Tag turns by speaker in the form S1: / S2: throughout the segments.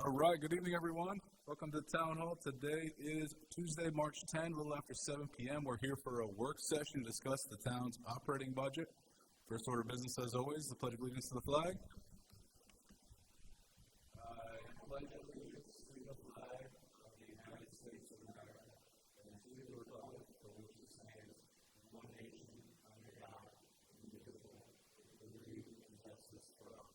S1: All right, good evening, everyone. Welcome to Town Hall. Today is Tuesday, March 10, a little after 7 p.m. We're here for a work session to discuss the town's operating budget. First order of business, as always, the Pledge of Allegiance to the flag. I pledge allegiance to the flag of the United States of America and to the republic for which it stands, one nation, under God, indivisible, with liberty and justice for all.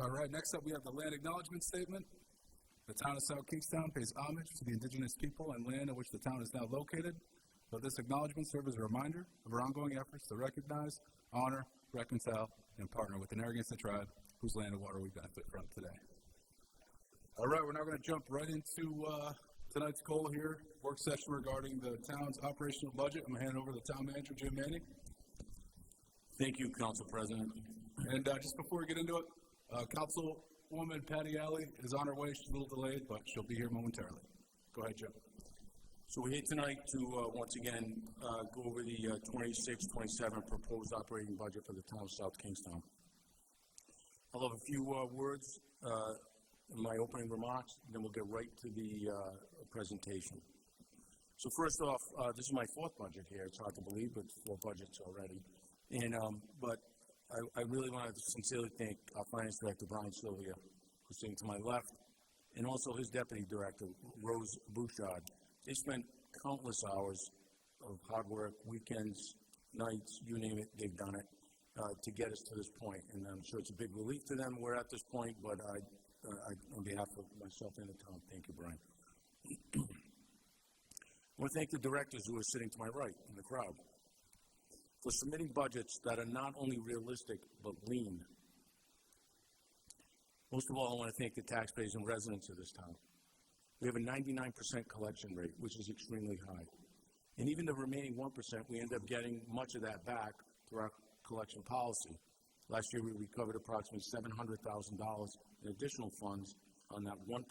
S1: All right, next up we have the land acknowledgement statement. The town of South Kingstown pays homage to the indigenous people and land on which the town is now located. But this acknowledgement serves as a reminder of our ongoing efforts to recognize, honor, reconcile, and partner with the Narragansett tribe, whose land and water we benefit from today. All right, we're now going to jump right into tonight's goal here, work session regarding the town's operational budget. I'm going to hand it over to the town manager, Jim Manning.
S2: Thank you, Council President.
S1: And just before we get into it, Councilwoman Patty Alley is on her way. She's a little delayed, but she'll be here momentarily. Go ahead, Joe.
S2: So we're here tonight to once again go over the 26-27 proposed operating budget for the town of South Kingstown. I'll have a few words in my opening remarks, and then we'll get right to the presentation. So first off, this is my fourth budget here. It's hard to believe, but 4 budgets already. And but I really want to sincerely thank our Finance Director, Brian Sylvia, who's sitting to my left, and also his Deputy Director, Rose Bouchard. They spent countless hours of hard work, weekends, nights, you name it, they've done it, to get us to this point. And I'm sure it's a big relief to them we're at this point, but I on behalf of myself and the town, thank you, Brian. I want to thank the directors who are sitting to my right in the crowd for submitting budgets that are not only realistic, but lean. Most of all, I want to thank the taxpayers and residents of this town. We have a 99% collection rate, which is extremely high. And even the remaining 1%, we end up getting much of that back through our collection policy. Last year, we recovered approximately $700,000 in additional funds on that 1%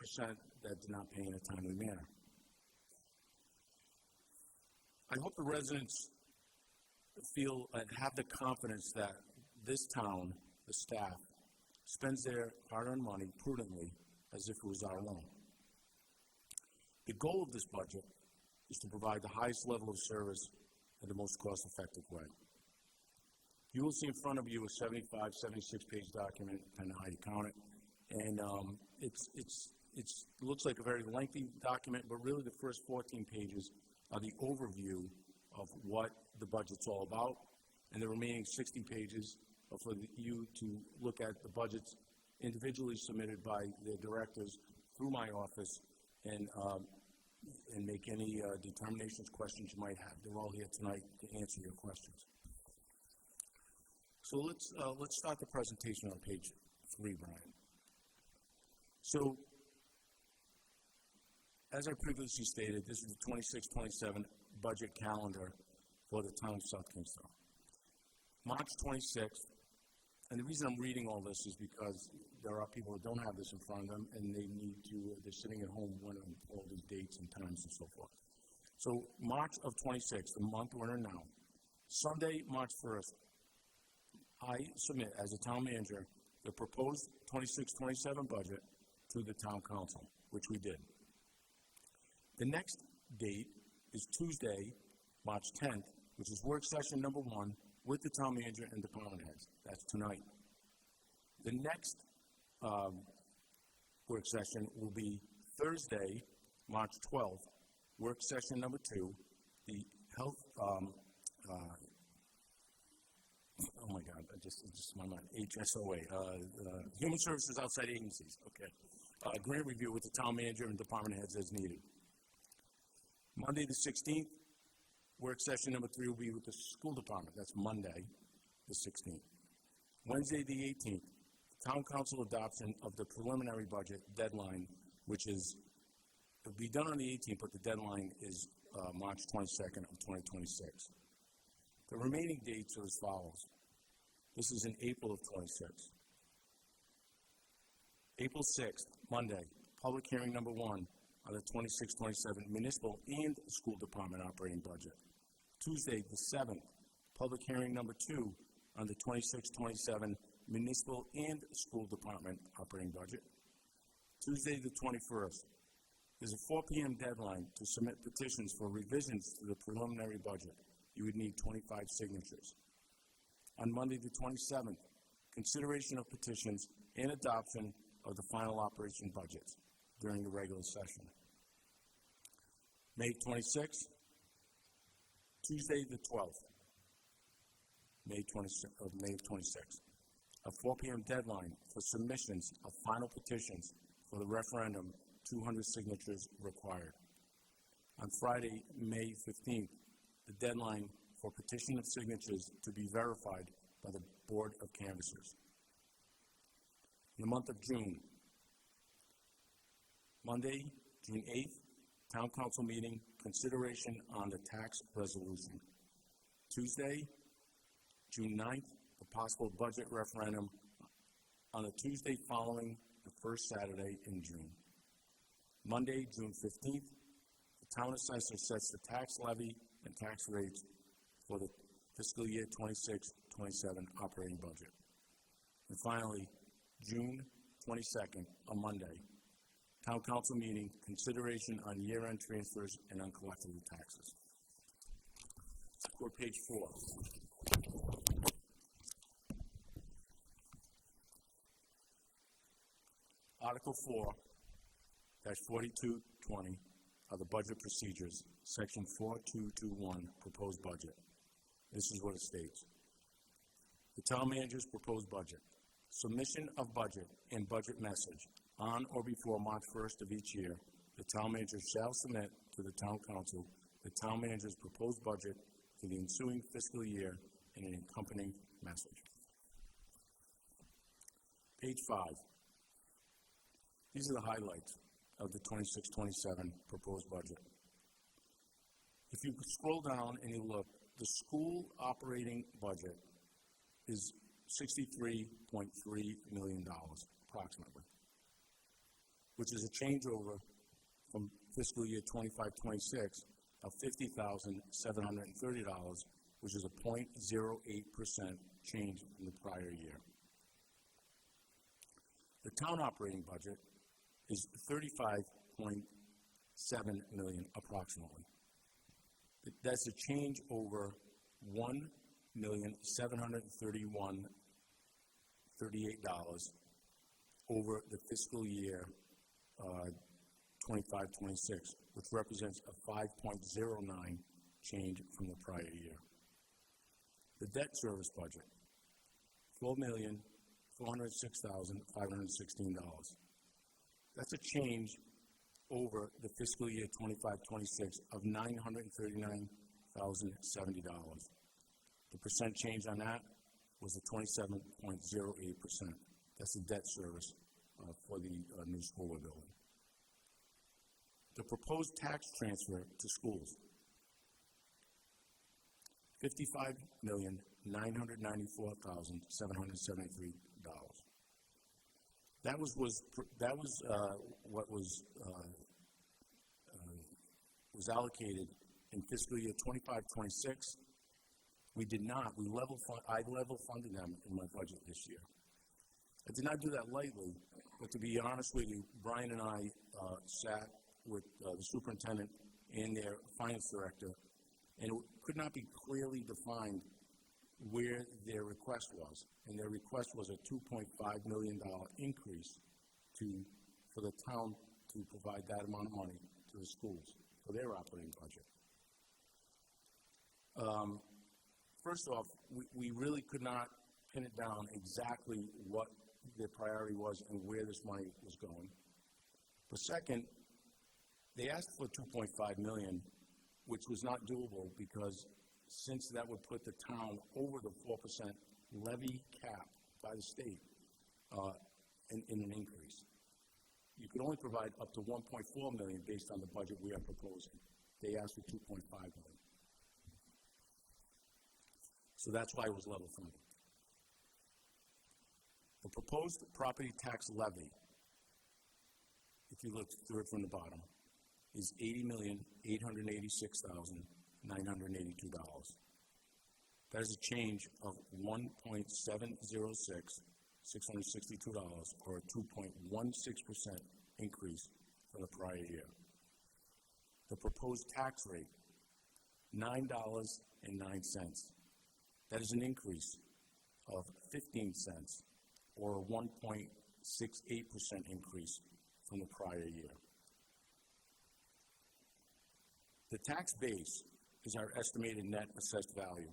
S2: that did not pay in a timely manner. I hope the residents feel and have the confidence that this town, the staff, spends their hard-earned money prudently as if it was our own. The goal of this budget is to provide the highest level of service in the most cost-effective way. You will see in front of you a 75, 76-page document, depending on how you count it, and it looks like a very lengthy document, but really the first 14 pages are the overview of what the budget's all about, and the remaining 60 pages are for you to look at the budgets individually submitted by the directors through my office and make any determinations, questions you might have. They're all here tonight to answer your questions. So let's start the presentation on page 3, Brian. So, as I previously stated, this is the 26-27 budget calendar for the town of South Kingstown. March 26th, and the reason I'm reading all this is because there are people who don't have this in front of them, and they're sitting at home wondering all these dates and times and so forth. So March of 26th, the month we're in now, Sunday, March 1st, I submit as a town manager the proposed 26-27 budget to the town council, which we did. The next date is Tuesday, March 10th, which is work session number 1 with the town manager and department heads. That's tonight. The next work session will be Thursday, March 12th, work session number 2, the health, oh my God, it's just my mind, HSOA, Human Services Outside Agencies, okay. Grant review with the town manager and department heads as needed. Monday the 16th, work session number 3 will be with the school department. That's Monday the 16th. Wednesday the 18th, town council adoption of the preliminary budget deadline, which is, it'll be done on the 18th, but the deadline is March 22nd of 2026. The remaining dates are as follows. This is in April of 26. April 6th, Monday, public hearing number 1 on the 26-27 municipal and school department operating budget. Tuesday, the 7th, public hearing number 2 on the 26-27 municipal and school department operating budget. Tuesday, the 21st, there's a 4 p.m. deadline to submit petitions for revisions to the preliminary budget. You would need 25 signatures. On Monday, the 27th, consideration of petitions and adoption of the final operation budgets during the regular session. May 26th, Tuesday the 12th, May 26th, a 4 p.m. deadline for submissions of final petitions for the referendum, 200 signatures required. On Friday, May 15th, the deadline for petition of signatures to be verified by the Board of Canvassers. In the month of June, Monday, June 8th, Town Council meeting, consideration on the tax resolution. Tuesday, June 9th, the possible budget referendum on the Tuesday following the first Saturday in June. Monday, June 15th, the Town Assessor sets the tax levy and tax rates for the fiscal year 26-27 operating budget. And finally, June 22nd, a Monday, Town Council meeting, consideration on year-end transfers and uncollectible taxes. Go to page 4. Article 4-4220 of the Budget Procedures, Section 4221, Proposed Budget. This is what it states. The Town Manager's Proposed Budget. Submission of budget and budget message on or before March 1st of each year, the Town Manager shall submit to the Town Council the Town Manager's proposed budget for the ensuing fiscal year and an accompanying message. Page 5. These are the highlights of the 26-27 proposed budget. If you scroll down and you look, the school operating budget is $63.3 million, approximately, which is a changeover from fiscal year 25-26 of $50,730, which is a 0.08% change from the prior year. The town operating budget is $35.7 million, approximately. That's a change over $1,731,038 over the fiscal year 25-26, which represents a 5.09 change from the prior year. The debt service budget, $12,406,516. That's a change over the fiscal year 25-26 of $939,070. The percent change on that was a 27.08%. That's the debt service for the new school we're building. The proposed tax transfer to schools. $55,994,773. That was what was allocated in fiscal year 25-26. We did not. I level funded them in my budget this year. I did not do that lightly, but to be honest with you, Brian and I sat with the superintendent and their finance director, and it could not be clearly defined where their request was. And their request was a $2.5 million increase for the town to provide that amount of money to the schools for their operating budget. First off, we really could not pin it down exactly what their priority was and where this money was going. But second, they asked for $2.5 million, which was not doable because since that would put the town over the 4% levy cap by the state in an increase. You could only provide up to $1.4 million based on the budget we are proposing. They asked for $2.5 million. So that's why it was level funded. The proposed property tax levy, if you look through it from the bottom, is $80,886,982. That is a change of $1.706,662, or a 2.16% increase from the prior year. The proposed tax rate, $9.09. That is an increase of 15 cents, or a 1.68% increase from the prior year. The tax base is our estimated net assessed value,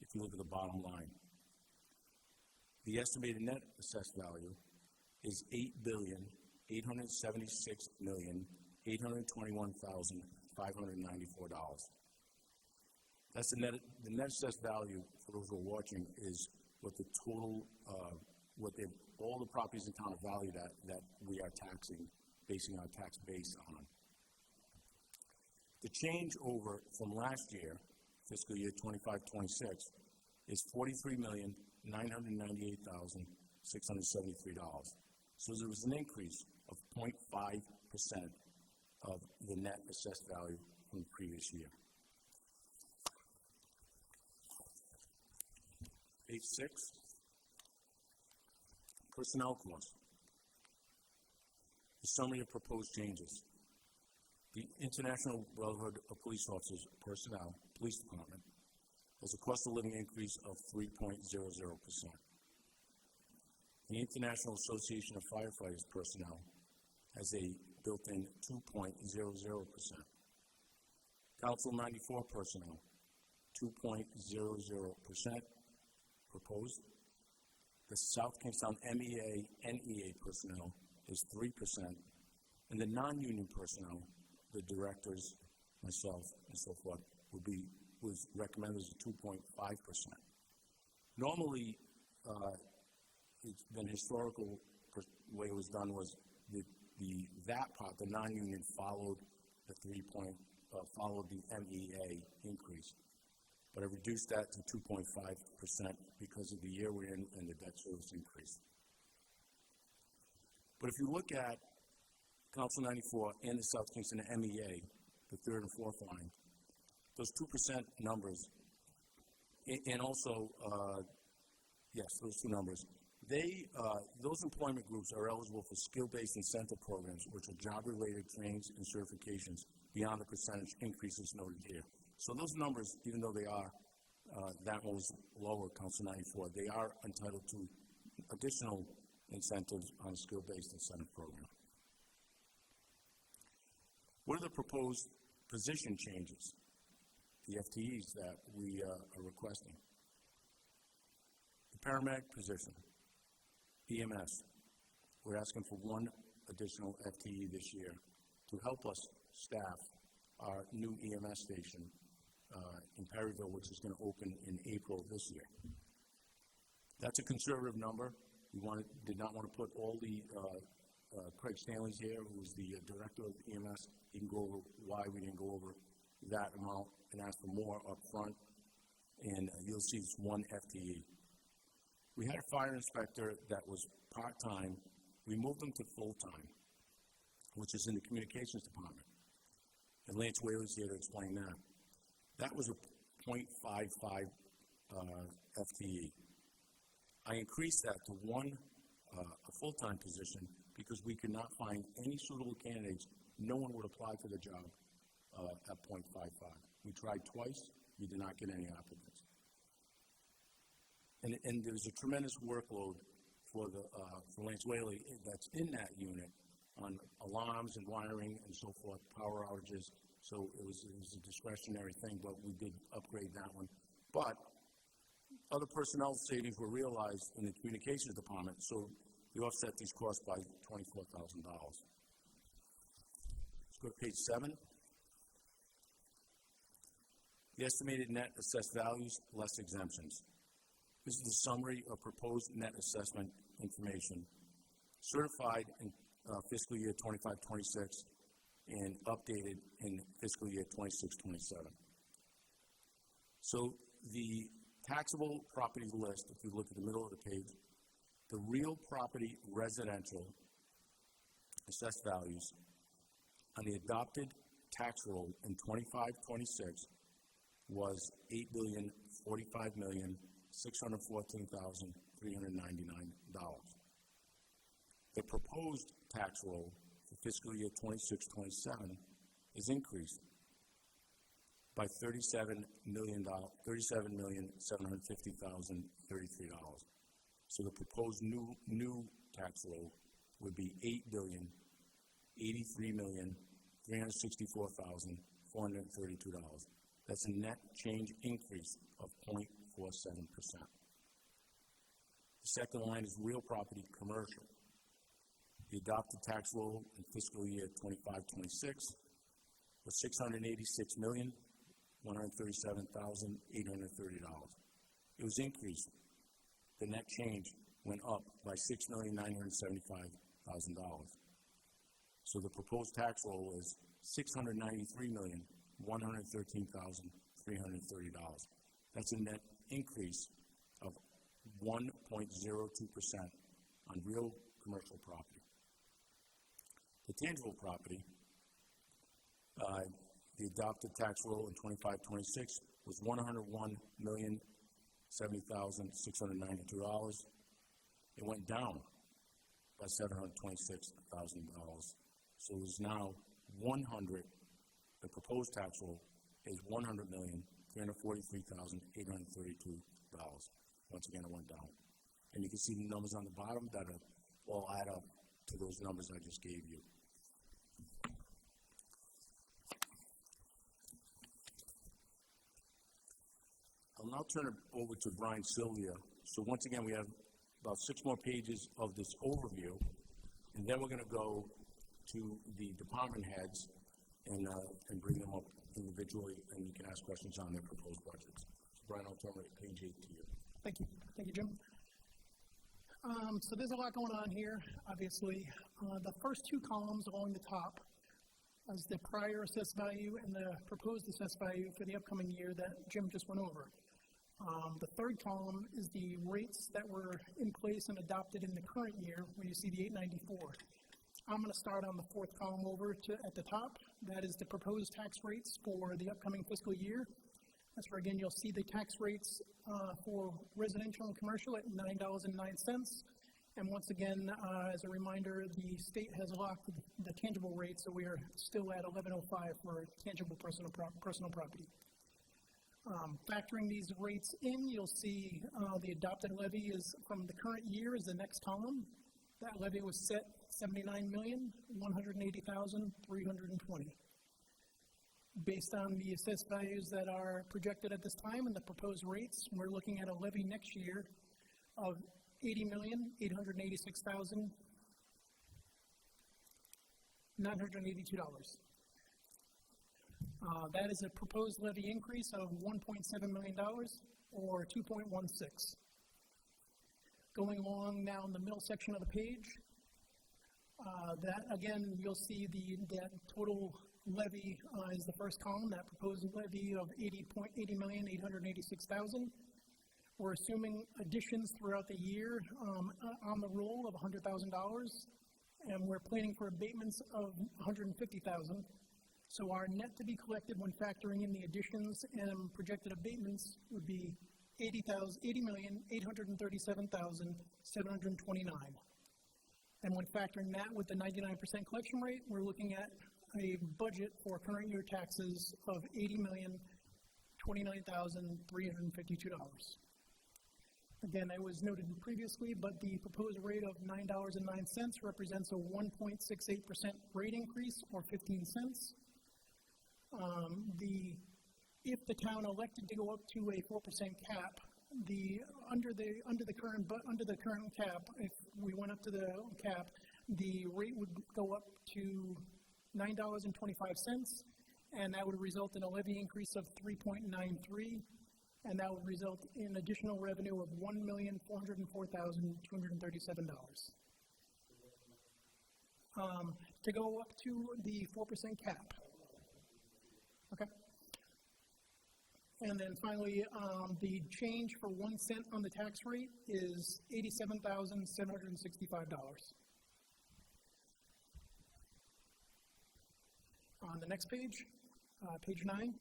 S2: if you look at the bottom line. The estimated net assessed value is $8,876,821,594. That's the net assessed value, for those who are watching, is what the total, all the properties in town are valued at that we are taxing, basing our tax base on. The change over from last year, fiscal year 25-26, is $43,998,673. So there was an increase of 0.5% of the net assessed value from the previous year. Page 6, personnel costs. The summary of proposed changes. The International Brotherhood of Police Officers Personnel, Police Department, has a cost of living increase of 3.00%. The International Association of Firefighters Personnel has a built-in 2.00%. Council 94 personnel, 2.00%. Proposed. The South Kingstown MEA, NEA personnel is 3%, and the non-union personnel, the directors, myself, and so forth, was recommended as 2.5%. Normally, it's been historical. The way it was done was that part, the non-union, followed the followed the MEA increase. But I reduced that to 2.5% because of the year we're in and the debt service increase. But if you look at Council 94 and the South Kingston MEA, the third and fourth line, those 2% numbers, and also, yes, those two numbers, those employment groups are eligible for skill-based incentive programs, which are job-related trainings and certifications beyond the percentage increases noted here. So those numbers, even though they are, that was lower, Council 94, they are entitled to additional incentives on a skill-based incentive program. What are the proposed position changes, the FTEs that we are requesting? The paramedic position, EMS, we're asking for one additional FTE this year to help us staff our new EMS station in Perryville, which is going to open in April of this year. That's a conservative number. We did not want to put all the Craig Stanley's here, who was the director of EMS. He can go over why we didn't go over that amount and ask for more up front. and you'll see it's 1 FTE. We had a fire inspector that was part-time. We moved him to full-time, which is in the communications department. And Lance Whaley's here to explain that. That was a .55 FTE. I increased that to a full-time position because we could not find any suitable candidates. No one would apply for the job at .55. We tried twice. We did not get any applicants. And there's a tremendous workload for Lance Whaley that's in that unit on alarms and wiring and so forth, power outages. So it was a discretionary thing, but we did upgrade that one. But other personnel savings were realized in the communications department, so we offset these costs by $24,000. Let's go to page 7. The estimated net assessed values less exemptions. This is the summary of proposed net assessment information certified in fiscal year 25-26 and updated in fiscal year 26-27. So the taxable property list, if you look at the middle of the page, the real property residential assessed values on the adopted tax roll in 25-26 was $8,045,614,399. The proposed tax roll for fiscal year 26-27 is increased by $37,750,033. So the proposed new tax roll would be $8,083,364,432. That's a net change increase of 0.47%. The second line is real property commercial. The adopted tax roll in fiscal year 25-26 was $686,137,830. It was increased. The net change went up by $6,975,000. So the proposed tax roll is $693,113,330. That's a net increase of 1.02% on real commercial property. The tangible property, the adopted tax roll in 25-26 was $101,070,692. It went down by $726,000. So it is now the proposed tax roll is $100,343,832. Once again, it went down. And you can see the numbers on the bottom that all add up to those numbers I just gave you. I'll now turn it over to Brian Sylvia. So once again, we have about 6 more pages of this overview, and then we're going to go to the department heads and bring them up individually, and you can ask questions on their proposed budgets. So Brian, I'll turn it page 8 to you.
S3: Thank you. Thank you, Jim. So there's a lot going on here, obviously. The first 2 columns along the top is the prior assessed value and the proposed assessed value for the upcoming year that Jim just went over. The third column is the rates that were in place and adopted in the current year, where you see the 894. I'm going to start on the 4th column over at the top. That is the proposed tax rates for the upcoming fiscal year. That's where, again, you'll see the tax rates for residential and commercial at $9.09. And once again, as a reminder, the state has locked the tangible rate, so we are still at $11.05 for tangible personal property. Factoring these rates in, you'll see the adopted levy is from the current year is the next column. That levy was set $79,180,320. Based on the assessed values that are projected at this time and the proposed rates, we're looking at a levy next year of $80,886,982. That is a proposed levy increase of $1.7 million, or 2.16. Going along now in the middle section of the page, that again, you'll see that total levy is the first column, that proposed levy of $80,886,000. We're assuming additions throughout the year on the roll of $100,000, and we're planning for abatements of $150,000. So our net to be collected when factoring in the additions and projected abatements would be $80,837,729. And when factoring that with the 99% collection rate, we're looking at a budget for current year taxes of $80,029,352. Again, it was noted previously, but the proposed rate of $9.09 represents a 1.68% rate increase, or 15 cents. If the town elected to go up to a 4% cap, under the current cap, if we went up to the cap, the rate would go up to $9.25, and that would result in a levy increase of 3.93, and that would result in additional revenue of $1,404,237. To go up to the 4% cap. Okay. And then finally, the change for 1 cent on the tax rate is $87,765. On the next page, page 9,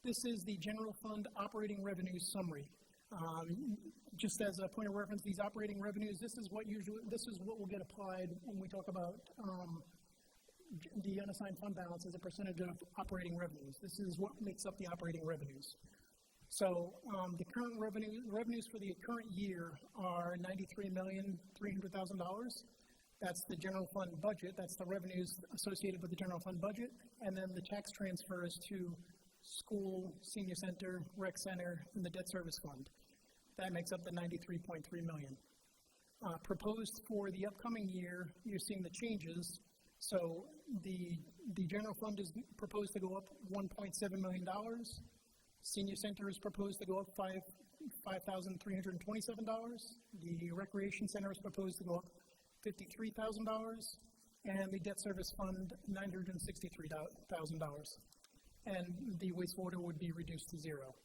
S3: this is the general fund operating revenues summary. Just as a point of reference, these operating revenues, this is what will get applied when we talk about the unassigned fund balance as a percentage of operating revenues. This is what makes up the operating revenues. So the current revenues for the current year are $93,300,000. That's the general fund budget. That's the revenues associated with the general fund budget. And then the tax transfers to school, senior center, rec center, and the debt service fund. That makes up the $93.3 million. Proposed for the upcoming year, you're seeing the changes. So the general fund is proposed to go up $1.7 million. Senior center is proposed to go up $5,327. The recreation center is proposed to go up $53,000, and the debt service fund $963,000. And the wastewater would be reduced to zero.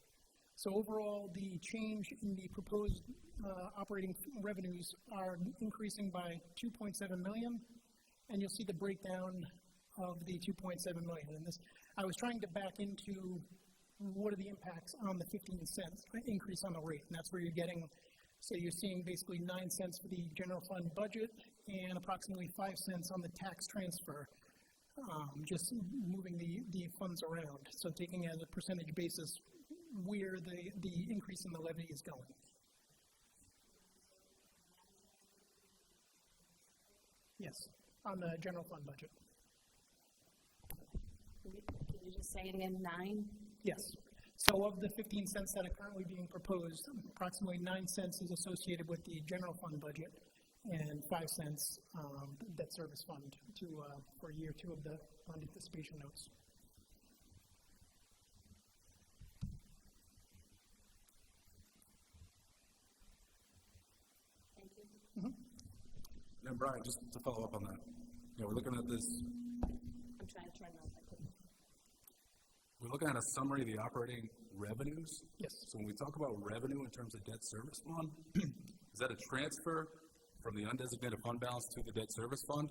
S3: So overall, the change in the proposed operating revenues are increasing by $2.7 million, and you'll see the breakdown of the $2.7 million. And this, I was trying to back into what are the impacts on the 15 cents increase on the rate, and that's where you're getting. So you're seeing basically 9 cents for the general fund budget and approximately 5 cents on the tax transfer, just moving the funds around. So taking as a percentage basis where the increase in the levy is going. Yes, on the general fund budget.
S4: Can you just say it again, 9?
S3: Yes. So of the 15 cents that are currently being proposed, approximately 9 cents is associated with the general fund budget, and 5 cents debt service fund for year 2 of the fund anticipation notes.
S4: Thank you.
S1: And Brian, just to follow up on that, we're looking at this.
S4: I'm trying to turn off.
S1: We're looking at a summary of the operating revenues.
S3: Yes.
S1: So when we talk about revenue in terms of debt service fund, is that a transfer from the undesignated fund balance to the debt service fund?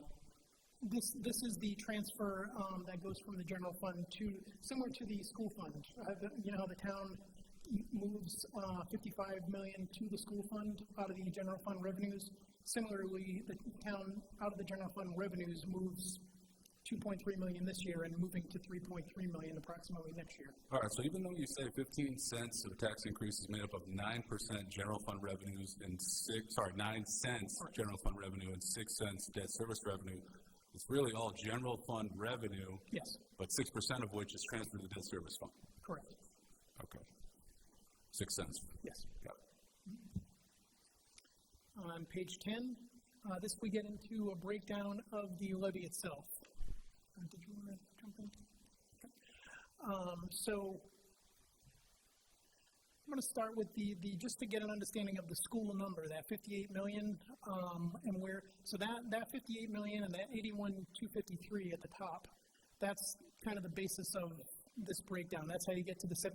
S3: This is the transfer that goes from the general fund to, similar to the school fund. You know how the town moves $55 million to the school fund out of the general fund revenues. Similarly, the town out of the general fund revenues moves $2.3 million this year and moving to $3.3 million approximately next year.
S1: All right, so even though you say 15 cents of tax increase is made up of 9% general fund revenues and 9 cents general fund revenue and 6 cents debt service revenue, it's really all general fund revenue.
S3: Yes.
S1: But 6% of which is transferred to the debt service fund.
S3: Correct.
S1: Okay. 6 cents.
S3: Yes.
S1: Got it.
S3: On page 10, this we get into a breakdown of the levy itself. Did you want to jump in? Okay. So I'm going to start with just to get an understanding of the school number, that 58 million, and where, so that 58 million and that 81,253 at the top, that's kind of the basis of this breakdown. That's how you get to the 72%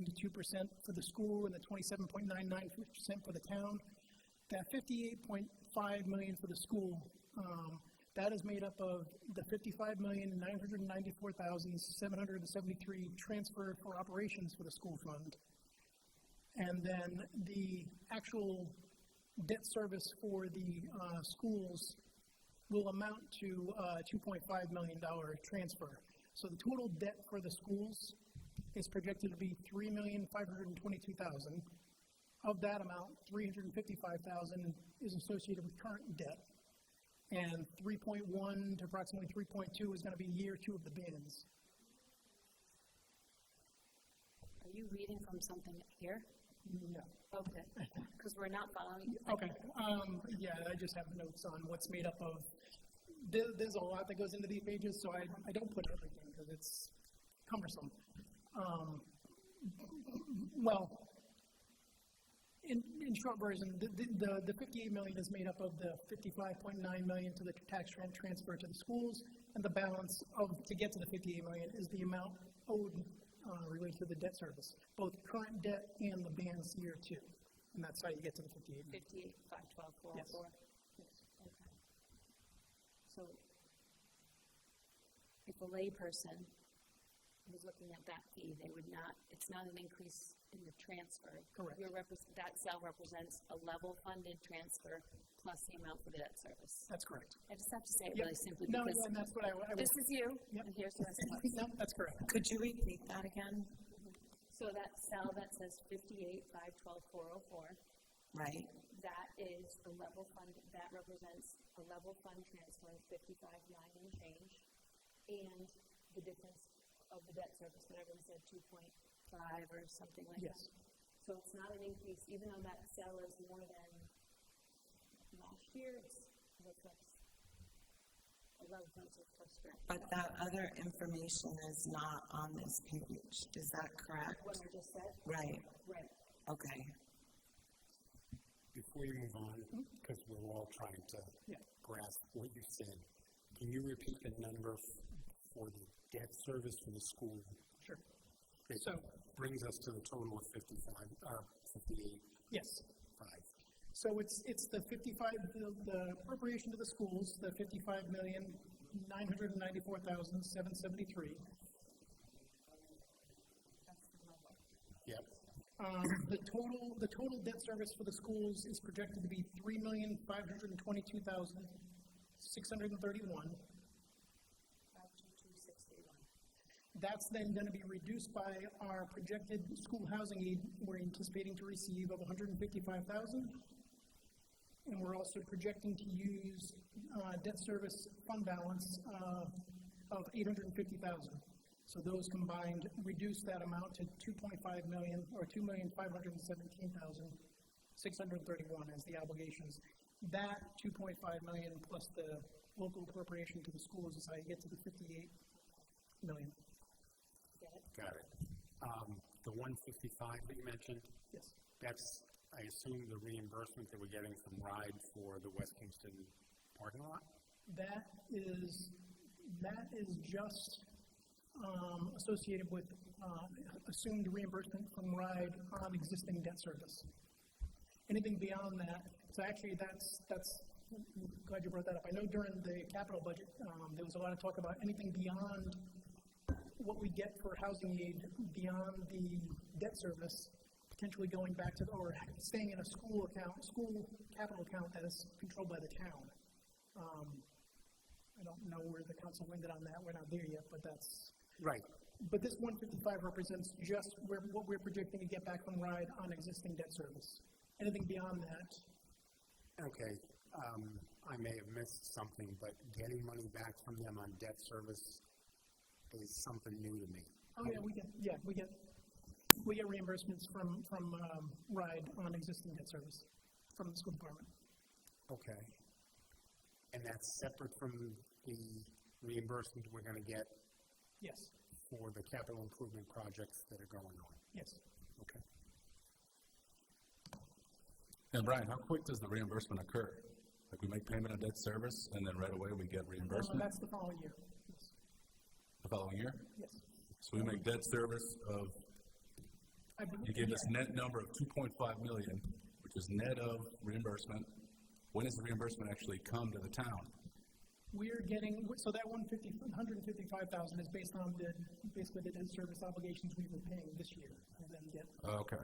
S3: for the school and the 27.99% for the town. That 58.5 million for the school, that is made up of the 55,994,773 transfer for operations for the school fund. And then the actual debt service for the schools will amount to a $2.5 million transfer. So the total debt for the schools is projected to be $3,522,000. Of that amount, $355,000 is associated with current debt, and 3.1 to approximately 3.2 is going to be year 2 of the bans.
S4: Are you reading from something here?
S3: No.
S4: Okay, because we're not following.
S3: Okay. Yeah, I just have notes on what's made up of. There's a lot that goes into these pages, so I don't put everything because it's cumbersome. Well, in short version, the 58 million is made up of the 55.9 million to the tax transfer to the schools, and the balance to get to the 58 million is the amount owed related to the debt service, both current debt and the bans year 2, and that's how you get to the 58 million.
S4: 58, 512, 404.
S3: Yes.
S4: Okay. So, if a layperson was looking at that fee, they would not, it's not an increase in the transfer.
S3: Correct.
S4: That cell represents a level funded transfer plus the amount for the debt service.
S3: That's correct.
S4: I just have to say it
S3: Yep.
S4: really simply
S3: No,
S4: because
S3: and that's what I was.
S4: this is you,
S3: Yep.
S4: and here's the rest of us.
S3: No, that's correct.
S5: Could you repeat that again?
S4: So that cell that says 58, 512, 404,
S5: Right?
S4: that is the level fund, that represents a level fund transfer of 55.9 and change, and the difference of the debt service, whatever we said, 2.5 or something like
S3: Yes.
S4: that. So it's not an increase, even though that cell is more than last year, it reflects 11 plus grant.
S5: But that other information is not on this page. Is that correct?
S4: What I just said?
S5: Right.
S4: Right.
S5: Okay.
S6: Before you move on, because we're all trying to
S3: Yeah.
S6: grasp what you said, can you repeat the number for the debt service for the school?
S3: Sure.
S6: It
S3: So-
S6: brings us to the total of 58.5.
S3: Yes. So it's the 55, the appropriation to the schools, the 55,994,773.
S6: Yep.
S3: The total debt service for the schools is projected to be 3,522,631.
S4: 52261.
S3: That's then going to be reduced by our projected school housing aid we're anticipating to receive of 155,000. And we're also projecting to use debt service fund balance of 850,000. So those combined reduce that amount to 2.5 million or 2,517,631 as the obligations. That 2.5 million plus the local appropriation to the schools is how you get to the 58 million.
S4: Get it?
S6: Got it. The 155 that you mentioned,
S3: Yes.
S6: that's, I assume, the reimbursement that we're getting from RIDE for the West Kingston parking lot?
S3: That is just associated with assumed reimbursement from RIDE on existing debt service. Anything beyond that, so actually that's I'm glad you brought that up. I know during the capital budget, there was a lot of talk about anything beyond what we get for housing aid beyond the debt service, potentially going back to, or staying in a school capital account that is controlled by the town. I don't know where the council landed on that. We're not there yet, but that's.
S6: Right.
S3: But this 155 represents just what we're projecting to get back from RIDE on existing debt service. Anything beyond that,
S6: Okay. I may have missed something, but getting money back from them on debt service is something new to me.
S3: oh yeah, we get reimbursements from RIDE on existing debt service from the school department.
S6: Okay. And that's separate from the reimbursement we're going to get
S3: Yes,
S6: for the capital improvement projects that are going on.
S3: yes.
S6: Okay.
S1: And Brian, how quick does the reimbursement occur? Like we make payment of debt service and then right away we get reimbursement?
S3: That's the following year. Yes.
S1: the following year?
S3: Yes.
S1: So we make debt service of,
S3: I believe-
S1: you gave this
S3: yeah.
S1: net number of 2.5 million, which is net of reimbursement. When does the reimbursement actually come to the town?
S3: We're getting, so that 155,000 is based on basically the debt service obligations we were paying this year, and then get,
S1: Okay.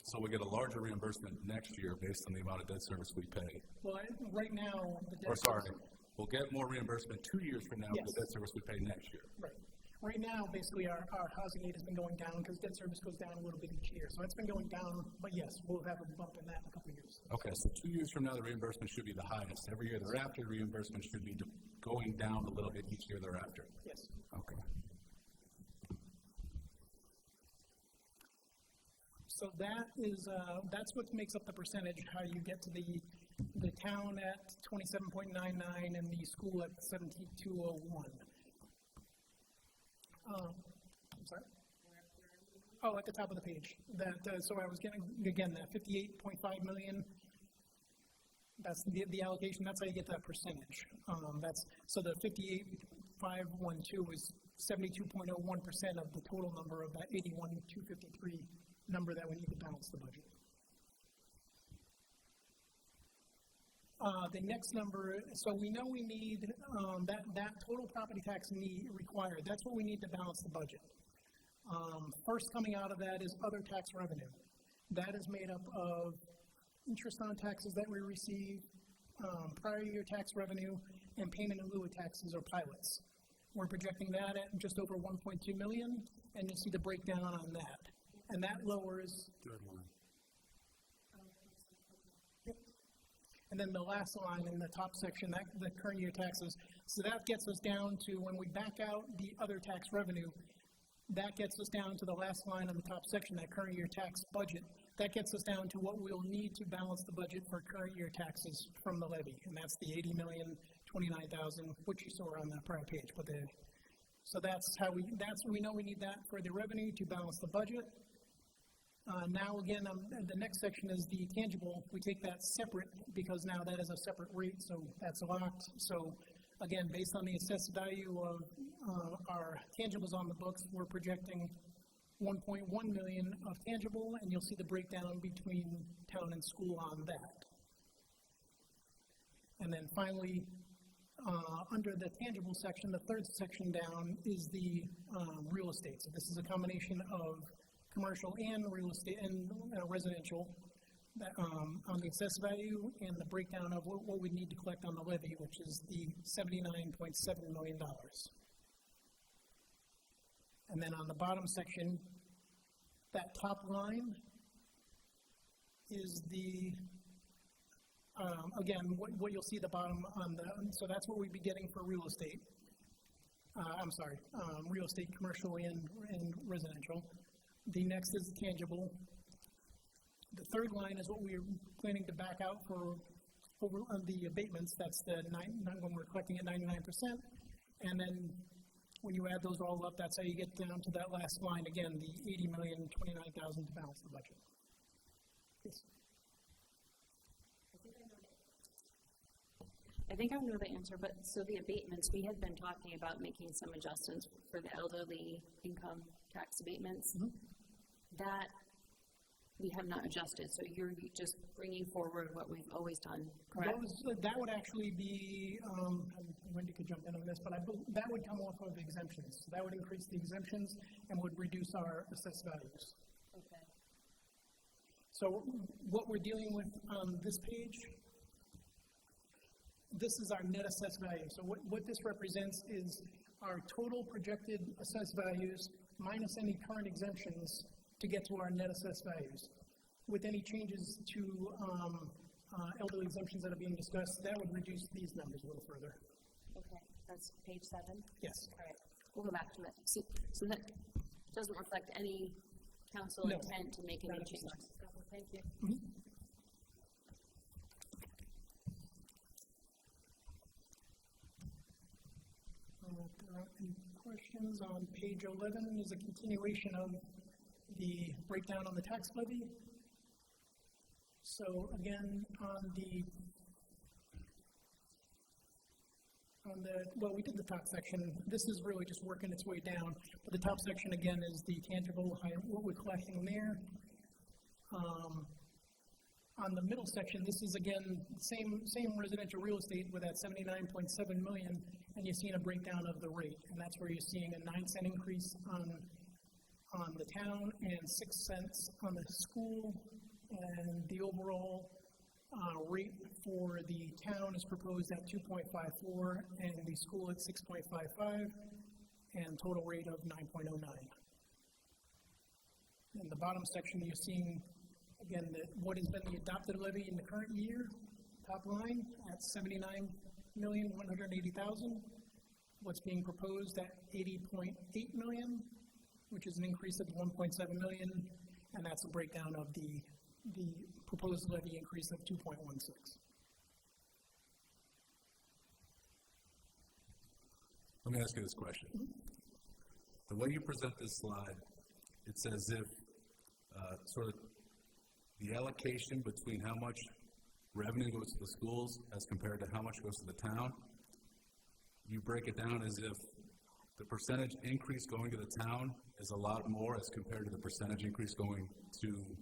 S1: So we get a larger reimbursement next year based on the amount of debt service we pay.
S3: well, right now, the debt.
S1: Or sorry,
S3: service-
S1: we'll get more reimbursement 2 years from now for the
S3: Yes.
S1: debt service we pay next year.
S3: Right. Right now, basically, our housing aid has been going down because debt service goes down a little bit each year. So it's been going down, but yes, we'll have a bump in that in a couple of years.
S1: Okay, so 2 years from now, the reimbursement should be the highest. Every year thereafter, the reimbursement should be going down a little bit each year thereafter.
S3: Yes.
S1: Okay.
S3: So that's what makes up the percentage, how you get to the town at 27.99 and the school at 7201. I'm sorry? Oh, at the top of the page. So I was getting, again, that 58.5 million, that's the allocation, that's how you get that percentage. So the 58,512 is 72.01% of the total number of that 81,253 number that we need to balance the budget. The next number, so we know we need that total property tax required. That's what we need to balance the budget. First coming out of that is other tax revenue. That is made up of interest on taxes that we receive, prior year tax revenue, and payment in lieu of taxes or pilots. We're projecting that at just over 1.2 million, and you'll see the breakdown on that. And that lowers.
S6: Third line.
S3: And then the last line in the top section, the current year taxes. So that gets us down to, when we back out the other tax revenue, that gets us down to the last line on the top section, that current year tax budget. That gets us down to what we'll need to balance the budget for current year taxes from the levy. And that's the 80,029,000, which you saw on the prior page. So that's how we know we need that for the revenue to balance the budget. Now, again, the next section is the tangible. We take that separate because now that is a separate rate, so that's locked. So, again, based on the assessed value of our tangibles on the books, we're projecting 1.1 million of tangible, and you'll see the breakdown between town and school on that. And then finally, under the tangible section, the third section down is the real estate. So this is a combination of commercial and real estate and residential that, on the assessed value, and the breakdown of what we need to collect on the levy, which is the $79.7 million. And then on the bottom section, that top line is the, again, what you'll see the bottom on so that's what we'd be getting for real estate. Real estate, commercial, and residential. The next is the tangible. The third line is what we're planning to back out for over on the abatements. That's when we're collecting at 99%. And then when you add those all up, that's how you get down to that last line again, the 80,029,000 to balance the budget. Yes.
S4: I think I know the answer, but so the abatements, we had been talking about making some adjustments for the elderly income tax abatements.
S3: Mm-hmm.
S4: That we have not adjusted, so you're just bringing forward what we've always done, correct?
S3: That would actually be, Wendy could jump in on this, but that would come off of exemptions. So that would increase the exemptions and would reduce our assessed values.
S4: Okay.
S3: So what we're dealing with on this page, this is our net assessed value. So what this represents is our total projected assessed values minus any current exemptions to get to our net assessed values. With any changes to elderly exemptions that are being discussed, that would reduce these numbers a little further.
S4: Okay, that's page 7?
S3: Yes.
S4: All right, we'll go back to it. So that doesn't reflect any council
S3: No,
S4: intent to make any
S3: not at this
S4: changes? Okay, thank you.
S3: Mm-hmm. If there aren't any questions, on page 11 is a continuation of the breakdown on the tax levy. So again, on the we did the top section. This is really just working its way down. But the top section, again, is the tangible, what we're collecting there. On the middle section, this is again, same residential real estate with that 79.7 million, and you're seeing a breakdown of the rate. And that's where you're seeing a 9-cent increase on the town and 6 cents on the school. And the overall rate for the town is proposed at 2.54 and the school at 6.55 and total rate of 9.09. In the bottom section, you're seeing, again, what has been the adopted levy in the current year, top line at 79,180,000. What's being proposed at 80.8 million, which is an increase of 1.7 million, and that's a breakdown of the proposed levy increase of 2.16.
S1: Let me ask you this question. The way you present this slide, it's as if sort of the allocation between how much revenue goes to the schools as compared to how much goes to the town, you break it down as if the percentage increase going to the town is a lot more as compared to the percentage increase going to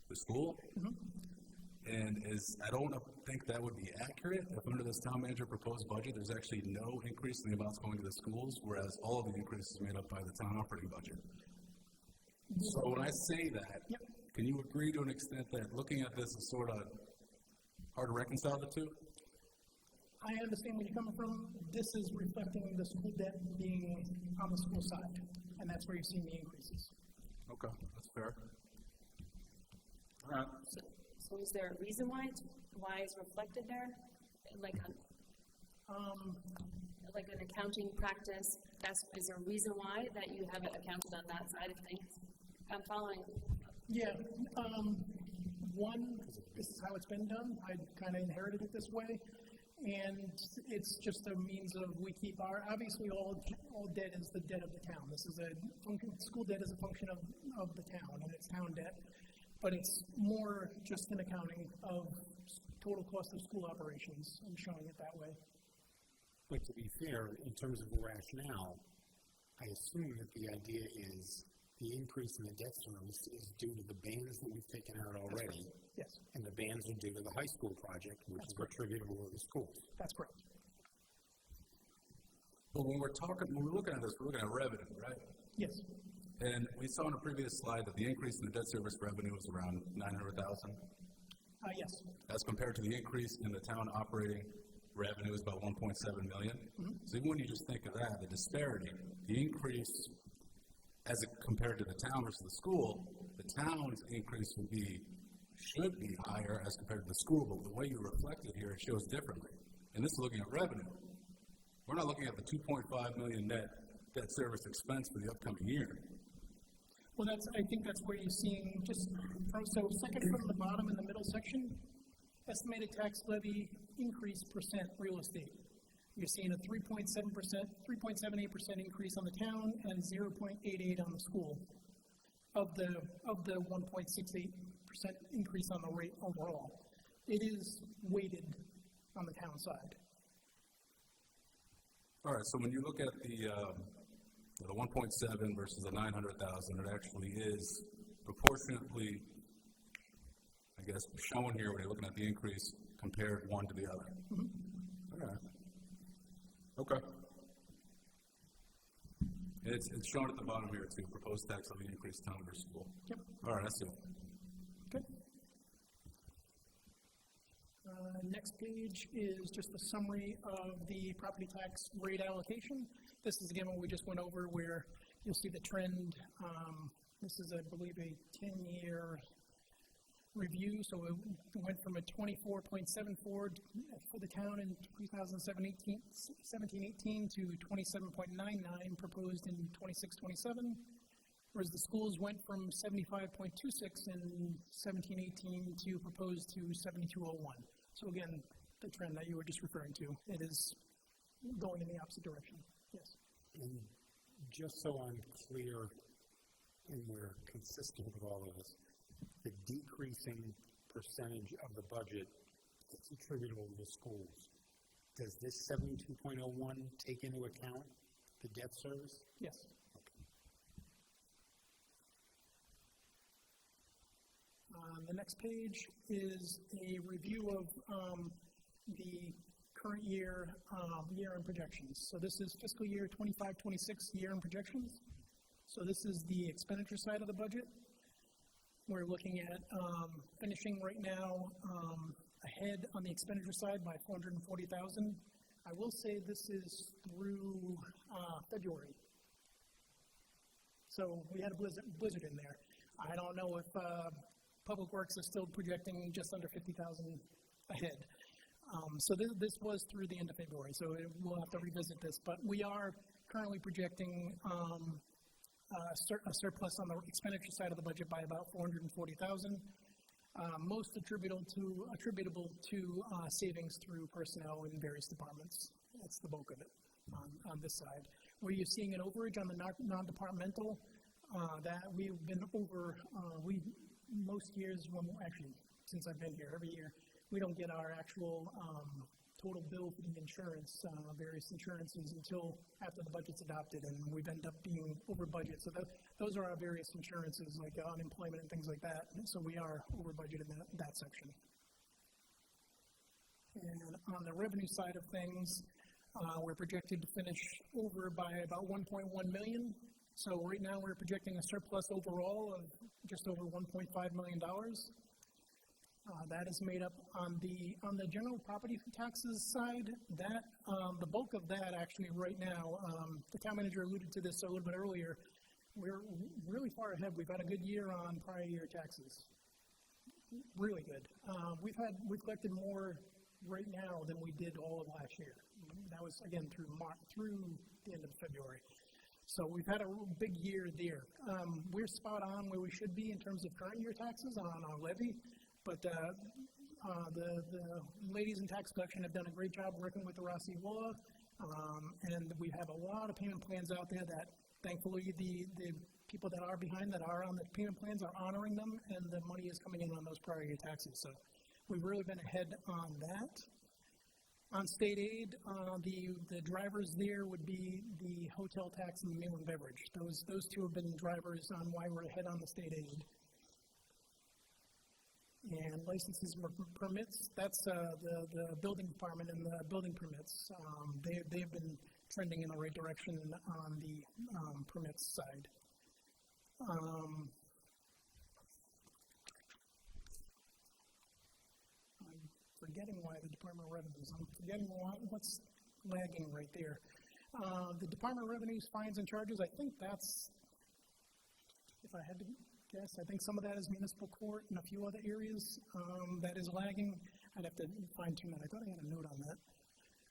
S1: the school. And I don't think that would be accurate if under this town manager proposed budget, there's actually no increase in the amounts going to the schools, whereas all of the increase is made up by the town operating budget. So when I say that, can you agree to an extent that looking at this is sort of hard to reconcile the two?
S3: I understand where you're coming from. This is reflecting the school debt being on the school side, and that's where you're seeing the increases.
S1: Okay, that's fair. All right.
S4: So is there a reason why it's reflected there? Like an accounting practice, is there a reason why that you have it accounted on that side of things? I'm following.
S3: Yeah, one, this is how it's been done. I kind of inherited it this way. And it's just a means of, we keep obviously all debt is the debt of the town. This is school debt is a function of the town and its town debt. But it's more just an accounting of total cost of school operations and showing it that way.
S6: But to be fair, in terms of the rationale, I assume that the idea is the increase in the debt service is due to the bans that we've taken out already.
S3: Yes.
S6: And the bans are due to the high school project, which is attributable to the schools.
S3: That's correct.
S1: Well, when we're looking at this, we're looking at revenue, right?
S3: Yes.
S1: And we saw in a previous slide that the increase in the debt service revenue was around 900,000.
S3: Yes.
S1: As compared to the increase in the town operating revenue is about 1.7 million. So even when you just think of that, the disparity, the increase as compared to the town versus the school, the town's increase should be higher as compared to the school, but the way you reflect it here, it shows differently. And this is looking at revenue. We're not looking at the 2.5 million net debt service expense for the upcoming year.
S3: Well, I think that's where you're seeing so second from the bottom in the middle section, estimated tax levy increase percent real estate. You're seeing a 3.78% increase on the town and 0.88 on the school of the 1.68% increase on the rate overall. It is weighted on the town side.
S1: All right, so when you look at the 1.7 versus the 900,000, it actually is proportionately, I guess, shown here when you're looking at the increase compared one to the other. All right. Okay. It's shown at the bottom here too. Proposed tax levy increase town versus school.
S3: Yep.
S1: All right, that's it.
S3: Good. Next page is just a summary of the property tax rate allocation. This is again what we just went over, where you'll see the trend. This is, I believe, a 10-year review. So it went from a 24.74 for the town in 2017-18 to 27.99 proposed in 26-27, whereas the schools went from 75.26 in 17-18 to proposed to 72.01. So again, the trend that you were just referring to, it is going in the opposite direction. Yes.
S6: And just so I'm clear and we're consistent with all of this, the decreasing percentage of the budget that's attributable to the schools, does this 72.01 take into account the debt service?
S3: Yes. The next page is a review of the current year, year-end projections. So this is fiscal year 25-26 year-end projections. So this is the expenditure side of the budget. We're looking at finishing right now ahead on the expenditure side by $440,000. I will say this is through February. So we had a blizzard in there. I don't know if Public Works is still projecting just under $50,000 ahead. So this was through the end of February, so we'll have to revisit this. But we are currently projecting a surplus on the expenditure side of the budget by about $440,000, most attributable to savings through personnel in various departments. That's the bulk of it on this side. Where you're seeing an overage on the non-departmental, that we've been over, most years, actually, since I've been here, every year, we don't get our actual total bill for the insurance, various insurances, until after the budget's adopted, and we've ended up being over budget. So those are our various insurances, like unemployment and things like that. So we are over budget in that section. And on the revenue side of things, we're projected to finish over by about $1.1 million. So right now we're projecting a surplus overall of just over $1.5 million. That is made up on the general property taxes side. That the bulk of that actually right now, the town manager alluded to this a little bit earlier. We're really far ahead. We've had a good year on prior year taxes. Really good. We've collected more right now than we did all of last year. That was again through the end of February. So we've had a big year there. We're spot on where we should be in terms of current year taxes on our levy. But the ladies in tax collection have done a great job working with the Rossi Law, and we have a lot of payment plans out there that, thankfully, the people that are behind that are on the payment plans are honoring them, and the money is coming in on those prior year taxes. So we've really been ahead on that. On state aid, the drivers there would be the hotel tax and the meal and beverage. Those two have been drivers on why we're ahead on the state aid. And licenses and permits, that's the building department and the building permits. They've been trending in the right direction on the permits side. I'm forgetting why the Department of Revenues. I'm forgetting what's lagging right there. The Department of Revenues fines and charges, I think that's, if I had to guess, I think some of that is municipal court and a few other areas that is lagging. I'd have to fine tune that. I thought I had a note on that.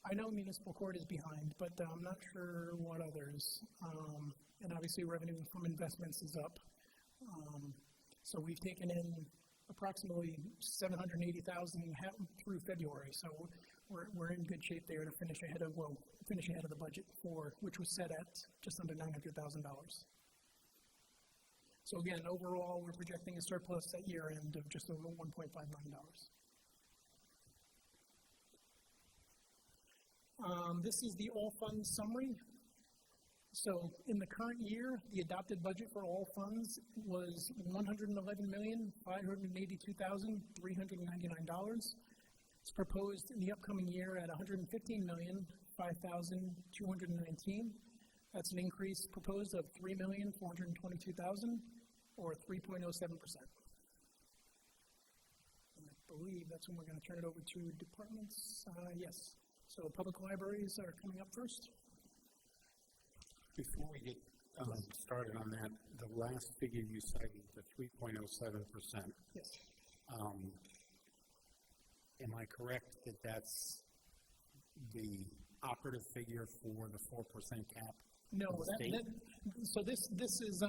S3: I know municipal court is behind, but I'm not sure what others. And obviously revenue from investments is up. So we've taken in approximately $780,000 through February. So we're in good shape there to finish ahead of the budget which was set at just under $900,000. So again, overall, we're projecting a surplus at year end of just over $1.5 million. This is the all funds summary. So in the current year, the adopted budget for all funds was $111,582,399. It's proposed in the upcoming year at $115,005,219. That's an increase proposed of $3,422,000, or 3.07%. I believe that's when we're going to turn it over to departments. Yes. So public libraries are coming up first.
S6: Before we get started on that, the last figure you cited, the 3.07%.
S3: Yes.
S6: Am I correct that that's the operative figure for the 4% cap?
S3: No, so this is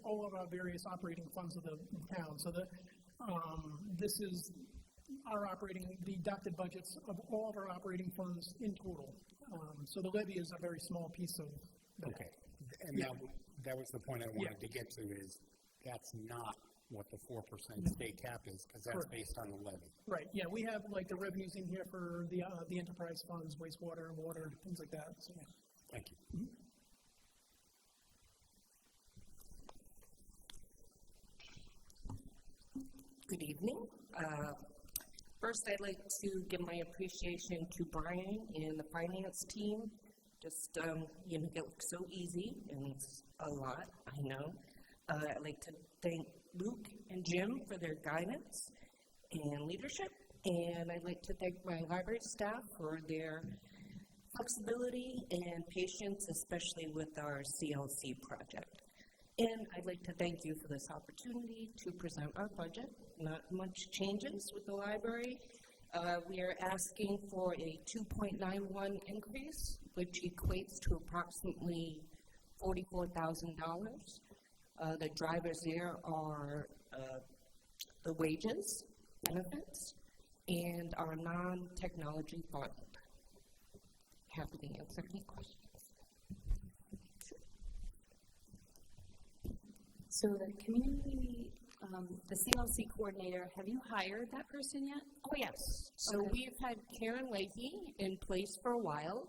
S3: all of our various operating funds of the town. So this is the adopted budgets of all of our operating funds in total. So the levy is a very small piece of that.
S6: Okay, and that was the point I wanted to get to, is that's not what the 4% state cap is, because that's
S3: Correct.
S6: based on the levy.
S3: Right, yeah, we have like the revenues in here for the enterprise funds, wastewater and water, things like that, so, yeah.
S6: Thank you.
S7: Good evening. First, I'd like to give my appreciation to Brian and the finance team. Just, make it look so easy, and it's a lot, I know. I'd like to thank Luke and Jim for their guidance and leadership, and I'd like to thank my library staff for their flexibility and patience, especially with our CLC project. And I'd like to thank you for this opportunity to present our budget. Not much changes with the library. We are asking for a 2.91 increase, which equates to approximately $44,000. The drivers there are the wages, benefits, and our non-technology fund. Happy to answer any questions.
S4: So the community, the CLC coordinator, have you hired that person yet?
S7: Oh, yes. So
S4: Okay.
S7: we've had Karen Leahy in place for a while.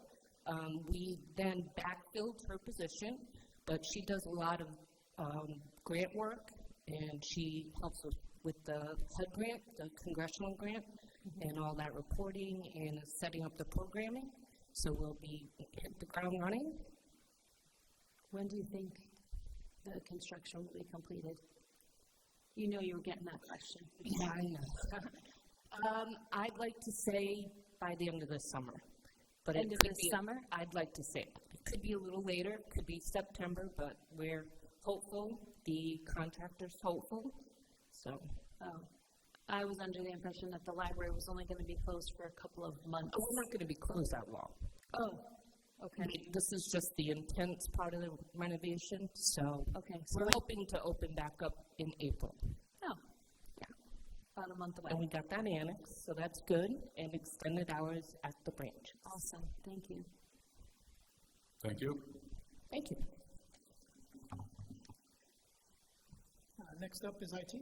S7: We then backfilled her position, but she does a lot of grant work, and she helps us with the HUD grant, the congressional grant, and all that reporting and setting up the programming. So we'll be hit the ground running.
S4: When do you think the construction will be completed? You know you were getting that question.
S7: Yeah, I know. I'd like to say by the end of the summer. But
S4: End
S7: it
S4: of
S7: could
S4: this
S7: be
S4: summer?
S7: I'd like to say it could be a little later, could be September, but we're hopeful. The contractor's hopeful. So
S4: Oh, I was under the impression that the library was only going to be closed for a couple of months.
S7: we're not going to be closed that long.
S4: Oh, okay,
S7: This is just the intense part of the renovation, so
S4: okay. So
S7: we're hoping to open back up in April.
S4: oh,
S7: Yeah.
S4: about a month away.
S7: And we got that annex, so that's good, and extended hours at the branch.
S4: Awesome, thank you.
S1: Thank you.
S7: Thank you.
S3: Next up is IT.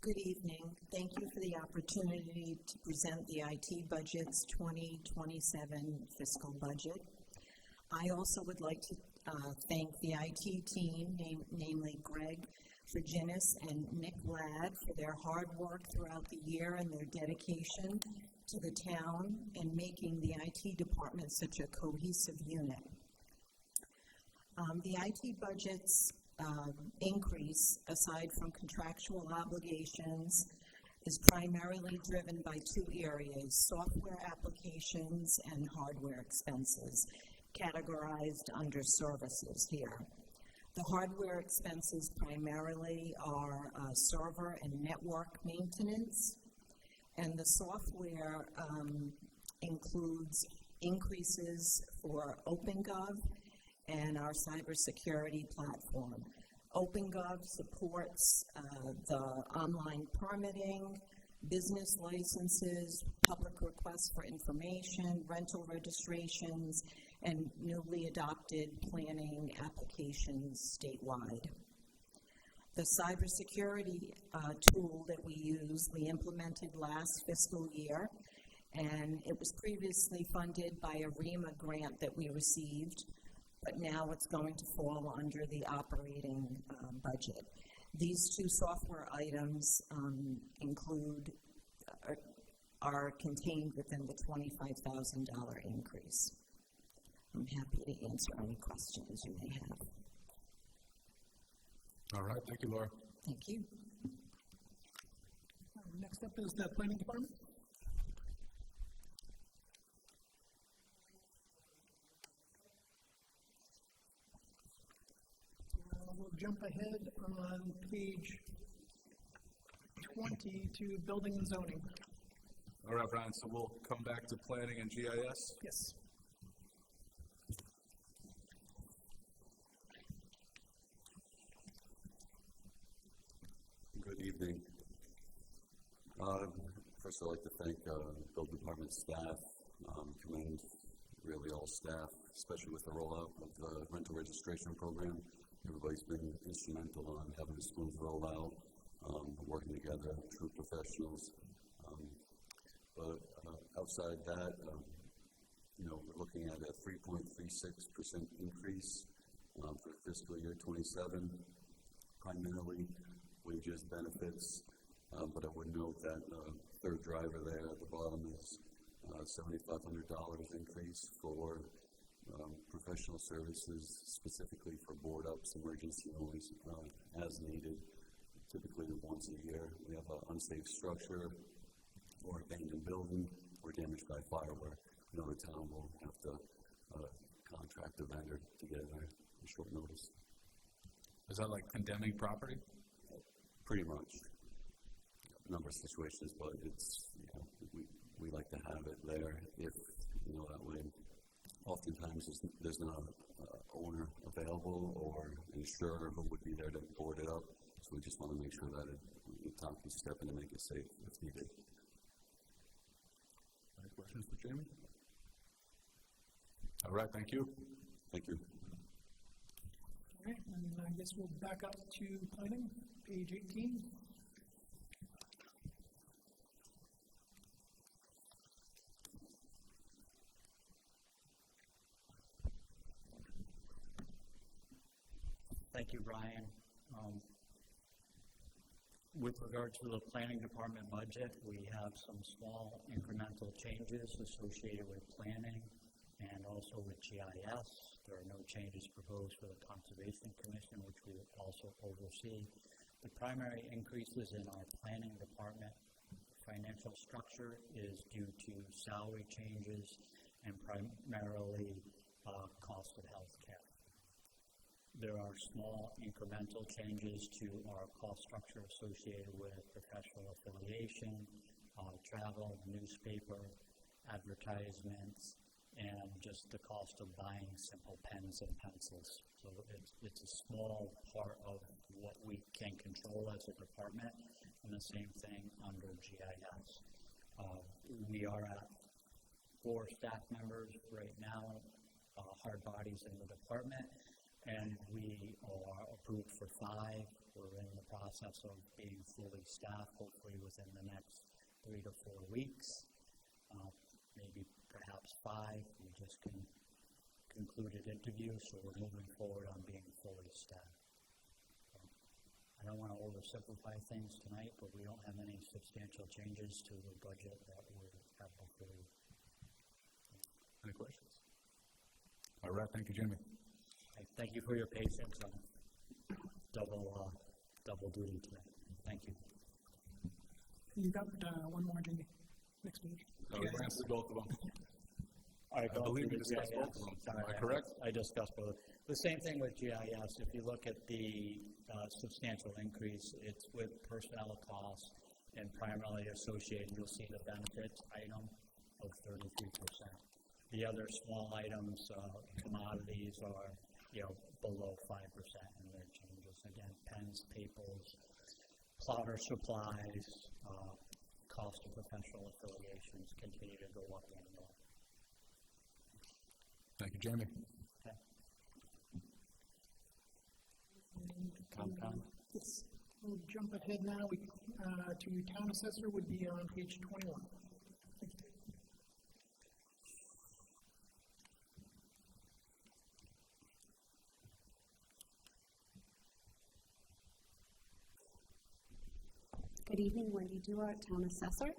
S5: Good evening. Thank you for the opportunity to present the IT budget's 2027 fiscal budget. I also would like to thank the IT team, namely Greg Virginis and Nick Ladd, for their hard work throughout the year and their dedication to the town and making the IT department such a cohesive unit. The IT budget's increase, aside from contractual obligations, is primarily driven by two areas: software applications and hardware expenses, categorized under services here. The hardware expenses primarily are server and network maintenance, and the software includes increases for OpenGov and our cybersecurity platform. OpenGov supports the online permitting, business licenses, public requests for information, rental registrations, and newly adopted planning applications statewide. The cybersecurity tool that we implemented last fiscal year, and it was previously funded by a REMA grant that we received, but now it's going to fall under the operating budget. These two software items are contained within the $25,000 increase. I'm happy to answer any questions you may have.
S1: All right, thank you, Laura.
S5: Thank you.
S3: Next up is the planning department. We'll jump ahead on page 20 to building and zoning.
S1: All right, Brian, so we'll come back to planning and GIS.
S3: Yes.
S8: Good evening. First, I'd like to thank Building Department staff Commend really all staff, especially with the rollout of the rental registration program. Everybody's been instrumental on having a smooth rollout, working together, true professionals. But outside that, we're looking at a 3.36% increase for fiscal year 27, primarily wages, benefits, but I would note that third driver there at the bottom is $7,500 increase for professional services, specifically for board ups, emergency noise, as needed, typically once a year. We have an unsafe structure or abandoned building or damaged by fire where the town will have to contract a vendor to get in there on short notice.
S1: Is that like condemning property?
S8: Pretty much. A number of situations, but it's, we like to have it there if, that way. Oftentimes there's not an owner available or insurer who would be there to board it up, so we just want to make sure that the town can step in and make it safe if needed.
S1: Any questions for Jamie? All right, thank you.
S8: Thank you.
S3: All right, and I guess we'll back up to planning, page 18.
S9: Thank you, Brian. With regard to the planning department budget, we have some small incremental changes associated with planning and also with GIS. There are no changes proposed for the Conservation Commission, which we also oversee. The primary increases in our planning department financial structure is due to salary changes and primarily cost of health care. There are small incremental changes to our cost structure associated with professional affiliation, travel, newspaper, advertisements, and just the cost of buying simple pens and pencils. So it's a small part of what we can control as a department, and the same thing under GIS. We are at 4 staff members right now, hard bodies in the department, and we are approved for 5. We're in the process of being fully staffed, hopefully within the next 3 to 4 weeks, maybe perhaps 5. We just concluded interviews, so we're moving forward on being fully staffed. I don't want to oversimplify things tonight, but we don't have any substantial changes to the budget that we have before you.
S1: Any questions? All right, thank you, Jimmy.
S9: Thank you for your patience on double duty today. Thank you.
S3: You got one more, Jamie. Next page.
S1: We answered both of them.
S9: All right,
S1: I believe we discussed both of them. Am I correct?
S9: I discussed both. The same thing with GIS. If you look at the substantial increase, it's with personnel costs and primarily associated, you'll see the benefits item of 33%. The other small items, commodities are below 5% in their changes. Again, pens, papers, plotter supplies, cost of professional affiliations continue to go up annually.
S1: Thank you, Jamie.
S9: Okay. Compound.
S3: Yes. We'll jump ahead now to town assessor would be on page 21. Thank you.
S10: Good evening, Wendy Duart, Town Assessor.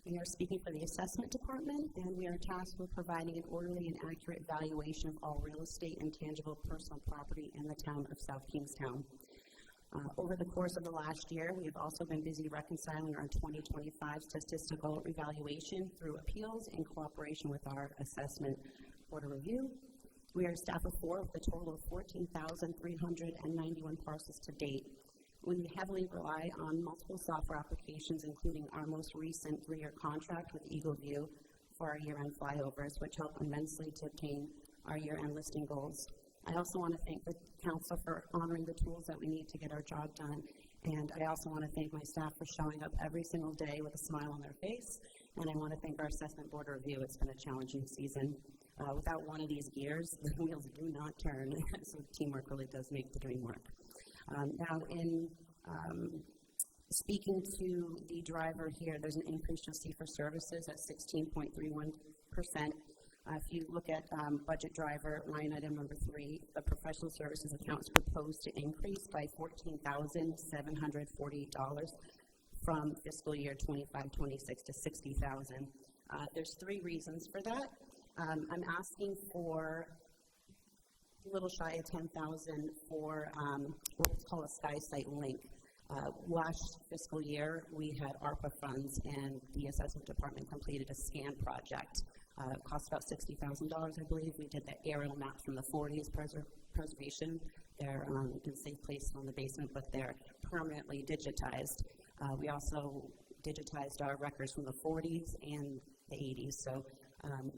S10: We are speaking for the Assessment Department, and we are tasked with providing an orderly and accurate valuation of all real estate and tangible personal property in the town of South Kingstown. Over the course of the last year, we have also been busy reconciling our 2025 statistical evaluation through appeals in cooperation with our Assessment Board of Review. We are a staff of 4 with a total of 14,391 parcels to date. We heavily rely on multiple software applications, including our most recent 3-year contract with EagleView for our year-end flyovers, which help immensely to obtain our year-end listing goals. I also want to thank the council for honoring the tools that we need to get our job done, and I also want to thank my staff for showing up every single day with a smile on their face And I want to thank our assessment board review. It's been a challenging season. Without one of these gears, the wheels do not turn. So teamwork really does make the dream work. Now, in speaking to the driver here, there's an increase you'll see for services at 16.31%. If you look at budget driver, line item number 3, the professional services account is proposed to increase by $14,748 from fiscal year 25-26 to $60,000. There's 3 reasons for that. I'm asking for a little shy of $10,000 for what's called a SkySite link. Last fiscal year, we had ARPA funds, and the assessment department completed a scan project. It cost about $60,000, I believe. We did the aerial maps from the 40s preservation. They're in safe place in the basement, but they're permanently digitized. We also digitized our records from the 40s and the 80s. So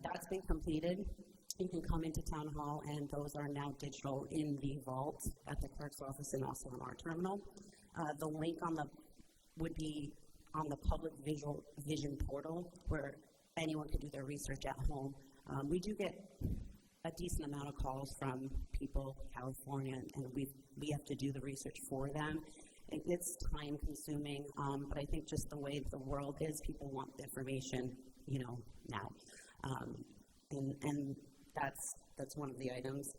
S10: that's been completed. You can come into Town Hall, and those are now digital in the vault at the clerk's office and also in our terminal. The link would be on the public vision portal where anyone can do their research at home. We do get a decent amount of calls from people, California, and we have to do the research for them. It's time consuming, but I think just the way the world is, people want the information, now. And that's one of the items.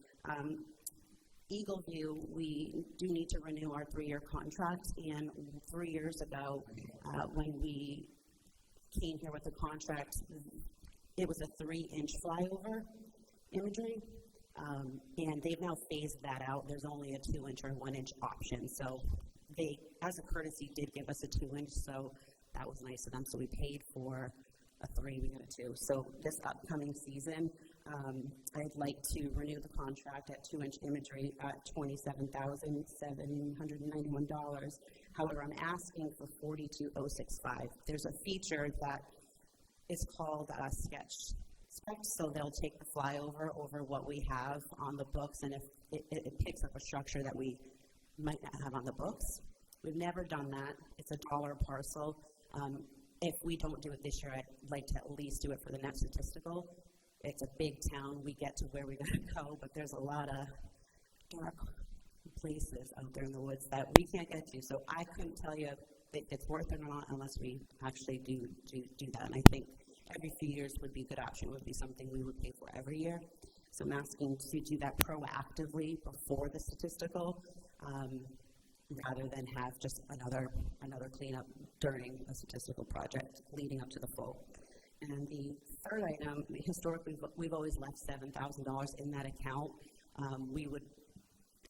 S10: Eagle View, we do need to renew our 3-year contract, and 3 years ago, when we came here with the contract, it was a 3-inch flyover imagery, and they've now phased that out. There's only a 2-inch or 1-inch option, so they, as a courtesy, did give us a 2-inch, so that was nice of them. So we paid for a 3, we got a 2. So this upcoming season, I'd like to renew the contract at 2-inch imagery at $27,791. However, I'm asking for $42,065. There's a feature that is called Sketch Spec, so they'll take the flyover over what we have on the books, and if it picks up a structure that we might not have on the books. We've never done that. It's a dollar parcel. If we don't do it this year, I'd like to at least do it for the next statistical. It's a big town. We get to where we gotta go, but there's a lot of dark places out there in the woods that we can't get to. So I couldn't tell you if it's worth it or not unless we actually do that. And I think every few years would be a good option. It would be something we would pay for every year. So I'm asking to do that proactively before the statistical, rather than have just another cleanup during a statistical project leading up to the full. And the third item, historically, we've always left $7,000 in that account. We would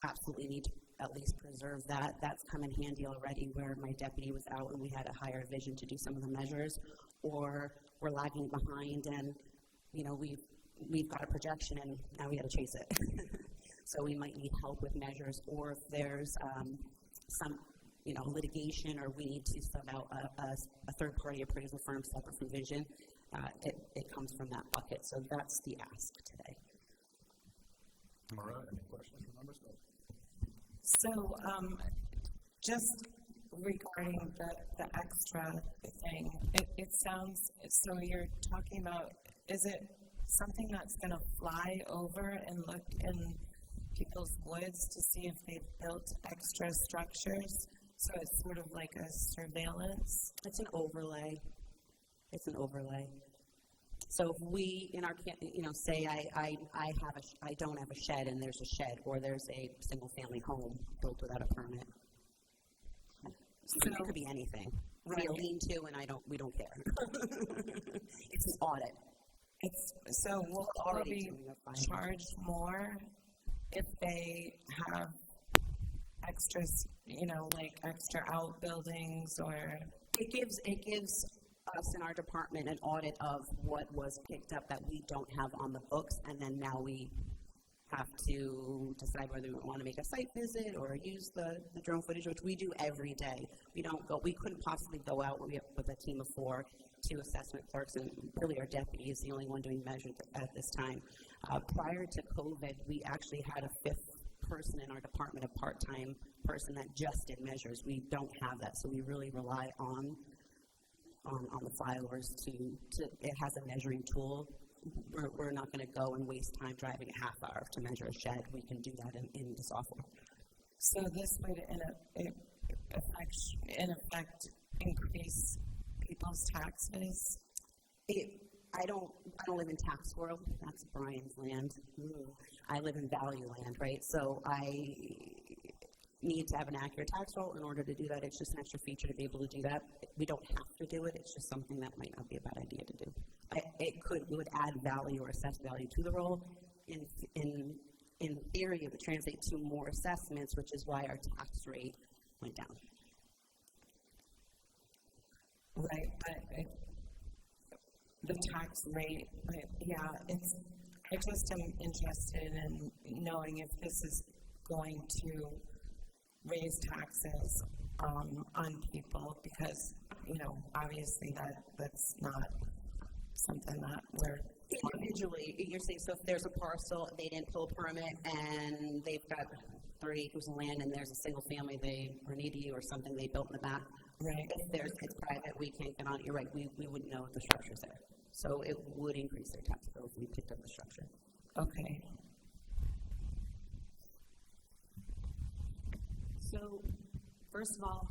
S10: absolutely need to at least preserve that. That's come in handy already where my deputy was out and we had to hire Vision to do some of the measures, or we're lagging behind and, we've got a projection and now we got to chase it. So we might need help with measures, or if there's some litigation, or we need to sub out a third-party appraisal firm separate from Vision, it comes from that bucket. So that's the ask today.
S1: All right, any questions from members?
S11: So, just regarding the extra thing, it sounds, so you're talking about, is it something that's going to fly over and look in people's woods to see if they've built extra structures? So it's sort of like a surveillance?
S10: It's an overlay. So if we, in our, say I don't have a shed and there's a shed, or there's a single-family home built without a permit. So it could be anything. Right. We lean-to, and we don't care. It's an audit.
S11: So will they be charged more if they have extras, like extra outbuildings, or?
S10: It gives us in our department an audit of what was picked up that we don't have on the books, and then now we have to decide whether we want to make a site visit or use the drone footage, which we do every day. We couldn't possibly go out with a team of 4, 2 assessment clerks, and really our deputy is the only one doing measures at this time. Prior to COVID, we actually had a 5th person in our department, a part-time person that just did measures. We don't have that, so we really rely on on the flyovers it has a measuring tool. We're not gonna go and waste time driving a half hour to measure a shed. We can do that in the software.
S11: So this would in effect increase people's taxes?
S10: I don't live in tax world. That's Brian's land. I live in value land, right? So I need to have an accurate tax roll in order to do that. It's just an extra feature to be able to do that. We don't have to do it. It's just something that might not be a bad idea to do. It would add value or assess value to the roll. In theory, it would translate to more assessments, which is why our tax rate went down.
S11: Right, but the tax rate, I'm just interested in knowing if this is going to raise taxes on people, because, obviously that's not something that we're
S10: Individually, you're saying, so if there's a parcel, they didn't pull a permit, and they've got 30 acres of land, and there's a single family, or an EDU or something they built in the back.
S11: right.
S10: If it's private, we can't get on it. You're right, we wouldn't know if the structure's there. So it would increase their tax bill if we picked up the structure.
S11: Okay.
S4: So, first of all,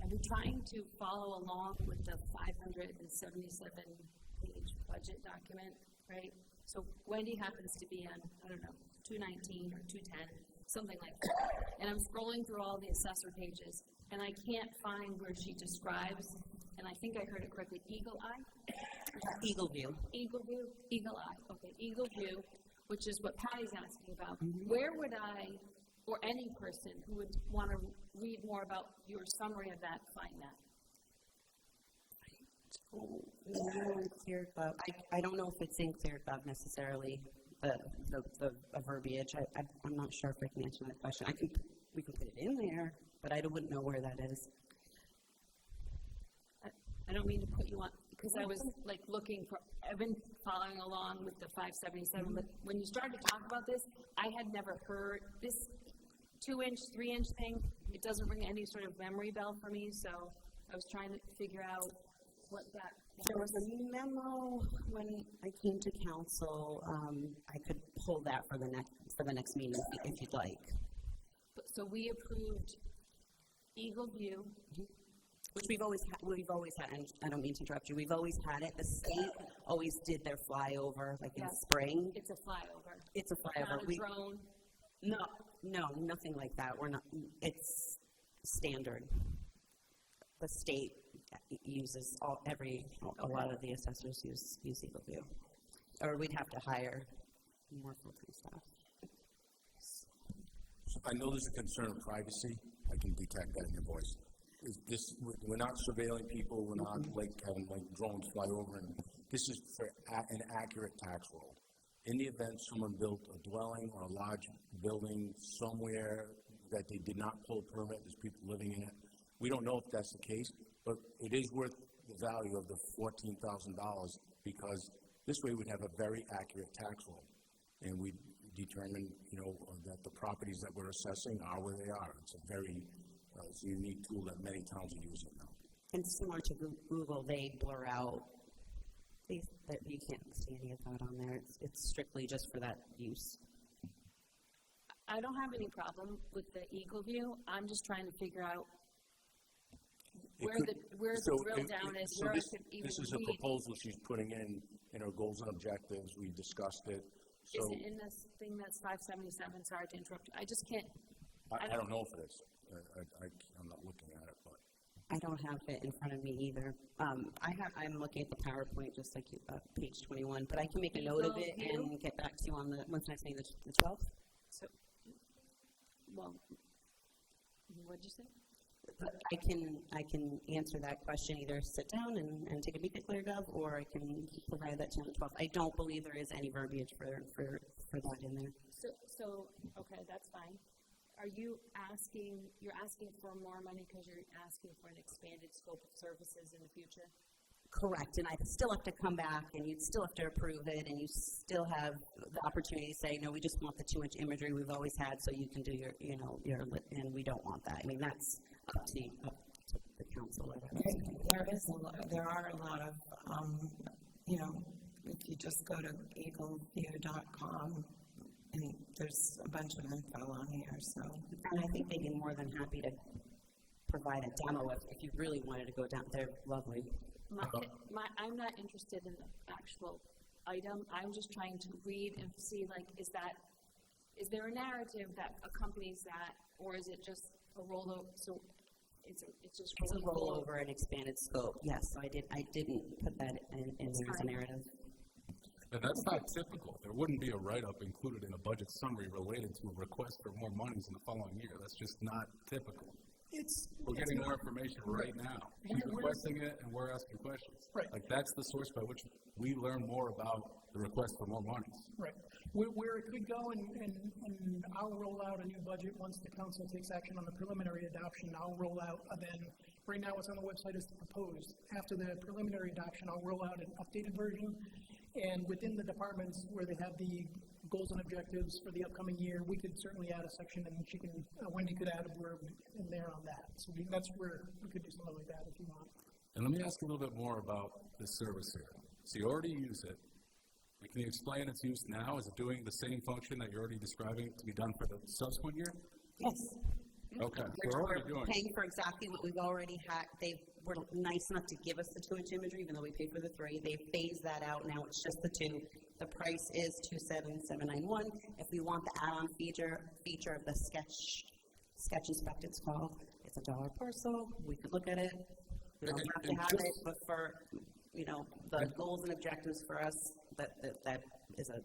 S4: are we trying to follow along with the 577-page budget document, right? So Wendy happens to be on, 219 or 210, something like that. And I'm scrolling through all the assessor pages, and I can't find where she describes, and I think I heard it correctly, Eagle Eye?
S10: Eagle View.
S4: Eagle View? Eagle Eye, okay, Eagle View, which is what Patty's asking about.
S10: Mm-hmm.
S4: Where would I, or any person who would want to read more about your summary of that, find that?
S10: I don't know if it's in ClearGov necessarily, the verbiage. I'm not sure if I can answer that question. We can put it in there, but I wouldn't know where that is.
S4: I don't mean to put you on, because I was looking for, I've been following along with the 577, but when you started to talk about this, I had never heard this 2-inch, 3-inch thing. It doesn't ring any sort of memory bell for me, so I was trying to figure out what that was.
S10: There was a memo when I came to council. I could pull that for the next meeting if you'd like.
S4: So we approved Eagle View,
S10: Which we've always had, and I don't mean to interrupt you, we've always had it. The state always did their flyover, in spring.
S4: it's a flyover.
S10: It's a flyover.
S4: Not a drone.
S10: No, nothing like that. We're not, it's standard. The state uses a lot of the assessors use Eagle View. Or we'd have to hire more full-time staff.
S2: I know there's a concern of privacy. I can detect that in your voice. We're not surveilling people. We're not having drones fly over. And this is for an accurate tax roll. In the event someone built a dwelling or a large building somewhere that they did not pull a permit, there's people living in it. We don't know if that's the case, but it is worth the value of the $14,000 because this way we'd have a very accurate tax roll, and we determine, that the properties that we're assessing are where they are. It's a very it's a unique tool that many towns are using now.
S10: And similar to Google, they blur out. You can't see any of that on there. It's strictly just for that use.
S4: I don't have any problem with the Eagle View. I'm just trying to figure out where the drill down is,
S2: So
S4: where
S2: this,
S4: I could even
S2: this is a
S4: read.
S2: proposal she's putting in her goals and objectives. We discussed it.
S4: Is
S2: So
S4: it in this thing that's 577? Sorry to interrupt you. I just can't.
S2: I don't know if it is. I'm not looking at it, but.
S10: I don't have it in front of me either. I'm looking at the PowerPoint just like page 21, but I can make a note of it and get back to you on when's next meeting, the 12th?
S4: So, well, what'd you say?
S10: I can answer that question, either sit down and take a peek at ClearGov, or I can provide that to you on the 12th. I don't believe there is any verbiage for that in there.
S4: So okay, that's fine. Are you asking for more money because you're asking for an expanded scope of services in the future?
S10: Correct, and I still have to come back, and you'd still have to approve it, and you still have the opportunity to say, no, we just want the 2-inch imagery we've always had, so you can do your and we don't want that. I mean, that's up to to the council.
S11: There are a lot of, you know, if you just go to eagleview.com, and there's a bunch of info on here, so.
S10: And I think they'd be more than happy to provide a demo if you really wanted to go down. They're lovely.
S4: I'm not interested in the actual item. I'm just trying to read and see, like, is there a narrative that accompanies that, or is it just a rollover? So it's just
S10: It's a rollover and expanded scope. Yes, so I didn't put that in there as a narrative.
S1: And that's not typical. There wouldn't be a write-up included in a budget summary related to a request for more monies in the following year. That's just not typical. We're getting more information right now. She's requesting it, and we're asking questions.
S3: Right.
S1: Like, that's the source by which we learn more about the request for more monies.
S3: Right. Where it could go, and I'll roll out a new budget once the council takes action on the preliminary adoption. I'll roll out, then right now what's on the website is the proposed. After the preliminary adoption, I'll roll out an updated version. And within the departments where they have the goals and objectives for the upcoming year, we could certainly add a section, and Wendy could add a blurb in there on that. So that's where we could do something like that if you want.
S1: And let me ask you a little bit more about this service here. So you already use it. Can you explain its use now? Is it doing the same function that you're already describing to be done for the subsequent year?
S10: Yes.
S1: Okay, we're already doing it.
S10: Paying for exactly what we've already had. They were nice enough to give us the 2-inch imagery, even though we paid for the 3. They phased that out. Now it's just the 2. The price is $27791. If we want the add-on feature of the sketch inspect, it's called. It's $1 parcel. We could look at it. We don't have to have it, but for the goals and objectives for us, that is an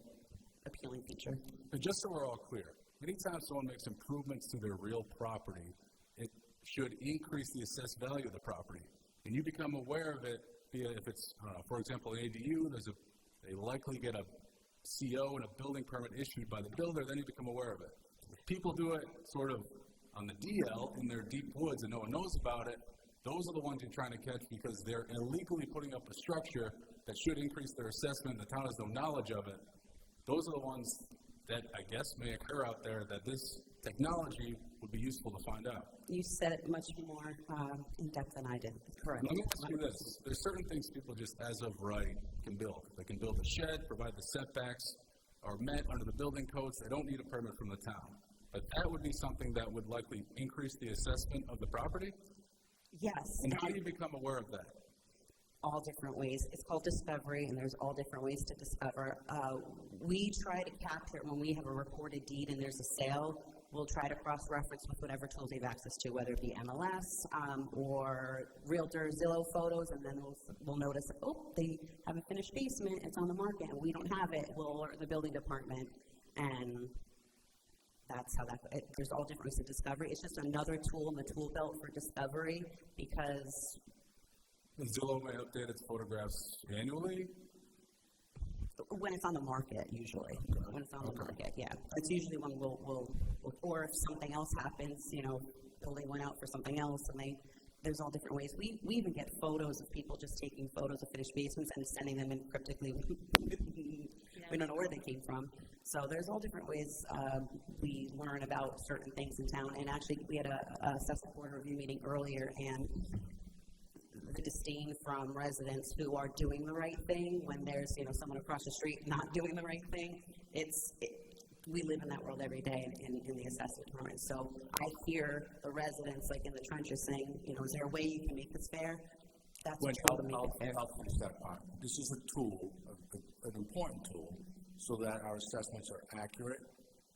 S10: appealing feature.
S1: And just so we're all clear, anytime someone makes improvements to their real property, it should increase the assessed value of the property. And you become aware of it via, if it's, for example, an ADU, they likely get a CO and a building permit issued by the builder, then you become aware of it. If people do it sort of on the DL in their deep woods and no one knows about it, those are the ones you're trying to catch because they're illegally putting up a structure that should increase their assessment. The town has no knowledge of it. Those are the ones that I guess may occur out there that this technology would be useful to find out.
S10: You said it much more in depth than I did. Correct.
S1: Let me ask you this. There's certain things people just as of right can build. They can build a shed, provide the setbacks are met under the building codes. They don't need a permit from the town. But that would be something that would likely increase the assessment of the property?
S10: Yes.
S1: And how do you become aware of that?
S10: All different ways. It's called discovery, and there's all different ways to discover. We try to capture it when we have a recorded deed and there's a sale. We'll try to cross-reference with whatever tools they have access to, whether it be MLS or Realtor, Zillow photos, and then we'll notice, oh, they have a finished basement, it's on the market, and we don't have it. We'll alert the building department, and that's how there's all different ways of discovery. It's just another tool in the tool belt for discovery because
S1: Zillow may update its photographs annually?
S10: when it's on the market, usually. When it's on the market, yeah. It's usually when we'll or if something else happens, building went out for something else, and there's all different ways. We even get photos of people just taking photos of finished basements and sending them in cryptically. We don't know where they came from. So there's all different ways we learn about certain things in town. And actually, we had a assessment board review meeting earlier, and the disdain from residents who are doing the right thing when there's someone across the street not doing the right thing. We live in that world every day in the assessment department. So I hear the residents in the trenches saying, is there a way you can make this fair? That's what
S2: I'll finish that part. This is a tool, an important tool, so that our assessments are accurate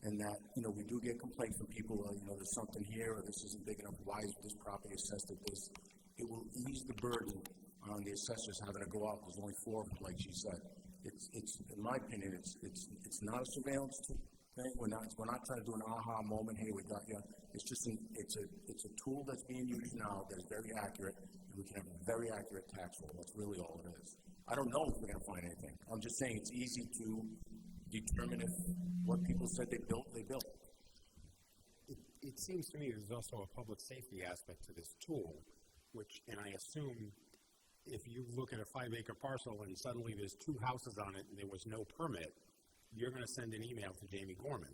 S2: and that, we do get complaints from people, there's something here or this isn't big enough. Why is this property assessed at this? It will ease the burden on the assessors having to go out. There's only 4 of them, like she said. It's in my opinion, it's not a surveillance thing. We're not trying to do an aha moment. Hey, we got you. It's just it's a tool that's being used now that is very accurate, and we can have a very accurate tax roll. That's really all it is. I don't know if we're going to find anything. I'm just saying it's easy to determine if what people said they built, they built.
S6: It seems to me there's also a public safety aspect to this tool, and I assume if you look at a 5-acre parcel and suddenly there's 2 houses on it and there was no permit, you're going to send an email to Jamie Gorman.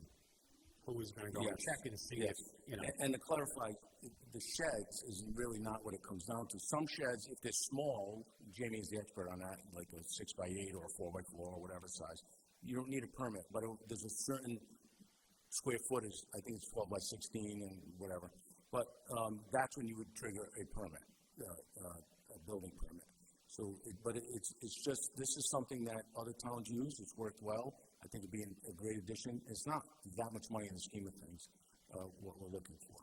S6: who is gonna go and
S2: Yes.
S6: check and see
S2: Yes.
S6: if, you know.
S2: And to clarify, the sheds is really not what it comes down to. Some sheds, if they're small, Jamie is the expert on that, like a 6x8 or a 4x4 or whatever size, you don't need a permit, but there's a certain square footage, I think it's 12x16 and whatever, but that's when you would trigger a permit, a building permit. So, it's just, this is something that other towns use, it's worked well, I think it'd be a great addition. It's not that much money in the scheme of things, what we're looking for.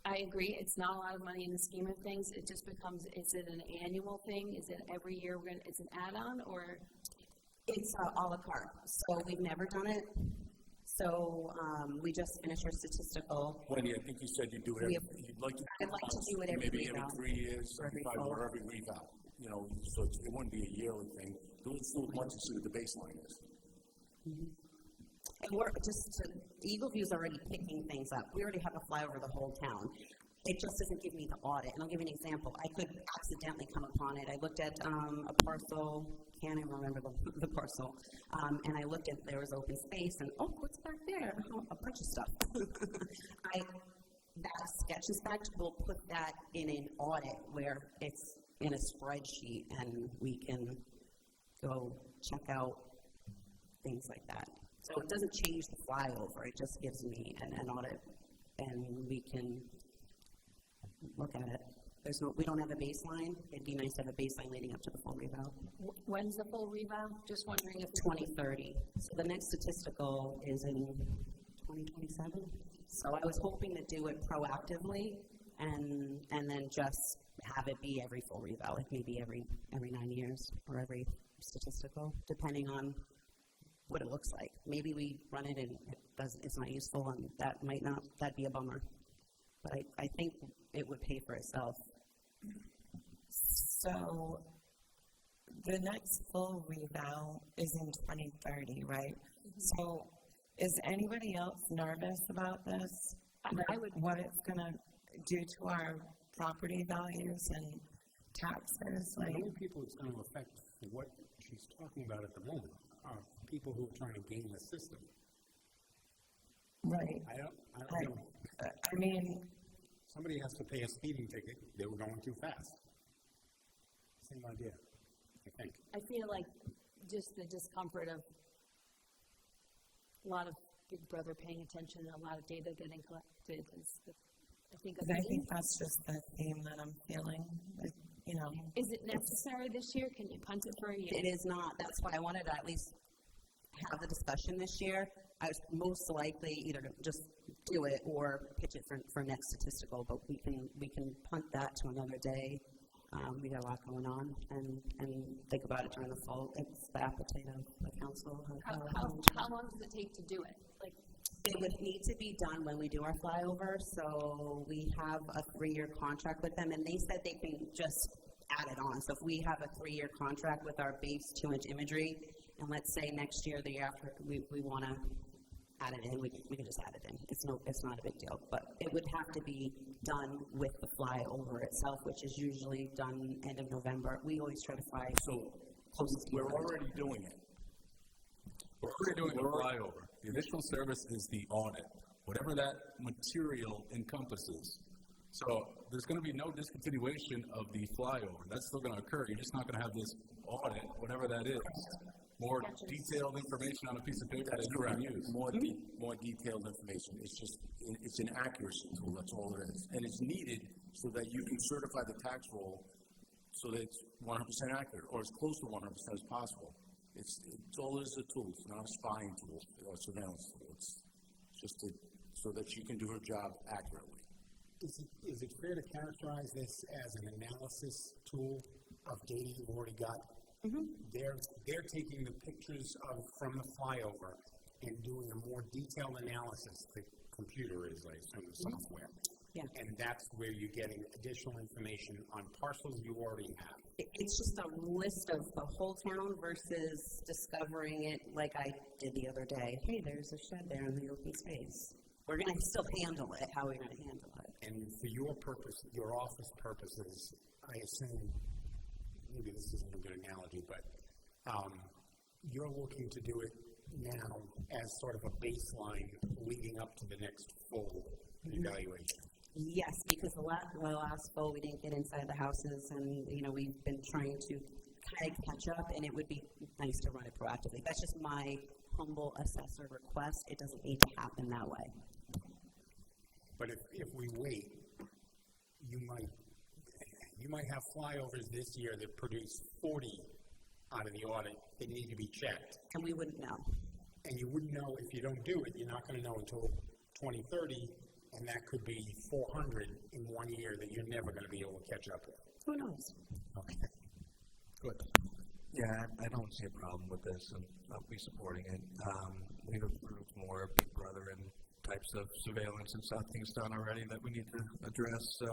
S10: I agree, it's not a lot of money in the scheme of things, it just becomes, is it an annual thing, is it every year it's an add-on, or?
S5: It's à la carte, so we've never done it. So, we just finished our statistical.
S2: Wendy, I think you said you'd do it
S5: We
S2: every, you'd like to.
S5: I'd like to do it every
S2: maybe
S5: revow.
S2: every 3 years,
S5: Or every
S2: 5
S5: fall.
S2: or every revow, you know, so it wouldn't be a yearly thing. Do it through once and see what the baseline is.
S5: And we're just, Eagle View's already picking things up. We already have a flyover the whole town. It just doesn't give me the audit. And I'll give you an example. I could accidentally come upon it. I looked at a parcel, can't even remember the parcel, and I looked at, there was open space, and oh, what's back there? Oh, a bunch of stuff. That sketch inspect will put that in an audit where it's in a spreadsheet, and we can go check out things like that. So it doesn't change the flyover, it just gives me an audit, and we can look at it. We don't have a baseline. It'd be nice to have a baseline leading up to the full revow.
S10: When's the full revow? Just wondering if.
S5: 2030. So the next statistical is in 2027. So I was hoping to do it proactively and then just have it be every full revow, like maybe every 9 years or every statistical, depending on what it looks like. Maybe we run it and it's not useful, and that'd be a bummer. But I think it would pay for itself.
S11: So the next full revow is in 2030, right? So is anybody else nervous about this? What it's gonna do to our property values and taxes?
S6: The only people it's going to affect what she's talking about at the moment are people who are trying to game the system.
S11: Right.
S6: I don't know.
S11: I mean,
S6: Somebody has to pay a speeding ticket. They were going too fast. Same idea, I think.
S10: I feel like just the discomfort of a lot of Big Brother paying attention, a lot of data getting collected I think
S11: that's just the theme that I'm feeling, you know.
S10: Is it necessary this year? Can you punt it for a year?
S5: It is not. That's why I wanted to at least have the discussion this year. I was most likely either to just do it or pitch it for next statistical, but we can punt that to another day. We got a lot going on, and think about it during the fall. It's the appetite of the council.
S10: How long does it take to do it?
S5: It would need to be done when we do our flyover, so we have a 3-year contract with them, and they said they can just add it on. So if we have a 3-year contract with our base 2-inch imagery, and let's say next year, the year after, we want to add it in, we can just add it in. It's not a big deal, but it would have to be done with the flyover itself, which is usually done end of November. We always try to fly closest to
S2: We're already doing it.
S1: We're already doing the flyover. The additional service is the audit, whatever that material encompasses. So there's going to be no discontinuation of the flyover. That's still going to occur. You're just not going to have this audit, whatever that is. More detailed information on a piece of paper that you can use.
S2: More detailed information. It's an accuracy tool, that's all it is. And it's needed so that you can certify the tax roll so that it's 100% accurate, or as close to 100% as possible. It's all it is a tool. It's not a spying tool or surveillance tool. It's just so that she can do her job accurately.
S6: Is it fair to characterize this as an analysis tool of data you've already got? Mm-hmm. They're taking the pictures from the flyover and doing a more detailed analysis. The computer is, I assume, the software.
S5: Yeah.
S6: And that's where you're getting additional information on parcels you already have.
S5: It's just a list of the whole town versus discovering it like I did the other day. Hey, there's a shed there in the open space. We're going to still handle it. How are we going to handle it?
S6: And for your purpose, your office purposes, I assume, maybe this isn't a good analogy, but you're looking to do it now as sort of a baseline leading up to the next full evaluation?
S10: Yes, because the last fall, we didn't get inside the houses, and, you know, we've been trying to kind of catch up, and it would be nice to run it proactively. That's just my humble assessor request. It doesn't need to happen that way.
S6: But if we wait, you might have flyovers this year that produce 40 out of the audit that need to be checked.
S10: And we wouldn't know.
S6: And you wouldn't know if you don't do it. You're not going to know until 2030, and that could be 400 in 1 year that you're never going to be able to catch up with.
S10: Who knows?
S6: Okay.
S1: Good.
S12: Yeah, I don't see a problem with this, and I'll be supporting it. We've approved more Big Brother and types of surveillance in South Kingstown already that we need to address. So,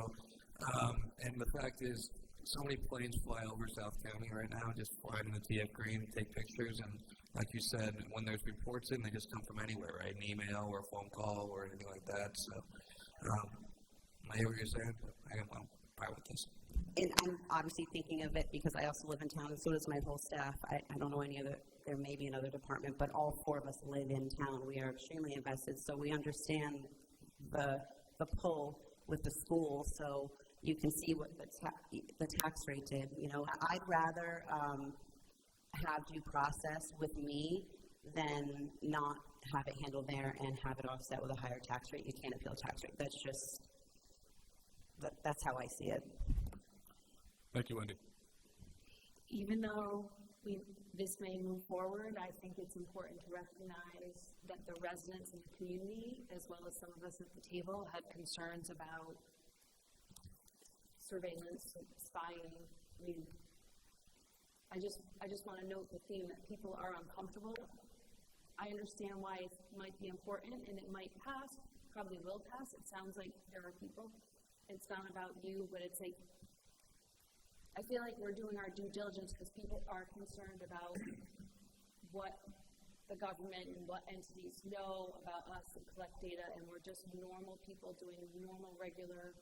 S12: and the fact is, so many planes fly over South County right now, just fly in the TF Green, take pictures, and like you said, when there's reports in, they just come from anywhere, right? An email or a phone call or anything like that. So, I hear what you're saying. I'm fine with this.
S10: And I'm obviously thinking of it because I also live in town, and so does my whole staff. I don't know any other, there may be another department, but all four of us live in town. We are extremely invested, so we understand the pull with the school, so you can see what the tax rate did. You know, I'd rather have due process with me than not have it handled there and have it offset with a higher tax rate. You can't appeal tax rate. That's just, that's how I see it.
S1: Thank you, Wendy.
S4: Even though this may move forward, I think it's important to recognize that the residents in the community, as well as some of us at the table, have concerns about surveillance, spying. I mean, I just want to note the theme that people are uncomfortable. I understand why it might be important, and it might pass, probably will pass. It sounds like there are people. It's not about you, but it's like, I feel like we're doing our due diligence because people are concerned about what the government and what entities know about us and collect data, and we're just normal people doing normal, regular,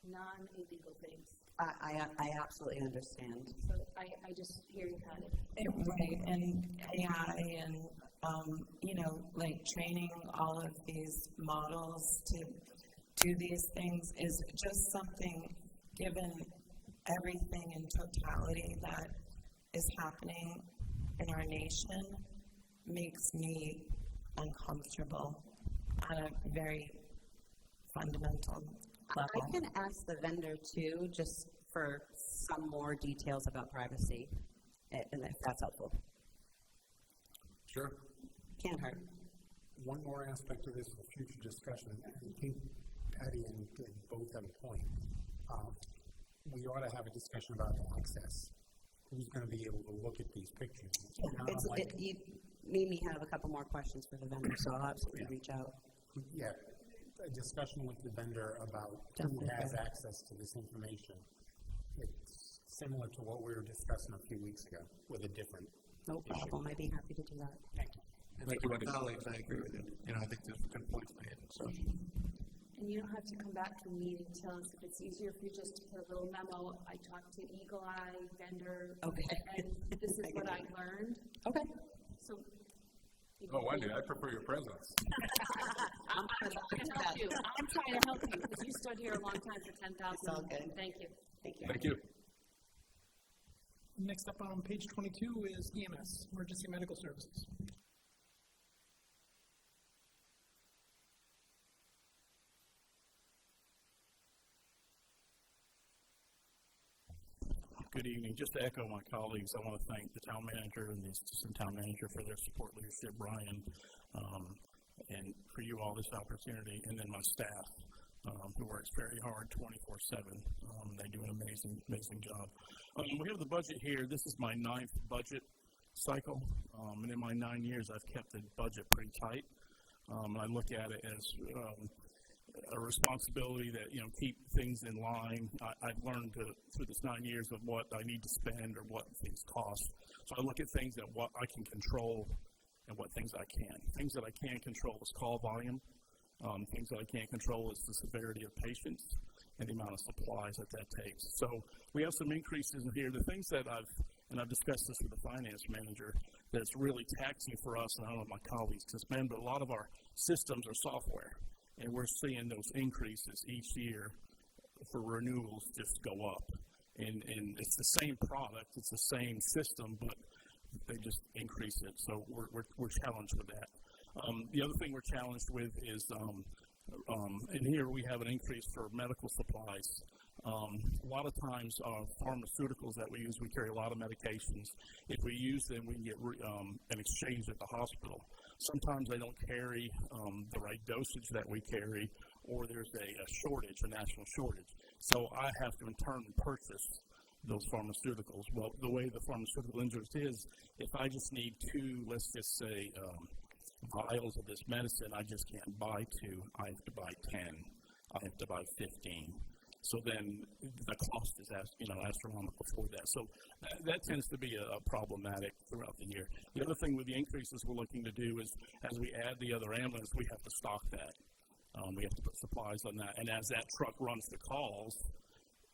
S4: non-illegal things.
S10: I absolutely understand.
S4: So I just hear you kind of.
S11: Right, and AI and, you know, like training all of these models to do these things is just something, given everything in totality that is happening in our nation, makes me uncomfortable on a very fundamental level.
S10: I can ask the vendor too, just for some more details about privacy, and if that's helpful.
S1: Sure.
S10: Can't hurt.
S6: One more aspect of this for future discussion, I think Patty and Dave both have a point. We ought to have a discussion about access. Who's going to be able to look at these pictures?
S10: You made me have a couple more questions for the vendor, so I'll absolutely reach out.
S6: Yeah, a discussion with the vendor about
S10: Definitely.
S6: who has access to this information. It's similar to what we were discussing a few weeks ago with a different
S10: No problem. I'd be happy to do that.
S6: Thank you.
S12: And
S1: Thank you, Wendy.
S12: colleagues, I agree with you. You know, I think there's good points made. So,
S4: And you don't have to come back to a meeting, tell us if it's easier for you just to put a little memo. I talked to Eagle Eye vendor,
S10: Okay.
S4: and this is what I learned.
S10: Okay.
S4: So.
S1: Oh, Wendy, I prefer your presence.
S4: I'm trying to help you. I'm trying to help you because you stood here a long time for 10,000.
S10: It's all good.
S4: Thank you.
S10: Thank you.
S1: Thank you.
S3: Next up on page 22 is EMS, Emergency Medical Services.
S13: Good evening. Just to echo my colleagues, I want to thank the town manager and the assistant town manager for their support leadership, Brian, and for you all this opportunity, and then my staff, who works very hard 24/7. They do an amazing job. We have the budget here. This is my 9th budget cycle, and in my 9 years, I've kept the budget pretty tight. I look at it as a responsibility that, you know, keep things in line. I've learned through this 9 years of what I need to spend or what things cost. So I look at things that what I can control and what things I can't. Things that I can control is call volume. Things that I can't control is the severity of patients and the amount of supplies that takes. So we have some increases in here. The things that I've discussed this with the finance manager, that's really taxing for us, and I don't know if my colleagues can spend, but a lot of our systems are software, and we're seeing those increases each year for renewals just go up. And it's the same product, it's the same system, but they just increase it. So we're challenged with that. The other thing we're challenged with is, and here we have an increase for medical supplies. A lot of times pharmaceuticals that we use, we carry a lot of medications. If we use them, we can get an exchange at the hospital. Sometimes they don't carry the right dosage that we carry, or there's a shortage, a national shortage. So I have to in turn purchase those pharmaceuticals. Well, the way the pharmaceutical industry is, if I just need 2, let's just say, vials of this medicine, I just can't buy 2. I have to buy 10. I have to buy 15. So then the cost is astronomical for that. So that tends to be a problematic throughout the year. The other thing with the increases we're looking to do is, as we add the other ambulance, we have to stock that. We have to put supplies on that. And as that truck runs the calls,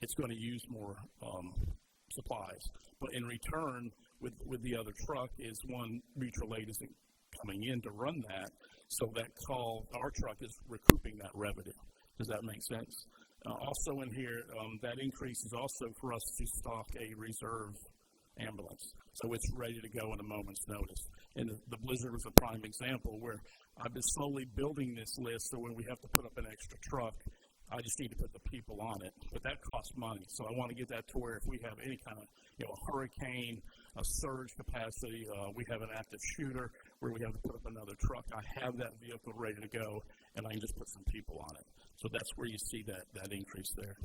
S13: it's going to use more supplies. But in return, with the other truck is one, mutual aid isn't coming in to run that. So that call, our truck is recouping that revenue. Does that make sense? Also in here, that increase is also for us to stock a reserve ambulance. So it's ready to go in a moment's notice. And the Blizzard was a prime example where I've been slowly building this list, so when we have to put up an extra truck, I just need to put the people on it. But that costs money. So I want to get that to where if we have any kind of, a hurricane, a surge capacity, we have an active shooter where we have to put up another truck, I have that vehicle ready to go, and I can just put some people on it. So that's where you see that increase there.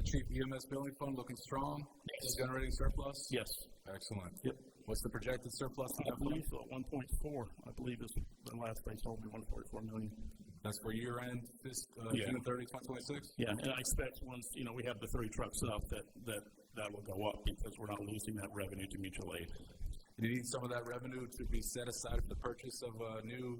S1: Chief, EMS billing fund looking strong?
S13: Yes.
S1: Still generating surplus?
S13: Yes.
S1: Excellent.
S13: Yep.
S1: What's the projected surplus?
S13: I believe 1.4. I believe is the last they told me 144 million.
S1: That's for year end,
S13: Yeah.
S1: June 30, 2026?
S13: Yeah, and I expect once we have the 3 trucks up that will go up because we're not losing that revenue to mutual aid.
S1: And you need some of that revenue to be set aside for the purchase of a new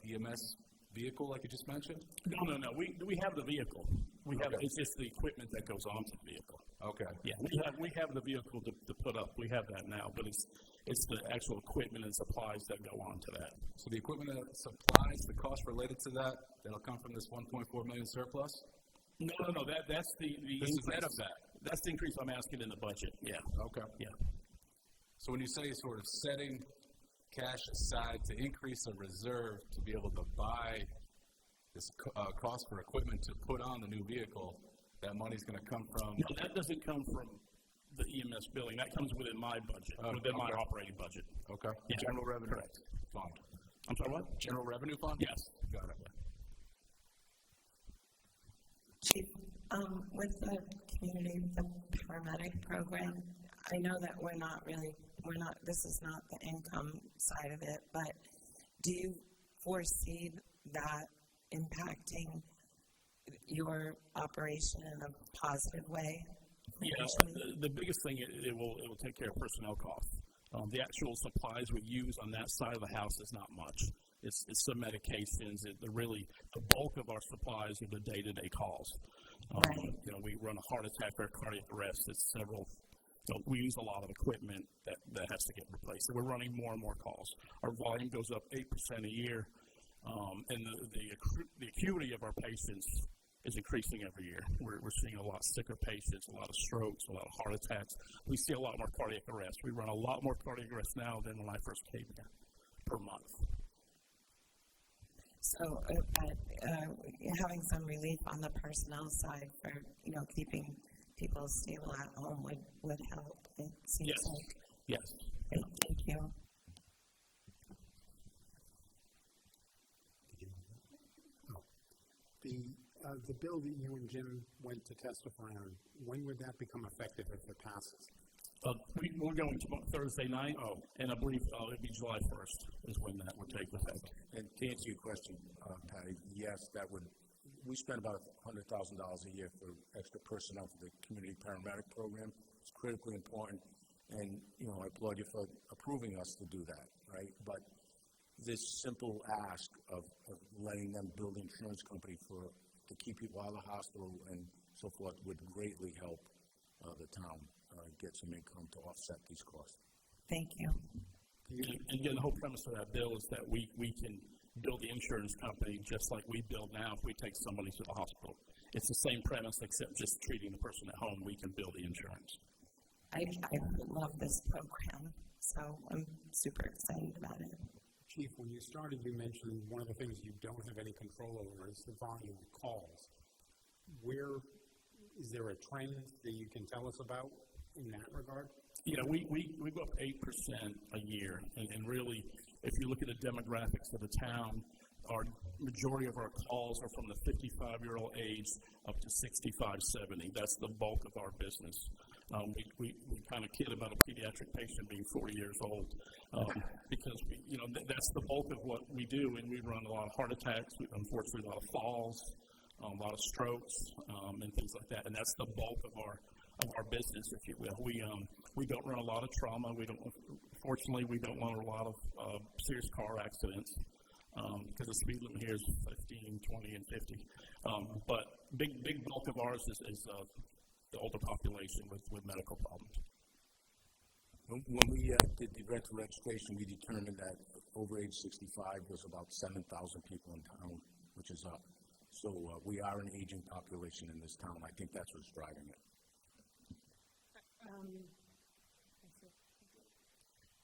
S1: EMS vehicle, like you just mentioned?
S13: No. We have the vehicle. We have it's just the equipment that goes onto the vehicle.
S1: Okay.
S13: Yeah, we have the vehicle to put up. We have that now, but it's the actual equipment and supplies that go onto that.
S1: So the equipment and supplies, the cost related to that'll come from this 1.4 million surplus?
S13: No. That's the
S1: This is
S13: increase.
S1: net of that.
S13: That's the increase I'm asking in the budget. Yeah.
S1: Okay.
S13: Yeah.
S1: So when you say sort of setting cash aside to increase a reserve to be able to buy this cost for equipment to put on the new vehicle, that money's going to come from?
S13: No, that doesn't come from the EMS billing. That comes within my budget, within my operating budget.
S1: Okay.
S13: Yeah.
S1: General revenue
S13: Correct.
S1: fund.
S13: I'm sorry, what?
S1: General revenue fund?
S13: Yes.
S1: Got it.
S11: Chief, with the community, the paramedic program, I know that this is not the income side of it, but do you foresee that impacting your operation in a positive way?
S13: Yeah, the biggest thing, it will take care of personnel costs. The actual supplies we use on that side of the house is not much. It's some medications. The bulk of our supplies are the day-to-day calls.
S11: Right.
S13: We run a heart attack or a cardiac arrest. It's several. So we use a lot of equipment that has to get replaced. So we're running more and more calls. Our volume goes up 8% a year, and the acuity of our patients is increasing every year. We're seeing a lot sicker patients, a lot of strokes, a lot of heart attacks. We see a lot more cardiac arrests. We run a lot more cardiac arrests now than when I first came here per month.
S11: So having some relief on the personnel side for, keeping people stable at home would help, it seems
S13: Yes.
S11: like.
S13: Yes.
S11: Great, thank you.
S6: The bill that you and Jim went to testify on, when would that become effective if it passes?
S13: We're going to Thursday night, and I believe it'll be July 1st is when that would take effect.
S2: And to answer your question, Patty, yes, we spend about $100,000 a year for extra personnel for the community paramedic program. It's critically important, and, I applaud you for approving us to do that, right? But this simple ask of letting them build an insurance company to keep people out of the hospital and so forth would greatly help the town. get some income to offset these costs.
S11: Thank you.
S13: And again, the whole premise of that bill is that we can bill the insurance company just like we bill now if we take somebody to the hospital. It's the same premise except just treating the person at home, we can bill the insurance.
S11: I love this program, so I'm super excited about it.
S6: Chief, when you started, you mentioned one of the things you don't have any control over is the volume of calls. Is there a trend that you can tell us about in that regard?
S13: Yeah, we go up 8% a year, and really, if you look at the demographics of the town, our majority of our calls are from the 55-year-old age up to 65, 70. That's the bulk of our business. We kind of kid about a pediatric patient being 40 years old because that's the bulk of what we do, and we run a lot of heart attacks, unfortunately a lot of falls, a lot of strokes, and things like that, and that's the bulk of our business, if you will. We don't run a lot of trauma. Fortunately, we don't run a lot of serious car accidents because the speed limit here is 15, 20, and 50. But big bulk of ours is the older population with medical problems.
S2: When we did the rental registration, we determined that over age 65 was about 7,000 people in town, which is up. So we are an aging population in this town. I think that's what's driving it.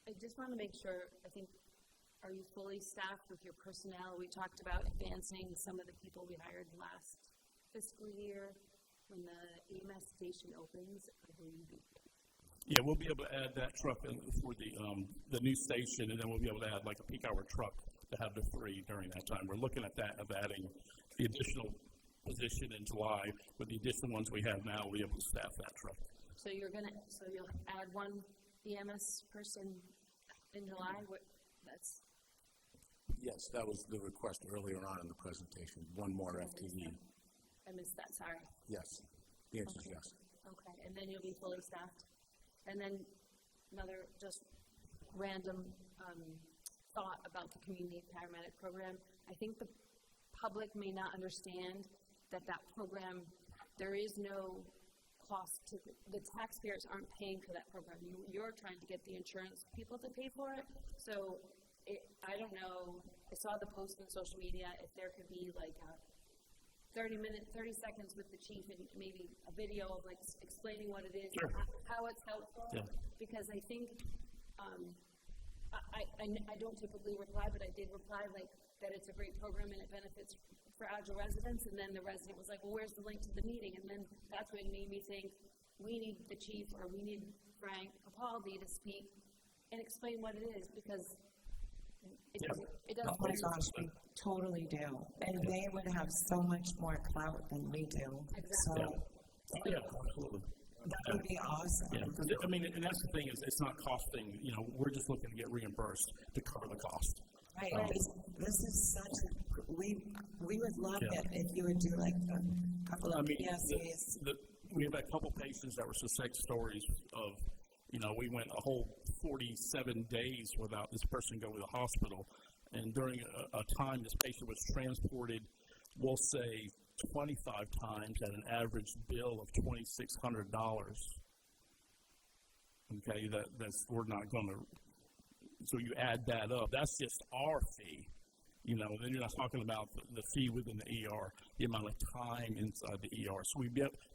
S4: I just want to make sure, are you fully staffed with your personnel? We talked about advancing some of the people we hired last fiscal year. When the EMS station opens, will you be?
S13: Yeah, we'll be able to add that truck in for the new station, and then we'll be able to add like a peak hour truck to have the 3 during that time. We're looking at that, of adding the additional position in July. With the additional ones we have now, we'll be able to staff that truck.
S4: So you'll add one EMS person in July?
S2: Yes, that was the request earlier on in the presentation. One more FTE.
S4: I missed that, sorry.
S2: Yes. The answer is yes.
S4: Okay, and then you'll be fully staffed? And then another just random thought about the community paramedic program. I think the public may not understand that program, there is no cost to the taxpayers aren't paying for that program. You're trying to get the insurance people to pay for it. So I don't know. I saw the post on social media. If there could be like a 30 seconds with the chief and maybe a video of like explaining what it is,
S13: sure.
S4: How it's helpful. Yeah. Because I think I don't typically reply, but I did reply like that it's a great program and it benefits fragile residents, and then the resident was like, well, where's the link to the meeting? And then that's what made me think we need the chief or we need Frank Capaldi to speak and explain what it is, because it doesn't.
S11: Oh my gosh, we totally do. And they would have so much more clout than we do.
S4: Exactly.
S11: So,
S13: yeah, absolutely.
S11: That would be awesome.
S13: Yeah, I mean, and that's the thing is it's not costing, we're just looking to get reimbursed to cover the cost.
S11: Right. This is such we would love it if you would do like a couple of PSAs.
S13: We have a couple patients that were success stories of, we went a whole 47 days without this person going to the hospital. And during a time, this patient was transported, we'll say, 25 times at an average bill of $2,600. Okay, we're not going to. So you add that up. That's just our fee. Then you're not talking about the fee within the ER, the amount of time inside the ER. So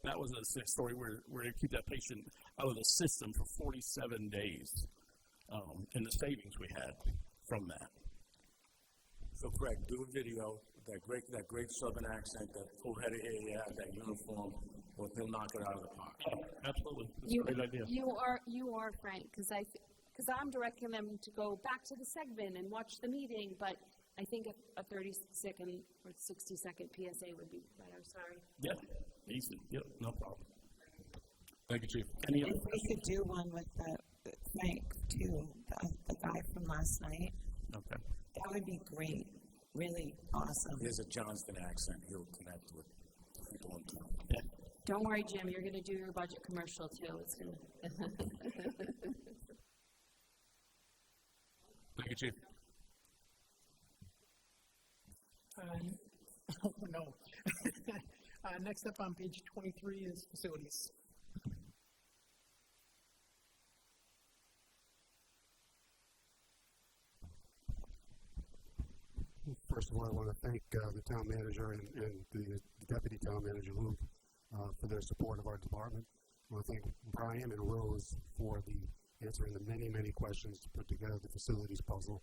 S13: that was a success story where we keep that patient out of the system for 47 days, and the savings we had from that.
S2: So Craig, do a video, that great Southern accent, that full head of hair you have, that uniform, or he'll knock it out of the park.
S13: Yeah, absolutely. That's a great idea.
S4: You are Frank, because I'm directing them to go back to the segment and watch the meeting, but I think a 30-second or 60-second PSA would be better. Sorry.
S13: Yeah, easy. Yep, no problem. Thank you, Chief.
S11: If we could do one with Frank, too, the guy from last night.
S13: Okay.
S11: That would be great. Really awesome.
S2: There's a Johnston accent. He'll connect with people in town.
S13: Yeah.
S4: Don't worry, Jim. You're going to do your budget commercial, too. It's going to...
S13: Thank you, Chief.
S3: No. Next up on page 23 is facilities.
S14: First of all, I want to thank the town manager and the deputy town manager, Luke, for their support of our department. I want to thank Brian and Rose for answering the many, many questions to put together the facilities puzzle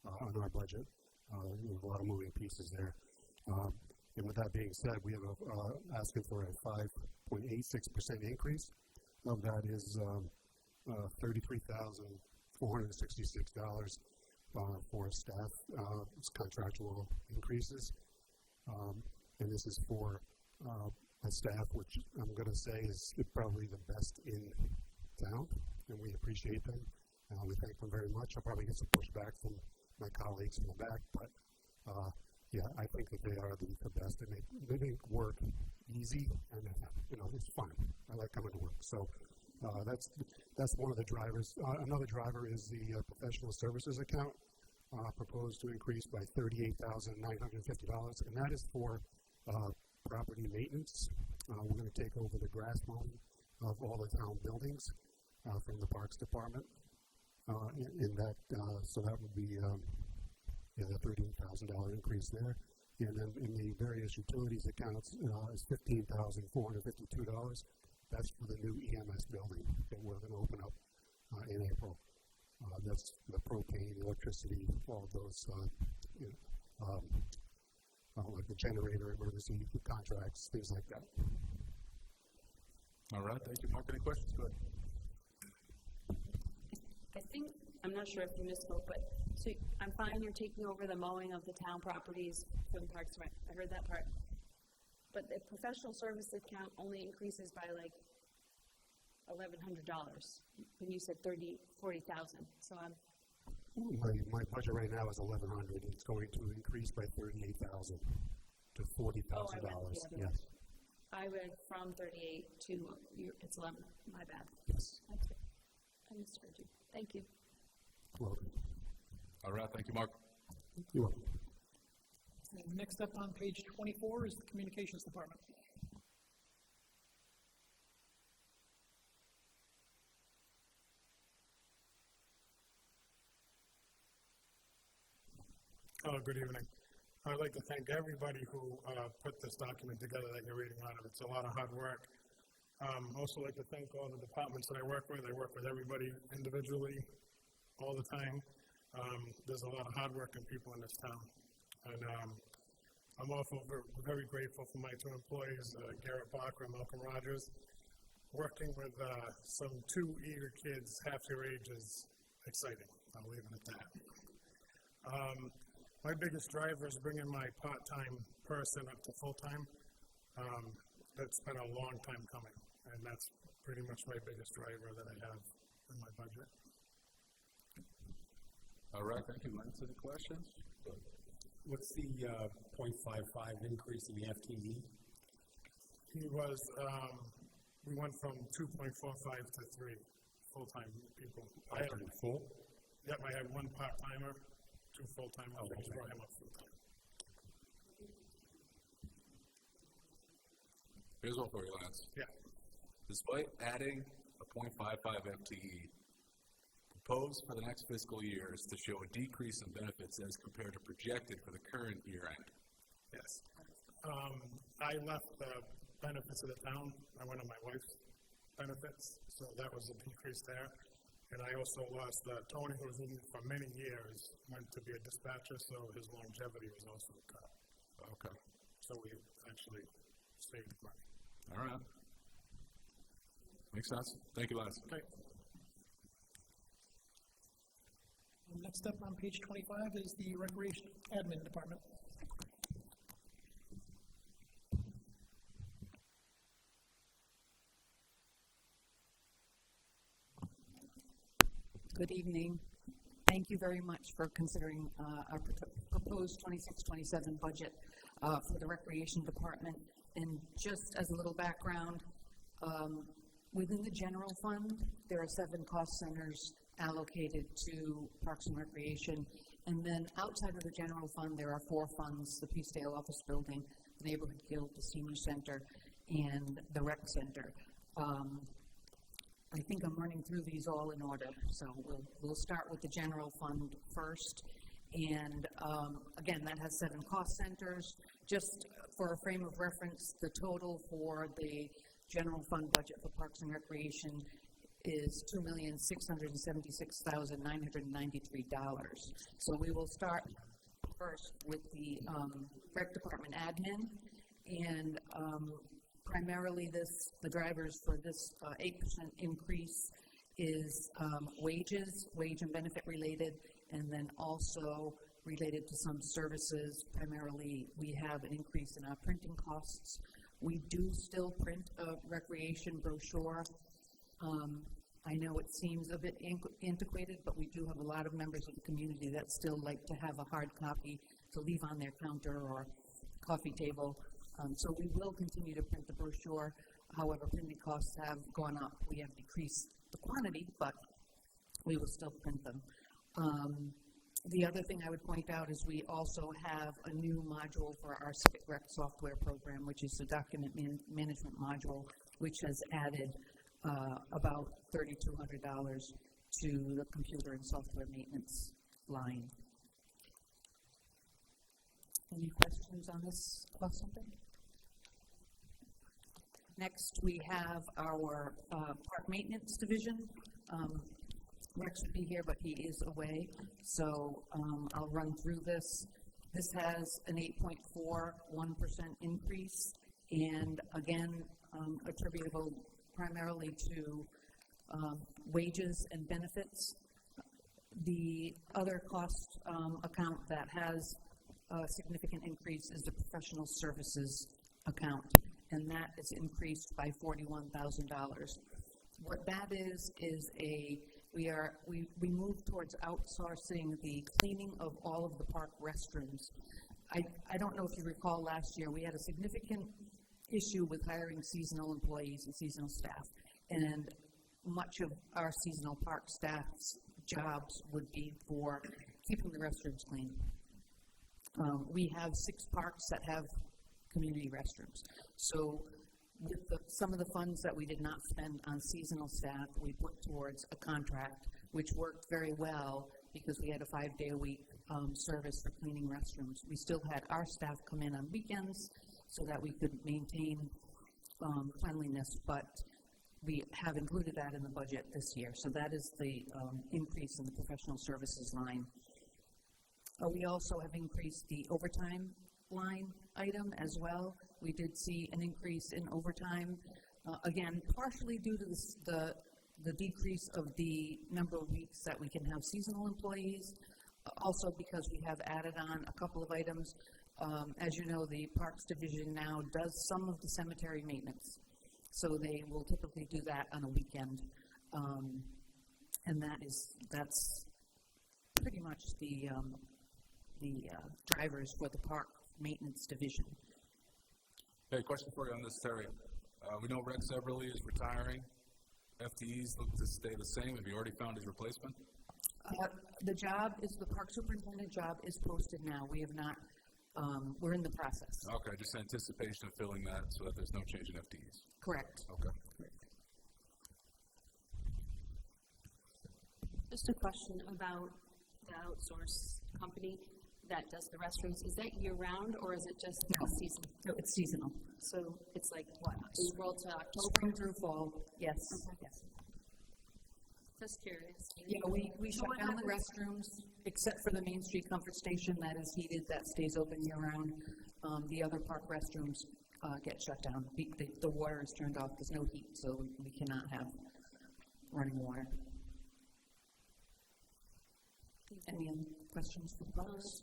S14: on our budget. There were a lot of moving pieces there. And with that being said, we have asking for a 5.86% increase. Of that is $33,466 for staff contractual increases. And this is for a staff which I'm going to say is probably the best in town, and we appreciate them. We thank them very much. I'll probably get some pushback from my colleagues in the back, but yeah, I think that they are the best, and they make work easy, and it's fun. I like coming to work. So that's one of the drivers. Another driver is the professional services account, proposed to increase by $38,950, and that is for property maintenance. We're going to take over the grass mowing of all the town buildings from the Parks Department. So that would be the $38,000 increase there. And then in the various utilities accounts is $15,452. That's for the new EMS building that we're going to open up in April. That's the propane, electricity, all of those, like the generator, emergency contracts, things like that.
S1: All right, thank you, Mark. Any questions? Go ahead.
S4: I think, I'm not sure if you misspoke, but so I'm fine you're taking over the mowing of the town properties from Parks and Rec. I heard that part. But the professional service account only increases by like $1,100 when you said $40,000. So
S14: My budget right now is $1,100. It's going to increase by $38,000 to $40,000. Yes.
S4: I read from 38 to it's 11. My bad.
S14: Yes.
S4: Okay. I misheard you. Thank you.
S14: Welcome.
S1: All right, thank you, Mark.
S14: You're welcome.
S3: And next up on page 24 is the Communications Department.
S15: Good evening. I'd like to thank everybody who put this document together that you're reading out of. It's a lot of hard work. Also like to thank all the departments that I work with. I work with everybody individually all the time. There's a lot of hardworking people in this town. And I'm also very grateful for my two employees, Garrett Barker and Malcolm Rogers. Working with some two eager kids half your age is exciting. I'll leave it at that. My biggest driver is bringing my part-time person up to full-time. That's been a long time coming, and that's pretty much my biggest driver that I have in my budget.
S1: All right, thank you. Answer the questions.
S6: What's the 0.55 increase in the FTE?
S15: He was, we went from 2.45 to 3 full-time people.
S6: Full?
S15: Yep, I had one part-timer, 2 full-timers.
S6: Okay.
S15: I just brought him up full-time.
S1: Here's one for you, Lance.
S15: Yeah.
S1: Despite adding a 0.55 FTE, proposed for the next fiscal year is to show a decrease in benefits as compared to projected for the current year end.
S15: Yes. I left the benefits of the town. I went on my wife's benefits, so that was a decrease there. And I also lost Tony, who was with me for many years, went to be a dispatcher, so his longevity was also cut.
S1: Okay.
S15: So we actually saved money.
S1: All right. Makes sense. Thank you, Lance.
S15: Okay.
S3: Next up on page 25 is the Recreation Admin Department.
S16: Good evening. Thank you very much for considering our proposed 26-27 budget for the Recreation Department. And just as a little background, within the general fund, there are 7 cost centers allocated to Parks and Recreation. And then outside of the general fund, there are 4 funds: the Peacedale Office Building, the Neighborhood Guild, the Senior Center, and the Rec Center. I think I'm running through these all in order. So we'll start with the general fund first. And again, that has 7 cost centers. Just for a frame of reference, the total for the general fund budget for Parks and Recreation is $2,676,993. So we will start first with the rec department admin, and primarily the drivers for this 8% increase is wages, wage and benefit related, and then also related to some services. Primarily, we have an increase in our printing costs. We do still print a recreation brochure. I know it seems a bit antiquated, but we do have a lot of members of the community that still like to have a hard copy to leave on their counter or coffee table. So we will continue to print the brochure. However, printing costs have gone up. We have decreased the quantity, but we will still print them. The other thing I would point out is we also have a new module for our Civic Rec software program, which is the document management module, which has added about $3,200 to the computer and software maintenance line. Any questions on this cost center? Next, we have our park maintenance division. Rex would be here, but he is away, so I'll run through this. This has an 8.41% increase, and again, attributable primarily to wages and benefits. The other cost account that has a significant increase is the professional services account, and that is increased by $41,000. What that is we moved towards outsourcing the cleaning of all of the park restrooms. I don't know if you recall last year, we had a significant issue with hiring seasonal employees and seasonal staff, and much of our seasonal park staff's jobs would be for keeping the restrooms clean. We have 6 parks that have community restrooms. So with some of the funds that we did not spend on seasonal staff, we put towards a contract, which worked very well because we had a 5-day-a-week service for cleaning restrooms. We still had our staff come in on weekends so that we could maintain cleanliness, but we have included that in the budget this year. So that is the increase in the professional services line. We also have increased the overtime line item as well. We did see an increase in overtime, again, partially due to the decrease of the number of weeks that we can have seasonal employees, also because we have added on a couple of items. As you know, the Parks Division now does some of the cemetery maintenance, so they will typically do that on a weekend, and that's pretty much the drivers for the Park Maintenance Division.
S1: Hey, question for you on this, Terry. We know Rex Eberly is retiring. FTEs look to stay the same. Have you already found his replacement?
S16: The park superintendent job is posted now. We have not, we're in the process.
S1: Okay, just anticipation of filling that so that there's no change in FTEs.
S16: Correct.
S1: Okay.
S10: Just a question about the outsource company that does the restrooms. Is that year-round, or is it just seasonal?
S16: No, it's seasonal.
S10: So it's like, what, April to October?
S16: Spring through fall, yes.
S10: Okay. Yes. Just curious.
S16: Yeah, we shut down the restrooms, except for the Main Street Comfort Station that is heated, that stays open year-round. The other park restrooms get shut down. The water is turned off. There's no heat, so we cannot have running water. Any other questions for the parks?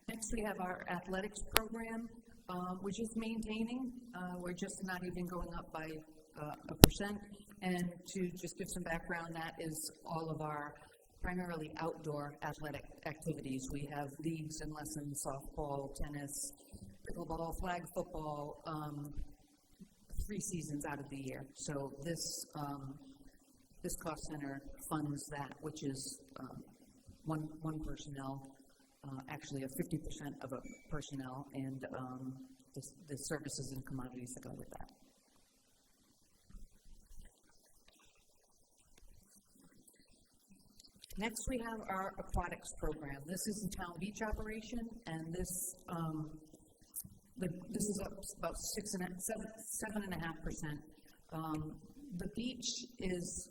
S16: Next, we have our athletics program, which is maintaining. We're just not even going up by 1%. And to just give some background, that is all of our primarily outdoor athletic activities. We have leagues and lessons, softball, tennis, pickleball, flag football, 3 seasons out of the year. So this cost center funds that, which is one personnel, actually a 50% of a personnel, and the services and commodities that go with that. Next, we have our aquatics program. This is the town beach operation, and this is up about 7.5%. The beach is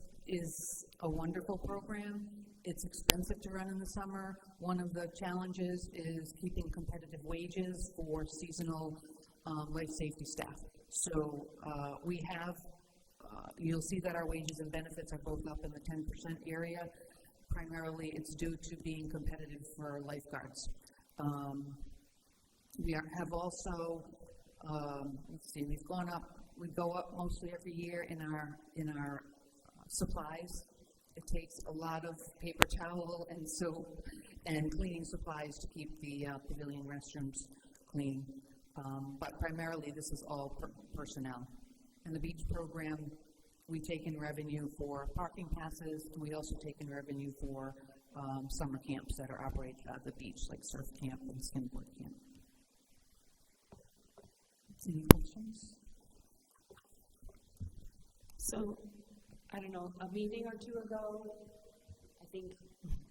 S16: a wonderful program. It's expensive to run in the summer. One of the challenges is keeping competitive wages for seasonal life safety staff. So we have, you'll see that our wages and benefits are both up in the 10% area. Primarily, it's due to being competitive for lifeguards. Have also, let's see, we go up mostly every year in our supplies. It takes a lot of paper towel and soap and cleaning supplies to keep the pavilion restrooms clean. But primarily, this is all personnel. In the beach program, we take in revenue for parking passes, and we also take in revenue for summer camps that are operated at the beach, like surf camp and skimboard camp. Any questions?
S4: So, I don't know, a meeting or two ago, I think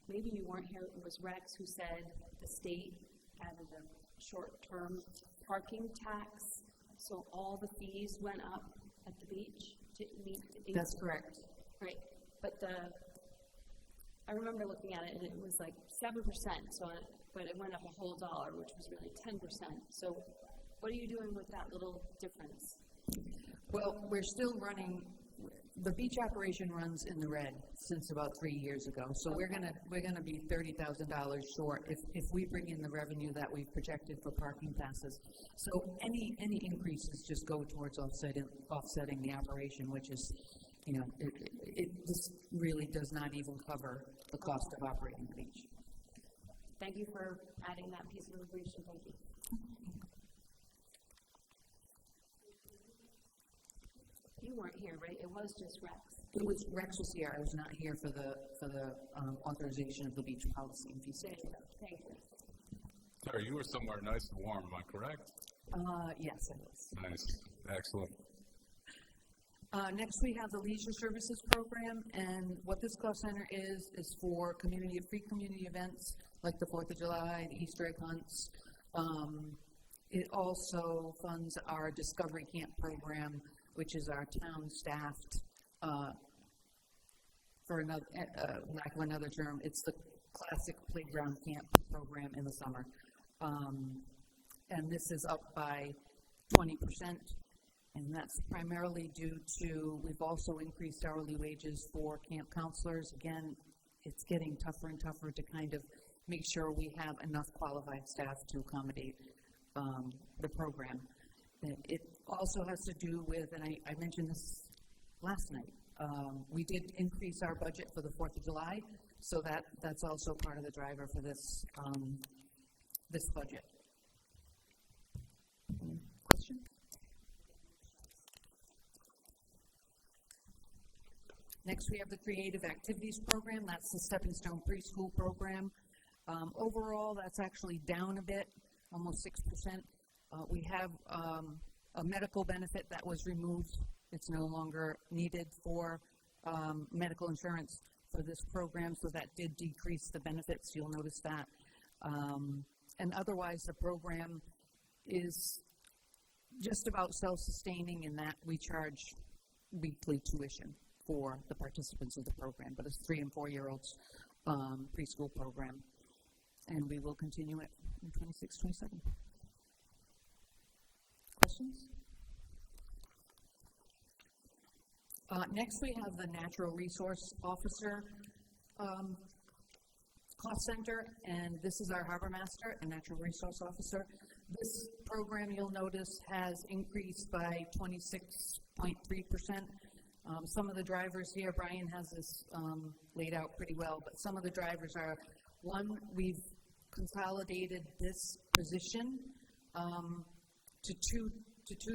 S4: maybe you weren't here, it was Rex who said the state added a short-term parking tax, so all the fees went up at the beach to meet the.
S16: That's correct.
S4: Right, but I remember looking at it and it was like 7%, but it went up a whole $1, which was really 10%. So what are you doing with that little difference?
S16: Well, we're still running. The beach operation runs in the red since about 3 years ago. So we're gonna be $30,000 short if we bring in the revenue that we've projected for parking passes. So any increases just go towards offsetting the operation, which is, this really does not even cover the cost of operating the beach.
S4: Thank you for adding that piece of information. Thank you. You weren't here, right? It was just Rex.
S16: Rex was here. I was not here for the authorization of the beach policy and fee schedule.
S4: Thank you.
S1: Terry, you were somewhere nice and warm, am I correct?
S16: Yes, I was.
S1: Nice. Excellent.
S16: Next, we have the leisure services program, and what this cost center is for free community events like the 4th of July, the Easter egg hunts. It also funds our Discovery Camp program, which is our town-staffed, for lack of another term, it's the classic playground camp program in the summer. And this is up by 20%, and that's primarily due to, we've also increased hourly wages for camp counselors. Again, it's getting tougher and tougher to kind of make sure we have enough qualified staff to accommodate the program. It also has to do with, and I mentioned this last night, we did increase our budget for the 4th of July, so that's also part of the driver for this this budget. Any questions? Next, we have the Creative Activities Program. That's the Stepping Stone Preschool Program. Overall, that's actually down a bit, almost 6%. We have a medical benefit that was removed. It's no longer needed for medical insurance for this program, so that did decrease the benefits. You'll notice that. And otherwise, the program is just about self-sustaining in that we charge weekly tuition for the participants of the program, but it's 3- and 4-year-olds preschool program, and we will continue it in 26-27. Questions? Next, we have the Natural Resource Officer cost center, and this is our Harbor Master and Natural Resource Officer. This program, you'll notice, has increased by 26.3%. Some of the drivers here, Brian has this laid out pretty well, but some of the drivers are, one, we've consolidated this position to two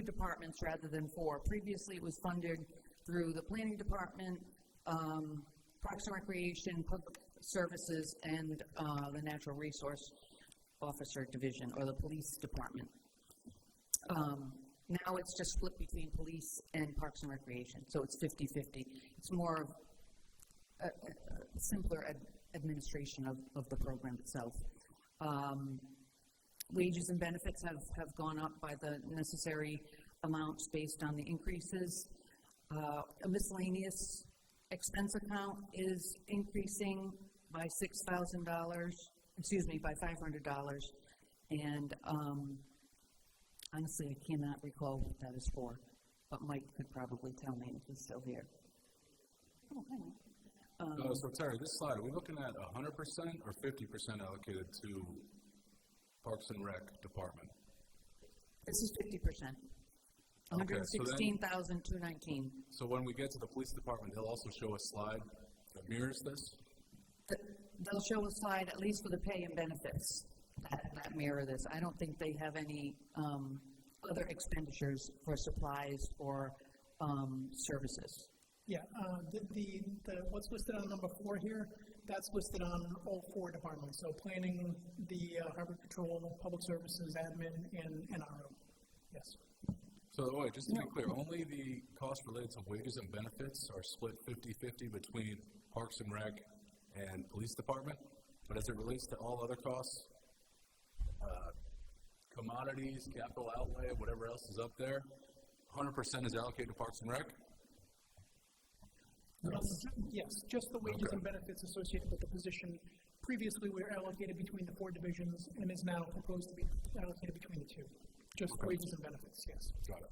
S16: departments rather than 4. Previously, it was funded through the Planning Department, Parks and Recreation, Public Services, and the Natural Resource Officer Division, or the Police Department. Now it's just split between police and Parks and Recreation, so it's 50-50. It's more of a simpler administration of the program itself. Wages and benefits have gone up by the necessary amounts based on the increases. A miscellaneous expense account is increasing by $6,000, excuse me, by $500. And honestly, I cannot recall what that is for, but Mike could probably tell me if he's still here. Oh, hi.
S1: So Terry, this slide, are we looking at 100% or 50% allocated to Parks and Rec Department?
S16: This is 50%.
S1: Okay, so then-
S16: 116,219.
S1: So when we get to the police department, they'll also show a slide that mirrors this?
S16: They'll show a slide, at least for the pay and benefits, that mirror this. I don't think they have any other expenditures for supplies or services.
S3: Yeah, what's listed on number 4 here, that's listed on all 4 departments. So planning, the harbor patrol, public services, admin, and NRO. Yes.
S1: So wait, just to be clear, only the costs related to wages and benefits are split 50-50 between Parks and Rec and Police Department, but as it relates to all other costs, commodities, capital outlay, whatever else is up there, 100% is allocated to Parks and Rec?
S3: Yes, just the wages and benefits associated with the position. Previously, we were allocated between the 4 divisions and is now proposed to be allocated between the 2. Just wages and benefits, yes.
S1: Got it.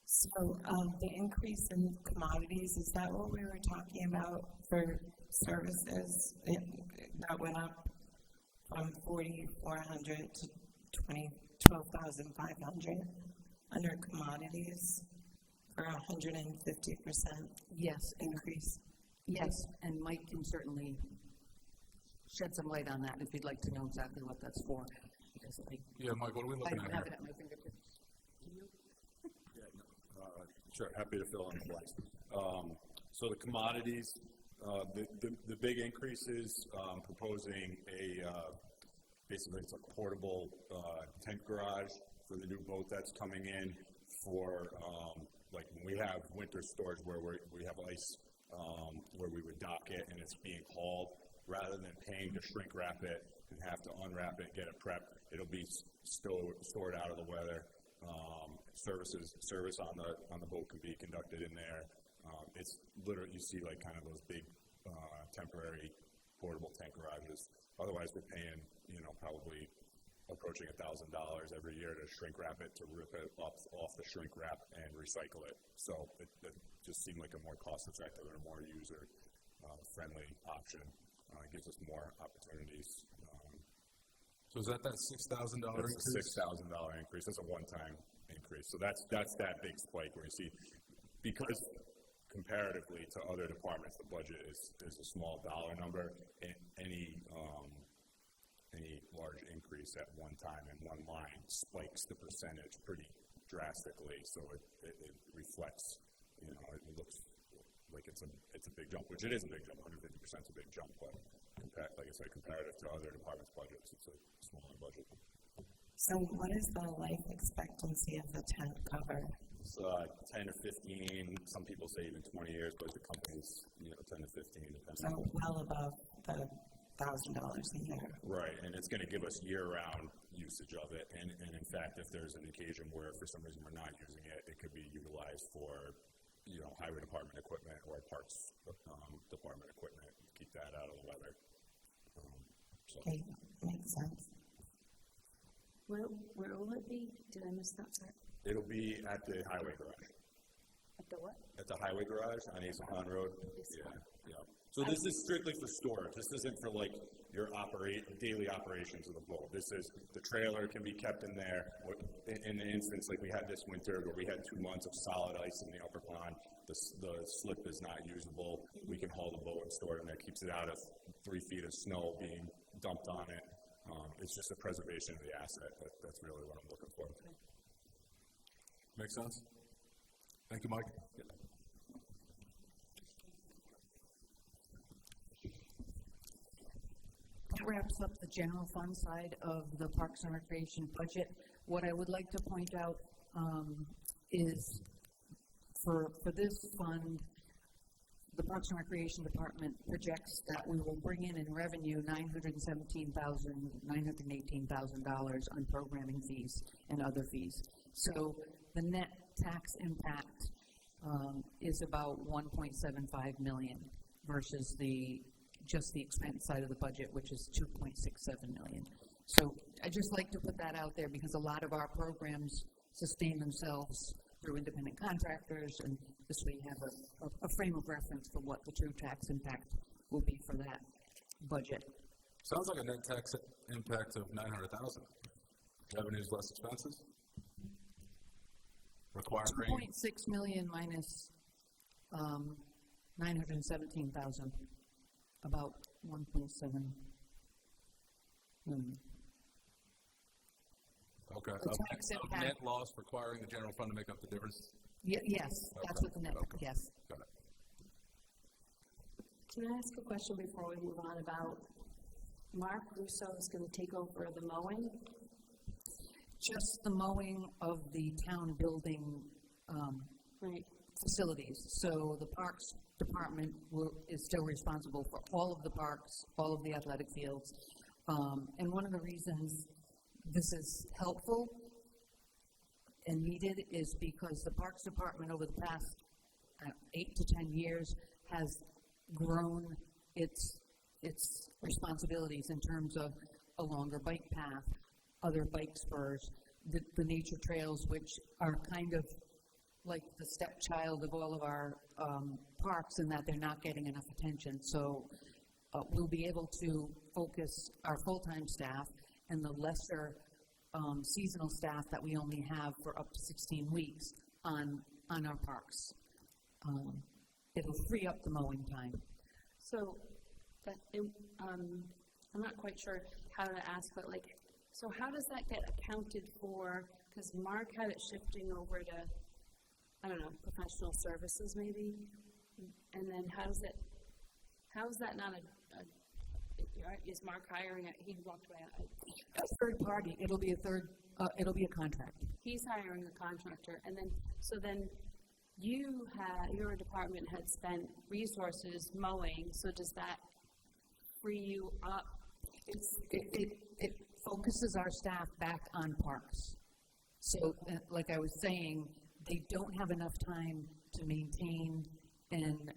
S11: So the increase in commodities, is that what we were talking about for services? That went up from 4,400 to 12,500 under commodities for 150% increase.
S16: Yes, and Mike can certainly shed some light on that if you'd like to know exactly what that's for.
S1: Yeah, Mike, what are we looking at
S16: I don't have
S1: here?
S16: it at my fingertips.
S17: Sure, happy to fill in the blanks. So the commodities, the big increases, proposing basically it's a portable tent garage for the new boat that's coming in for, like when we have winter storage where we have ice, where we would dock it and it's being hauled, rather than paying to shrink wrap it and have to unwrap it, get it prepped, it'll be stored out of the weather. Service on the boat can be conducted in there. It's literally, you see like kind of those big temporary portable tank garages. Otherwise, we're paying, probably approaching $1,000 every year to shrink wrap it, to rip it off the shrink wrap and recycle it. So it just seemed like a more cost-effective and a more user-friendly option. It gives us more opportunities.
S1: So is that $6,000 increase?
S17: That's a $6,000 increase. That's a one-time increase. So that's that big spike where you see, because comparatively to other departments, the budget is a small dollar number. Any large increase at one time in one line spikes the percentage pretty drastically. So it reflects, it looks like it's a big jump, which it is a big jump. 150% is a big jump, but like I said, comparative to other departments' budgets, it's a smaller budget.
S11: So what is the life expectancy of the tent cover?
S17: It's 10 to 15. Some people say even 20 years, but the company's 10 to 15.
S11: So well above the $1,000 a year.
S17: Right, and it's going to give us year-round usage of it. And in fact, if there's an occasion where for some reason we're not using it, it could be utilized for highway department equipment or parks department equipment. Keep that out of the weather.
S11: Okay, makes sense.
S10: Where will it be? Did I miss that part?
S17: It'll be at the highway garage.
S10: At the what?
S17: At the highway garage on East Pond Road. Yeah. So this is strictly for storage. This isn't for like your daily operations of the boat. This is the trailer can be kept in there. In the instance like we had this winter where we had 2 months of solid ice in the upper pond, the slip is not usable. We can haul the boat and store it in there. Keeps it out of 3 feet of snow being dumped on it. It's just a preservation of the asset. That's really what I'm looking for.
S1: Makes sense? Thank you, Mike. Yeah.
S16: That wraps up the general fund side of the Parks and Recreation budget. What I would like to point out is for this fund, the Parks and Recreation Department projects that we will bring in revenue $918,000 on programming fees and other fees. So the net tax impact is about $1.75 million versus just the expense side of the budget, which is $2.67 million. So I just like to put that out there because a lot of our programs sustain themselves through independent contractors, and this way you have a frame of reference for what the true tax impact will be for that budget.
S1: Sounds like a net tax impact of $900,000. Revenues less expenses? Requiring
S16: $2.6 million minus $917,000, about $1.7 million.
S1: Okay.
S16: The tax impact.
S1: Net loss requiring the general fund to make up the difference?
S16: Yes, that's what the net, yes.
S1: Got it.
S10: Can I ask a question before we move on about Mark Russo is going to take over the mowing?
S16: Just the mowing of the town building facilities. So the Parks Department is still responsible for all of the parks, all of the athletic fields. And one of the reasons this is helpful and needed is because the Parks Department over the past 8 to 10 years has grown its responsibilities in terms of a longer bike path, other bike spurs, the nature trails, which are kind of like the stepchild of all of our parks in that they're not getting enough attention. So we'll be able to focus our full-time staff and the lesser seasonal staff that we only have for up to 16 weeks on our parks. It'll free up the mowing time.
S10: So that I'm not quite sure how to ask, but like, so how does that get accounted for? Because Mark had it shifting over to, I don't know, professional services maybe, and then how is that not is Mark hiring he walked away?
S16: A third party. It'll be a contract.
S10: He's hiring a contractor, and then your department had spent resources mowing. So does that free you up?
S16: It focuses our staff back on parks. So, like I was saying, they don't have enough time to maintain and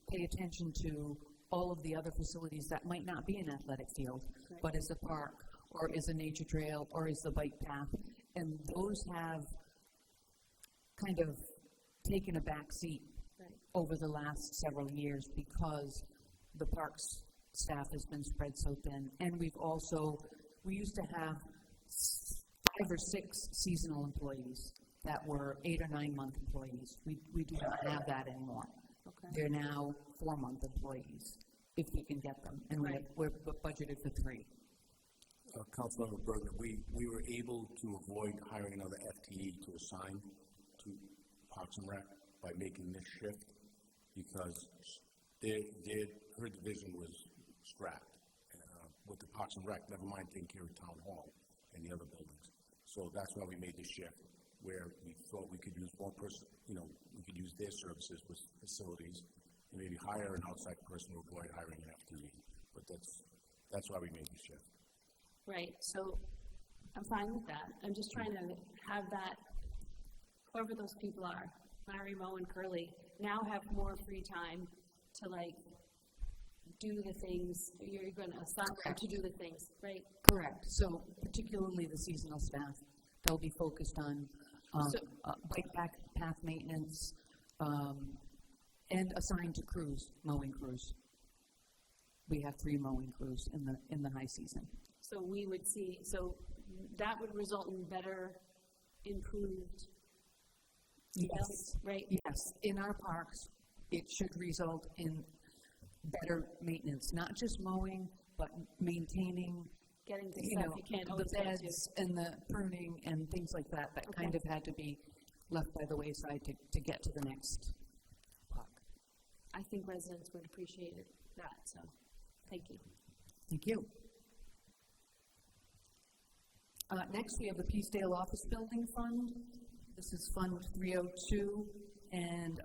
S16: pay attention to all of the other facilities that might not be an athletic field, but is a park, or is a nature trail, or is the bike path. And those have kind of taken a back seat over the last several years because the parks staff has been spread so thin. And we used to have 5 or 6 seasonal employees that were 8 or 9 month employees. We do not have that anymore.
S10: Okay.
S16: They're now 4-month employees, if we can get them, and we're budgeted for 3.
S2: Councilmember Bergner, we were able to avoid hiring another FTE to assign to Parks and Rec by making this shift because her division was scrapped with the Parks and Rec, never mind taking care of Town Hall and the other buildings. So that's why we made this shift, where we thought we could use one person, we could use their services with facilities and maybe hire an outside person to avoid hiring an FTE. But that's why we made the shift.
S10: Right. So I'm fine with that. I'm just trying to have that, whoever those people are, Larry, Mo, and Curly, now have more free time to do the things you're going to assign them to do the things, right?
S16: Correct. So particularly the seasonal staff, they'll be focused on bike path maintenance and assigned to crews, mowing crews. We have 3 mowing crews in the high season.
S10: So we would see. So that would result in better, improved.
S16: Yes.
S10: Right.
S16: Yes. In our parks, it should result in better maintenance, not just mowing, but maintaining,
S10: getting the stuff you can't always
S16: the
S10: get
S16: beds and the pruning and things like that kind of had to be left by the wayside to get to the next park.
S10: I think residents would appreciate that, so thank you.
S16: Thank you. Next, we have the Peacedale Office Building Fund. This is Fund 302, and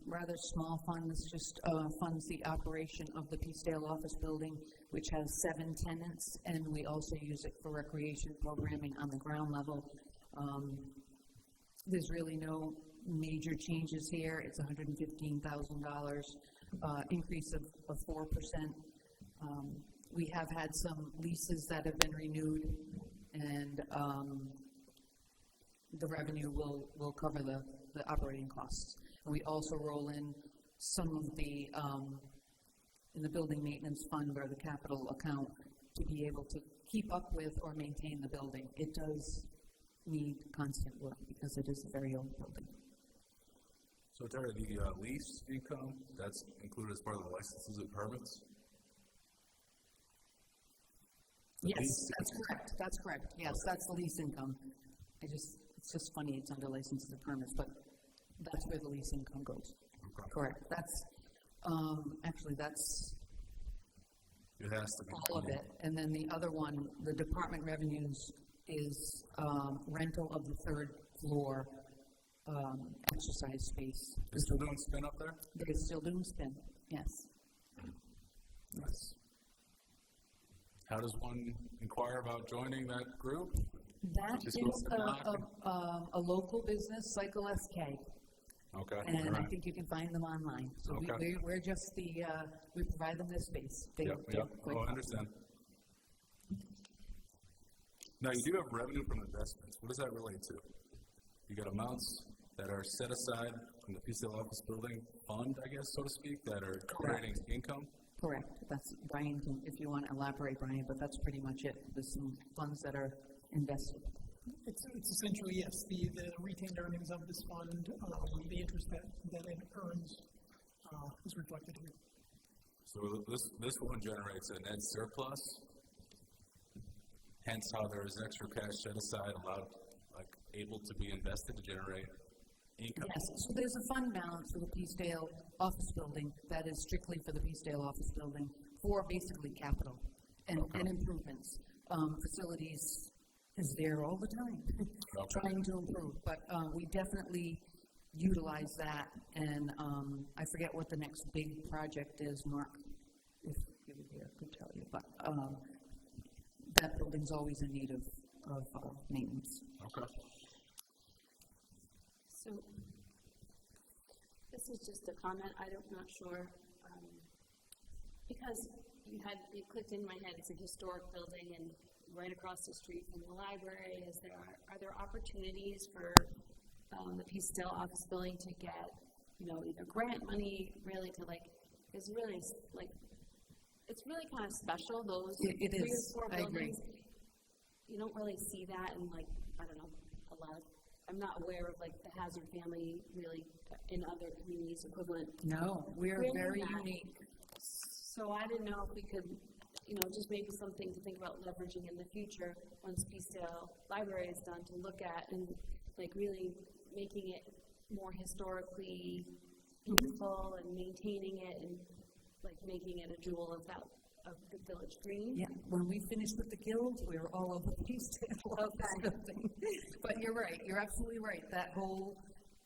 S16: rather small fund. This just funds the operation of the Peacedale office building, which has 7 tenants, and we also use it for recreation programming on the ground level. There's really no major changes here. It's $115,000, increase of 4%. We have had some leases that have been renewed, and the revenue will cover the operating costs. And we also roll in some of the, in the building maintenance fund or the capital account to be able to keep up with or maintain the building. It does need constant work because it is a very old building.
S1: So Terry, the lease income, that's included as part of the licenses and permits?
S16: Yes, that's correct. That's correct. Yes, that's the lease income. It's just funny it's under licenses and permits, but that's where the lease income goes.
S1: Okay.
S16: Correct. That's, actually, that's
S1: It has to be.
S16: all of it. And then the other one, the department revenues, is rental of the 3rd floor exercise space.
S1: They're still doing spin up there?
S16: They're still doing spin, yes.
S1: Nice. How does one inquire about joining that group?
S16: That
S1: Just
S16: is
S1: go up and knock
S16: a local business, Cycle SK.
S1: Okay.
S16: And
S1: all
S16: I
S1: right.
S16: think you can find them online. So
S1: Okay.
S16: we're just the, we provide them this space. They-
S1: Yep,
S16: they're
S1: yep.
S16: quite
S1: Oh, I understand. Now, you do have revenue from investments. What does that relate to? You got amounts that are set aside from the Peacedale office building fund, I guess, so to speak, that are creating income?
S16: Correct. That's, Brian can, if you want to elaborate, Brian, but that's pretty much it. There's some funds that are invested.
S3: It's essentially, yes, the retained earnings of this fund, the interest that it earns is reflected here.
S1: So this one generates a net surplus, hence how there is extra cash set aside, allowed, like, able to be invested to generate income.
S16: Yes, so there's a fund balance for the Peacedale office building that is strictly for the Peacedale office building for basically capital and improvements. Facilities is there all the time, trying to improve, but we definitely utilize that, and I forget what the next big project is, Mark, if you were here, I could tell you, but that building's always in need of maintenance.
S1: Okay.
S4: So, this is just a comment, I'm not sure, because you clicked in my head, it's a historic building and right across the street from the library. Are there opportunities for the Peacedale office building to get, either grant money, really to it's really kind of special, those
S16: It
S4: 3
S16: is.
S4: or 4
S16: I agree.
S4: buildings. You don't really see that in I don't know, a lot of, I'm not aware of the Hazard family really in other communities equivalent.
S16: No, we're
S4: bringing
S16: very
S4: that.
S16: unique.
S4: So I didn't know if we could, just maybe something to think about leveraging in the future once Peacedale Library is done to look at and really making it more historically beautiful and maintaining it and making it a jewel of the village green.
S16: Yeah, when we finished with the guild, we were all over the Peacedale office building. But you're right, you're absolutely right. That whole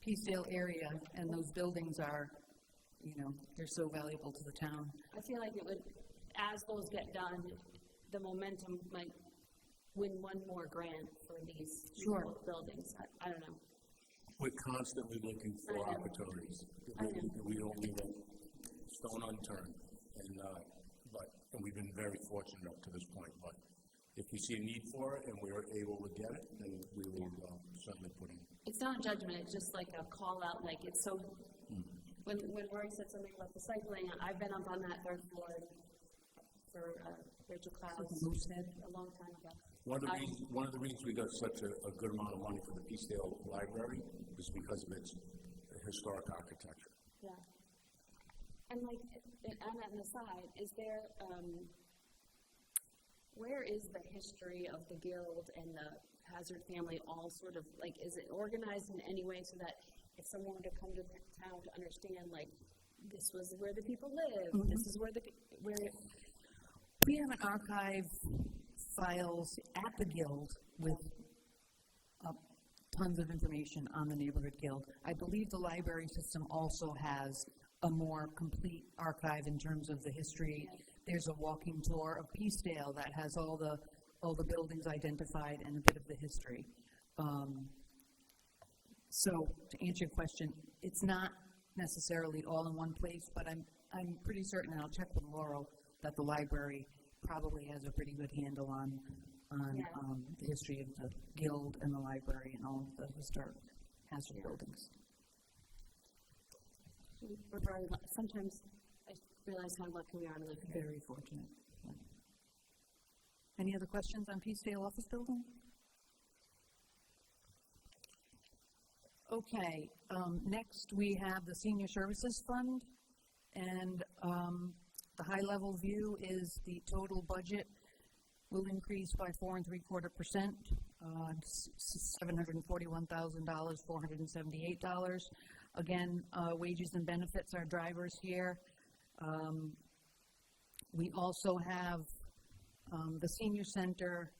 S16: Peacedale area and those buildings are, they're so valuable to the town.
S4: I feel like it would, as those get done, the momentum might win one more grant for these buildings. I don't know.
S2: We're constantly looking for opportunities. We don't leave a stone unturned, and we've been very fortunate up to this point. But if we see a need for it and we're able to get it, then we will certainly put in.
S4: It's not a judgment. It's just a call out. It's so. When Rory said something about the cycling, I've been up on that 3rd floor for Rachel Cloud's a long time ago.
S2: One of the reasons we got such a good amount of money for the Peacedale Library is because of its historic architecture.
S4: Yeah. And on an aside, is there, where is the history of the Guild and the Hazard family all sort of, is it organized in any way so that if someone were to come to town to understand, this was where the people live, this is where
S16: we have an archive files at the Guild with tons of information on the Neighborhood Guild. I believe the library system also has a more complete archive in terms of the history. There's a walking tour of Peacedale that has all the buildings identified and a bit of the history. So to answer your question, it's not necessarily all in one place, but I'm pretty certain, and I'll check with Laurel, that the library probably has a pretty good handle on the history of the guild and the library and all of the historic hazard buildings.
S10: We're very, sometimes I realize how lucky we are to live here.
S16: Very fortunate. Yeah. Any other questions on Peacedale Office Building? Okay, next we have the Senior Services Fund, and the high-level view is the total budget will increase by 4 3/4%, $741,000, $478. Again, wages and benefits are drivers here. We also have the Senior Center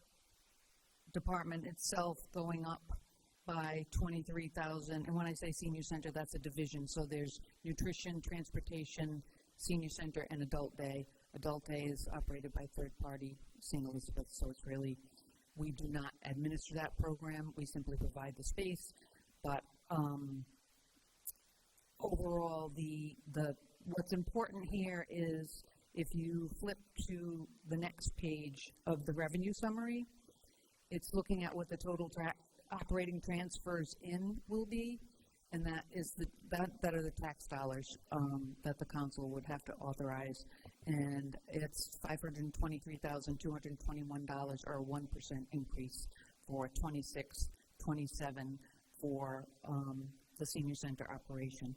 S16: department itself going up by 23,000, and when I say Senior Center, that's a division, so there's nutrition, transportation, Senior Center, and Adult Day. Adult Day is operated by third-party St. Elizabeth, so it's really, we do not administer that program, we simply provide the space, but overall, what's important here is if you flip to the next page of the revenue summary, it's looking at what the total operating transfers in will be, and that is that are the tax dollars that the council would have to authorize, and it's $523,221, or a 1% increase for 26-27 for the Senior Center operation.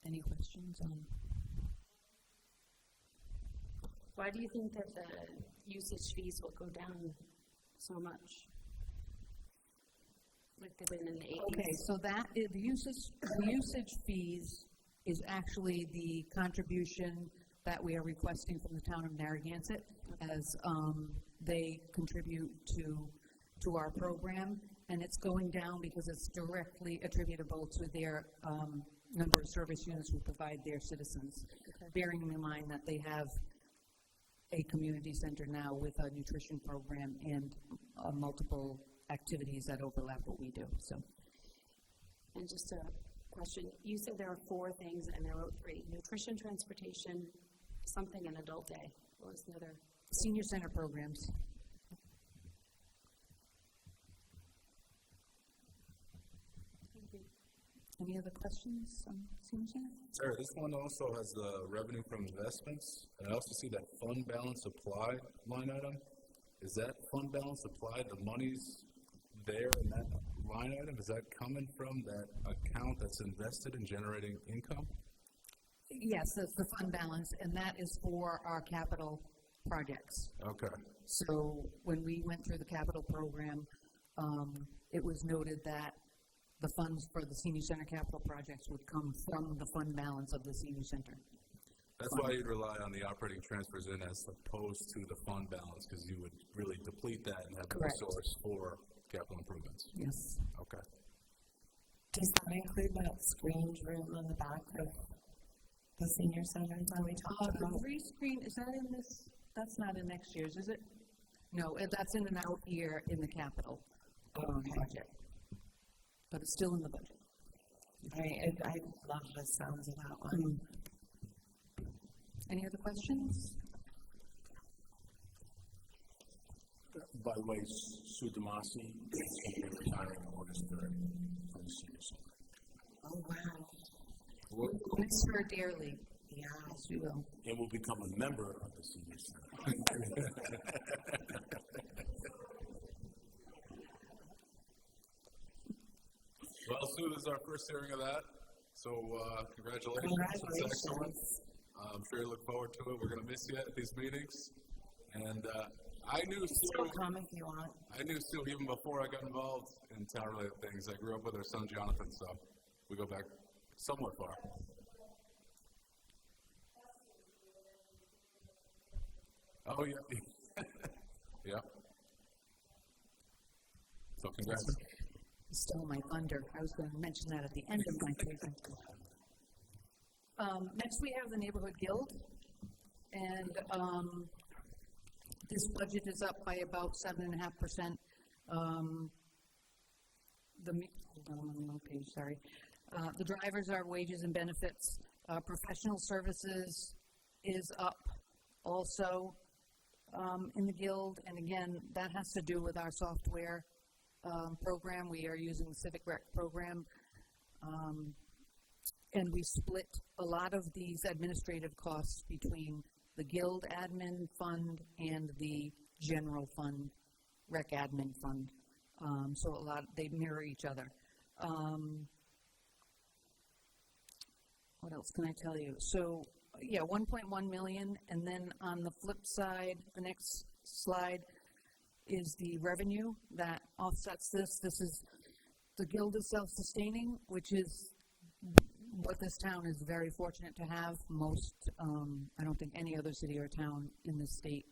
S16: Any questions on?
S10: Why do you think that the usage fees will go down so much? Like they've been in the 80s.
S16: Okay, so that is the usage fees is actually the contribution that we are requesting from the town of Narragansett as they contribute to our program, and it's going down because it's directly attributable to their number of service units we provide their citizens, bearing in mind that they have a community center now with a nutrition program and multiple activities that overlap what we do. So,
S10: and just a question, you said there are 4 things and there were 3: nutrition, transportation, something, and Adult Day. What was the other?
S16: Senior Center programs. Any other questions on Senior Center?
S1: Sarah, this one also has the revenue from investments, and I also see that fund balance applied line item. Is that fund balance applied, the money's there in that line item? Is that coming from that account that's invested in generating income?
S16: Yes, that's the fund balance, and that is for our capital projects.
S1: Okay.
S16: So when we went through the capital program, it was noted that the funds for the Senior Center capital projects would come from the fund balance of the Senior Center.
S1: That's why you'd rely on the operating transfers in as opposed to the fund balance, because you would really deplete that and have the resource for capital improvements.
S16: Yes.
S1: Okay.
S11: Does that include that screened room on the back of the Senior Center that we talked about?
S16: The re-screen, is that in this? That's not in next year's, is it? No, that's in an out year in the capital budget. But it's still in the budget.
S11: I love the sounds of that one.
S16: Any other questions?
S2: By the way, Sue Damasi is going to be retiring on August 3rd from the Senior Center.
S11: Oh, wow.
S16: We'll miss her dearly.
S11: Yeah.
S16: Yes, we will.
S2: And will become a member of the Senior Center.
S1: Well, Sue, this is our first hearing of that, so congratulations. It's excellent. I'm sure you look forward to it. We're going to miss you at these meetings. And I knew Sue.
S11: Still come if you want.
S1: I knew Sue even before I got involved in town-related things. I grew up with her son, Jonathan, so we go back somewhat far. Oh, yeah. Yeah. So congrats.
S16: You stole my thunder. I was going to mention that at the end of my presentation. Next, we have the Neighborhood Guild, and this budget is up by about 7.5%. Hold on, I'm on the wrong page, sorry. The drivers are wages and benefits. Professional services is up also in the Guild, and again, that has to do with our software program. We are using the Civic Rec program, and we split a lot of these administrative costs between the Guild admin fund and the general fund, rec admin fund. So they mirror each other. What else can I tell you? So, yeah, 1.1 million, and then on the flip side, the next slide is the revenue that offsets this. This is, the Guild is self-sustaining, which is what this town is very fortunate to have. Most, I don't think any other city or town in the state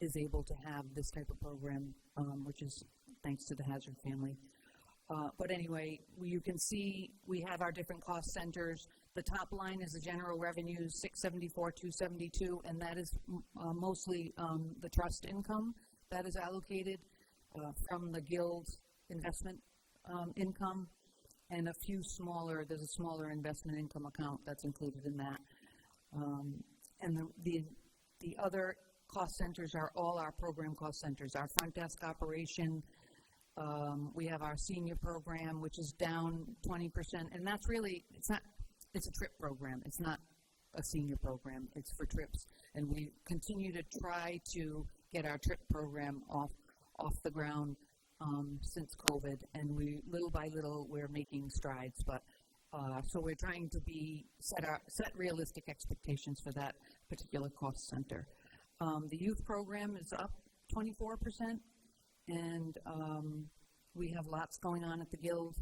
S16: is able to have this type of program, which is thanks to the Hazard family. But anyway, you can see we have our different cost centers. The top line is the general revenues, 674,272, and that is mostly the trust income that is allocated from the Guild's investment income, and there's a smaller investment income account that's included in that. And the other cost centers are all our program cost centers, our front desk operation. We have our senior program, which is down 20%, and that's really, it's a trip program. It's not a senior program. It's for trips, and we continue to try to get our trip program off the ground since COVID, and little by little we're making strides. But so we're trying to set realistic expectations for that particular cost center. The youth program is up 24%, and we have lots going on at the Guild.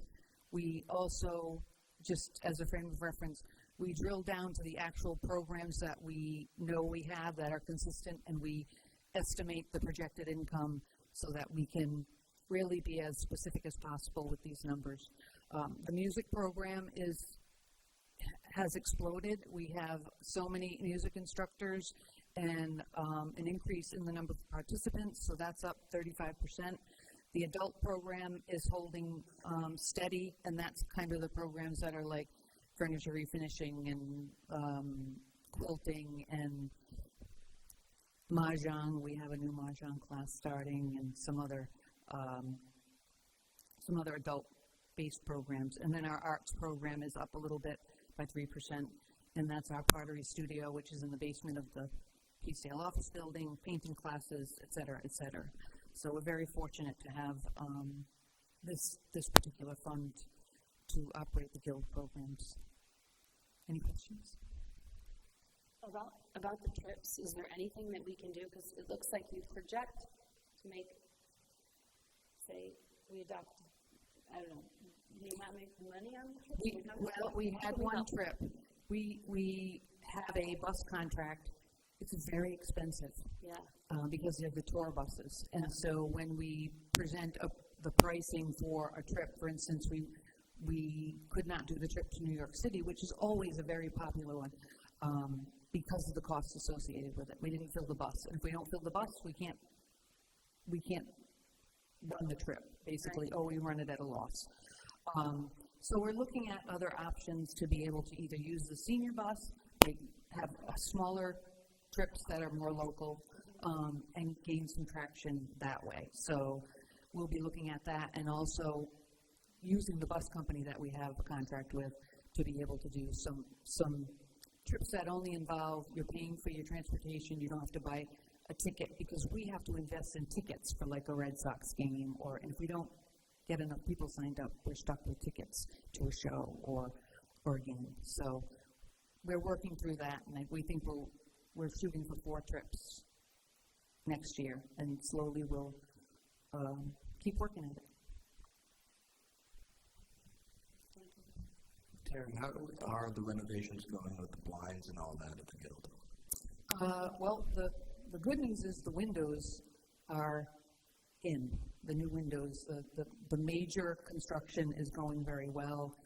S16: We also, just as a frame of reference, we drill down to the actual programs that we know we have that are consistent, and we estimate the projected income so that we can really be as specific as possible with these numbers. The music program has exploded. We have so many music instructors and an increase in the number of participants, so that's up 35%. The adult program is holding steady, and that's kind of the programs that are like furniture refinishing and quilting and mahjong. We have a new mahjong class starting, and some other adult-based programs. And then our arts program is up a little bit by 3%, and that's our pottery studio, which is in the basement of the Peacedale office building, painting classes, et cetera, et cetera. So we're very fortunate to have this particular fund to operate the Guild programs. Any questions?
S4: About the trips, is there anything that we can do? Because it looks like you project to make, say, we adopt, I don't know, do you not make money on the trip?
S16: We had one trip. We have a bus contract. It's very expensive.
S4: Yeah.
S16: Because of the tour buses. And so when we present the pricing for a trip, for instance, we could not do the trip to New York City, which is always a very popular one, because of the costs associated with it. We didn't fill the bus. And if we don't fill the bus, we can't run the trip, basically, right. Or we run it at a loss. So we're looking at other options to be able to either use the senior bus, have smaller trips that are more local, and gain some traction that way. So we'll be looking at that, and also using the bus company that we have a contract with to be able to do some trips that only involve you're paying for your transportation. You don't have to buy a ticket, because we have to invest in tickets for like a Red Sox game, and if we don't get enough people signed up, we're stuck with tickets to a show or a game. So we're working through that, and we think we're shooting for 4 trips next year, and slowly we'll keep working at it.
S12: Terry, how are the renovations going with the blinds and all that at the Guild?
S16: Well, the good news is the windows are in. the new windows. The major construction is going very well.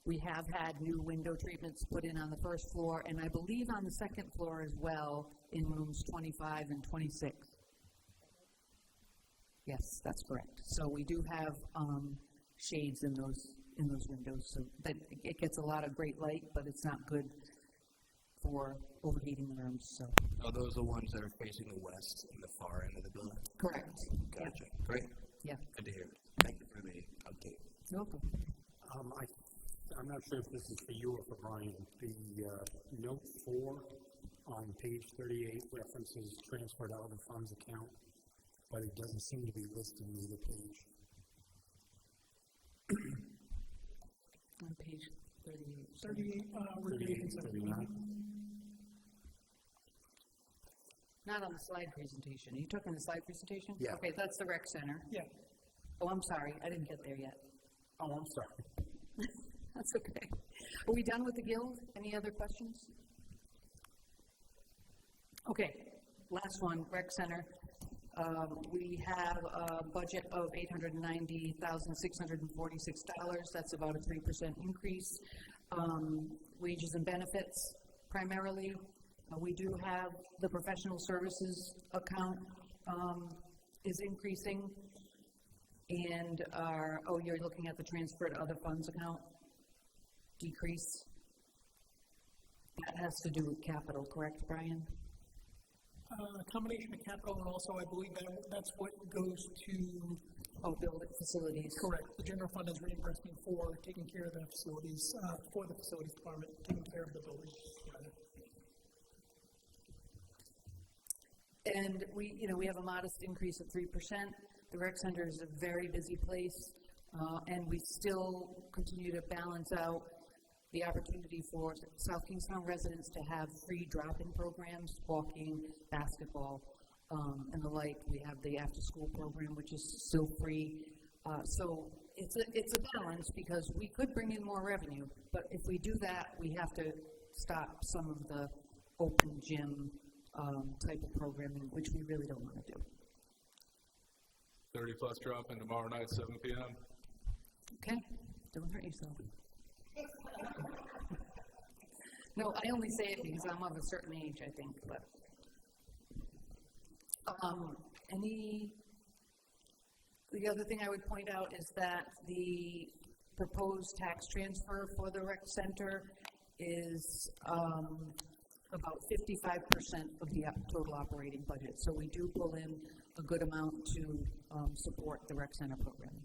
S16: We have had new window treatments put in on the first floor, and I believe on the second floor as well, in rooms 25 and 26. Yes, that's correct. So we do have shades in those windows, so that it gets a lot of great light, but it's not good for overheating the rooms. So.
S12: Are those the ones that are facing the west in the far end of the building?
S16: Correct.
S12: Gotcha.
S16: Yeah.
S12: Great.
S16: Yeah.
S12: Good to hear. Thank you for the update.
S16: You're welcome.
S6: I'm not sure if this is for you or for Brian. The note 4 on page 38 references transferred out of the funds account, but it doesn't seem to be listed in either page.
S16: On page 38.
S3: 38, repeating 79.
S16: Not on the slide presentation. Are you talking the slide presentation?
S6: Yeah.
S16: Okay, that's the rec center.
S3: Yeah.
S16: Oh, I'm sorry. I didn't get there yet.
S6: Oh, I'm sorry.
S16: That's okay. Are we done with the guild? Any other questions? Okay, last one, rec center. We have a budget of $890,646. That's about a 3% increase. Wages and benefits primarily. We do have the professional services account is increasing. And you're looking at the transfer to other funds account decrease. That has to do with capital, correct, Brian?
S3: A combination of capital and also I believe that's what goes to...
S16: building facilities.
S3: Correct. The general fund is reimbursement for taking care of the facilities, for the facilities department, taking care of the building.
S16: And we have a modest increase of 3%. The rec center is a very busy place, and we still continue to balance out the opportunity for South Kingstown residents to have free drop-in programs, walking, basketball, and the like. We have the after-school program, which is still free. So it's a balance because we could bring in more revenue, but if we do that, we have to stop some of the open gym type of programming, which we really don't want to do.
S1: 30+ drop-in tomorrow night, 7 p.m.
S16: Okay, don't hurt yourself. No, I only say it because I'm of a certain age, I think, but. The other thing I would point out is that the proposed tax transfer for the rec center is about 55% of the total operating budget. So we do pull in a good amount to support the rec center program.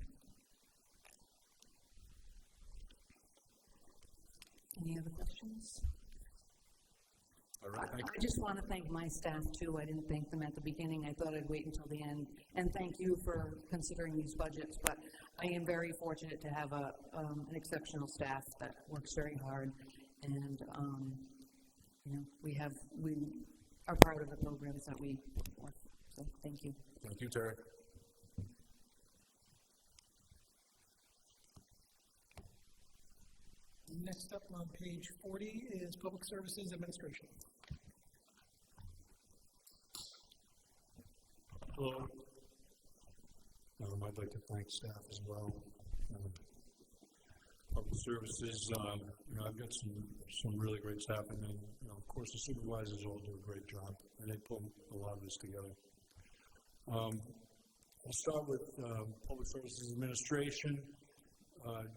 S16: Any other questions?
S1: All right, thank you.
S16: I just want to thank my staff too. I didn't thank them at the beginning. I thought I'd wait until the end. And thank you for considering these budgets. But I am very fortunate to have an exceptional staff that works very hard. And we are proud of the programs that we work. So thank you.
S1: Thank you, Terry.
S3: Next up on page 40 is Public Services Administration.
S14: Hello. I'd like to thank staff as well. Public Services, I've got some really great staff, and then, of course, the supervisors all do a great job, and they pull a lot of this together. I'll start with Public Services Administration.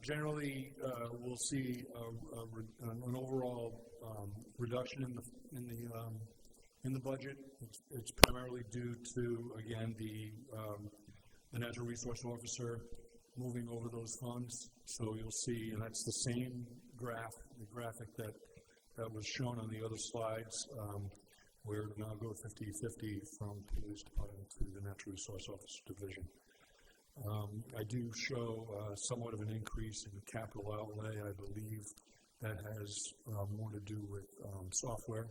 S14: Generally, we'll see an overall reduction in the budget. It's primarily due to, again, the natural resource officer moving over those funds. So you'll see, and that's the same graphic that was shown on the other slides. We're now go 50-50 from Police Department to the Natural Resource Officer Division. I do show somewhat of an increase in capital outlay. I believe that has more to do with software,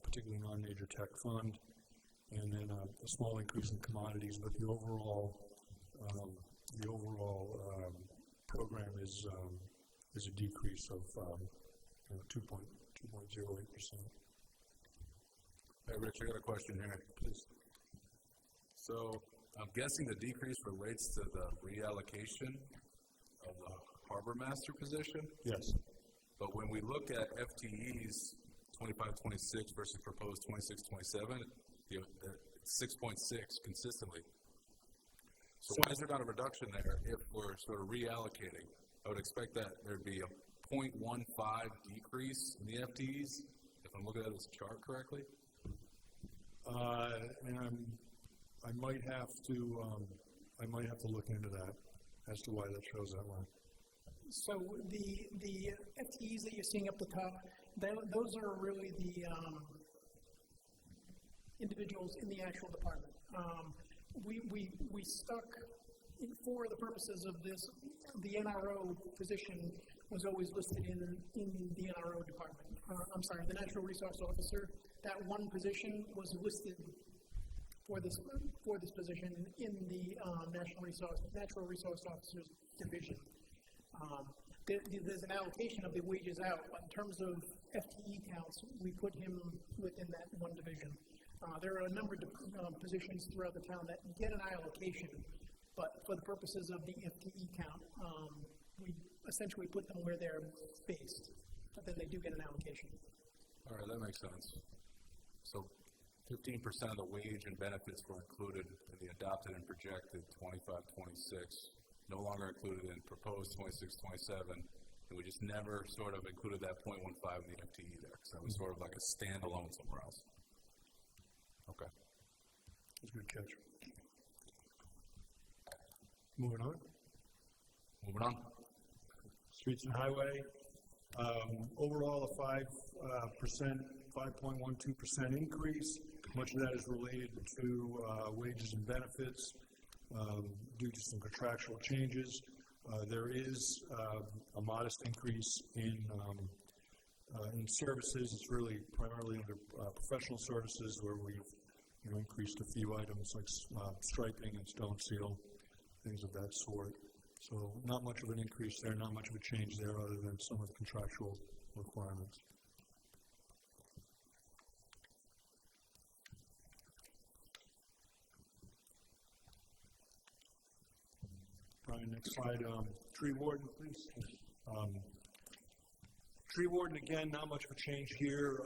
S14: particularly non-major tech fund, and then a small increase in commodities. But the overall program is a decrease of 2.08%.
S1: Hey, Rich, I got a question here, please. So I'm guessing the decrease relates to the reallocation of the harbor master position?
S15: Yes.
S1: But when we look at FTEs 25-26 versus proposed 26-27, it's 6.6 consistently. So why is there not a reduction there if we're sort of reallocating? I would expect that there'd be a 0.15 decrease in the FTEs, if I'm looking at this chart correctly.
S15: And I might have to look into that as to why that shows that way.
S3: So the FTEs that you're seeing up the top, those are really the individuals in the actual department. We stuck, for the purposes of this, the NRO position was always listed in the NRO department. I'm sorry, the Natural Resource Officer, that one position was listed for this position in the Natural Resource Officers Division. There's an allocation of the wages out, but in terms of FTE counts, we put him within that one division. There are a number of positions throughout the town that get an allocation, but for the purposes of the FTE count, we essentially put them where they're based, but then they do get an allocation.
S1: All right, that makes sense. So 15% of the wage and benefits were included in the adopted and projected 25-26, no longer included in proposed 26-27, and we just never sort of included that 0.15 in the FTE there, because that was sort of like a standalone somewhere else. Okay.
S15: That's a good catch. Moving on.
S1: Moving on.
S15: Streets and Highway, overall a 5.12% increase. Much of that is related to wages and benefits due to some contractual changes. There is a modest increase in services. It's really primarily under professional services where we've increased a few items like striping and stone seal, things of that sort. So not much of an increase there, not much of a change there other than some of the contractual requirements. Brian, next slide. Tree warden, please. Tree warden, again, not much of a change here.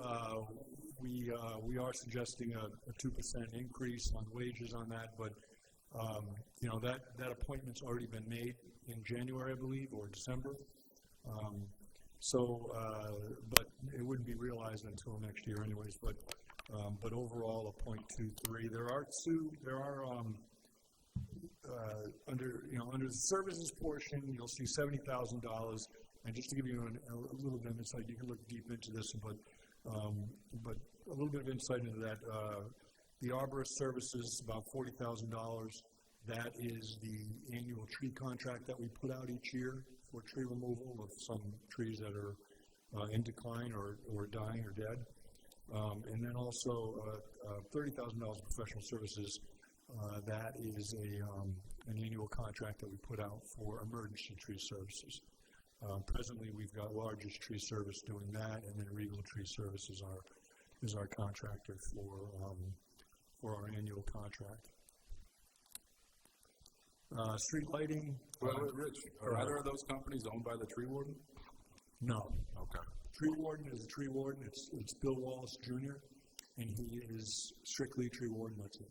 S15: We are suggesting a 2% increase on wages on that, but that appointment's already been made in January, I believe, or December. But it wouldn't be realized until next year, anyways. But overall, a 0.23. There are under the services portion, you'll see $70,000. And just to give you a little bit of insight, you can look deep into this, but a little bit of insight into that. The arborist services, about $40,000. That is the annual tree contract that we put out each year for tree removal of some trees that are in decline or dying or dead. And then also $30,000 professional services. That is an annual contract that we put out for emergency tree services. Presently, we've got Largest Tree Service doing that, and then Regal Tree Service is our contractor for our annual contract. Street lighting.
S1: Rich, are either of those companies owned by the tree warden?
S15: No.
S1: Okay.
S15: Tree warden is a tree warden. It's Bill Wallace Jr., and he is strictly tree warden. That's it.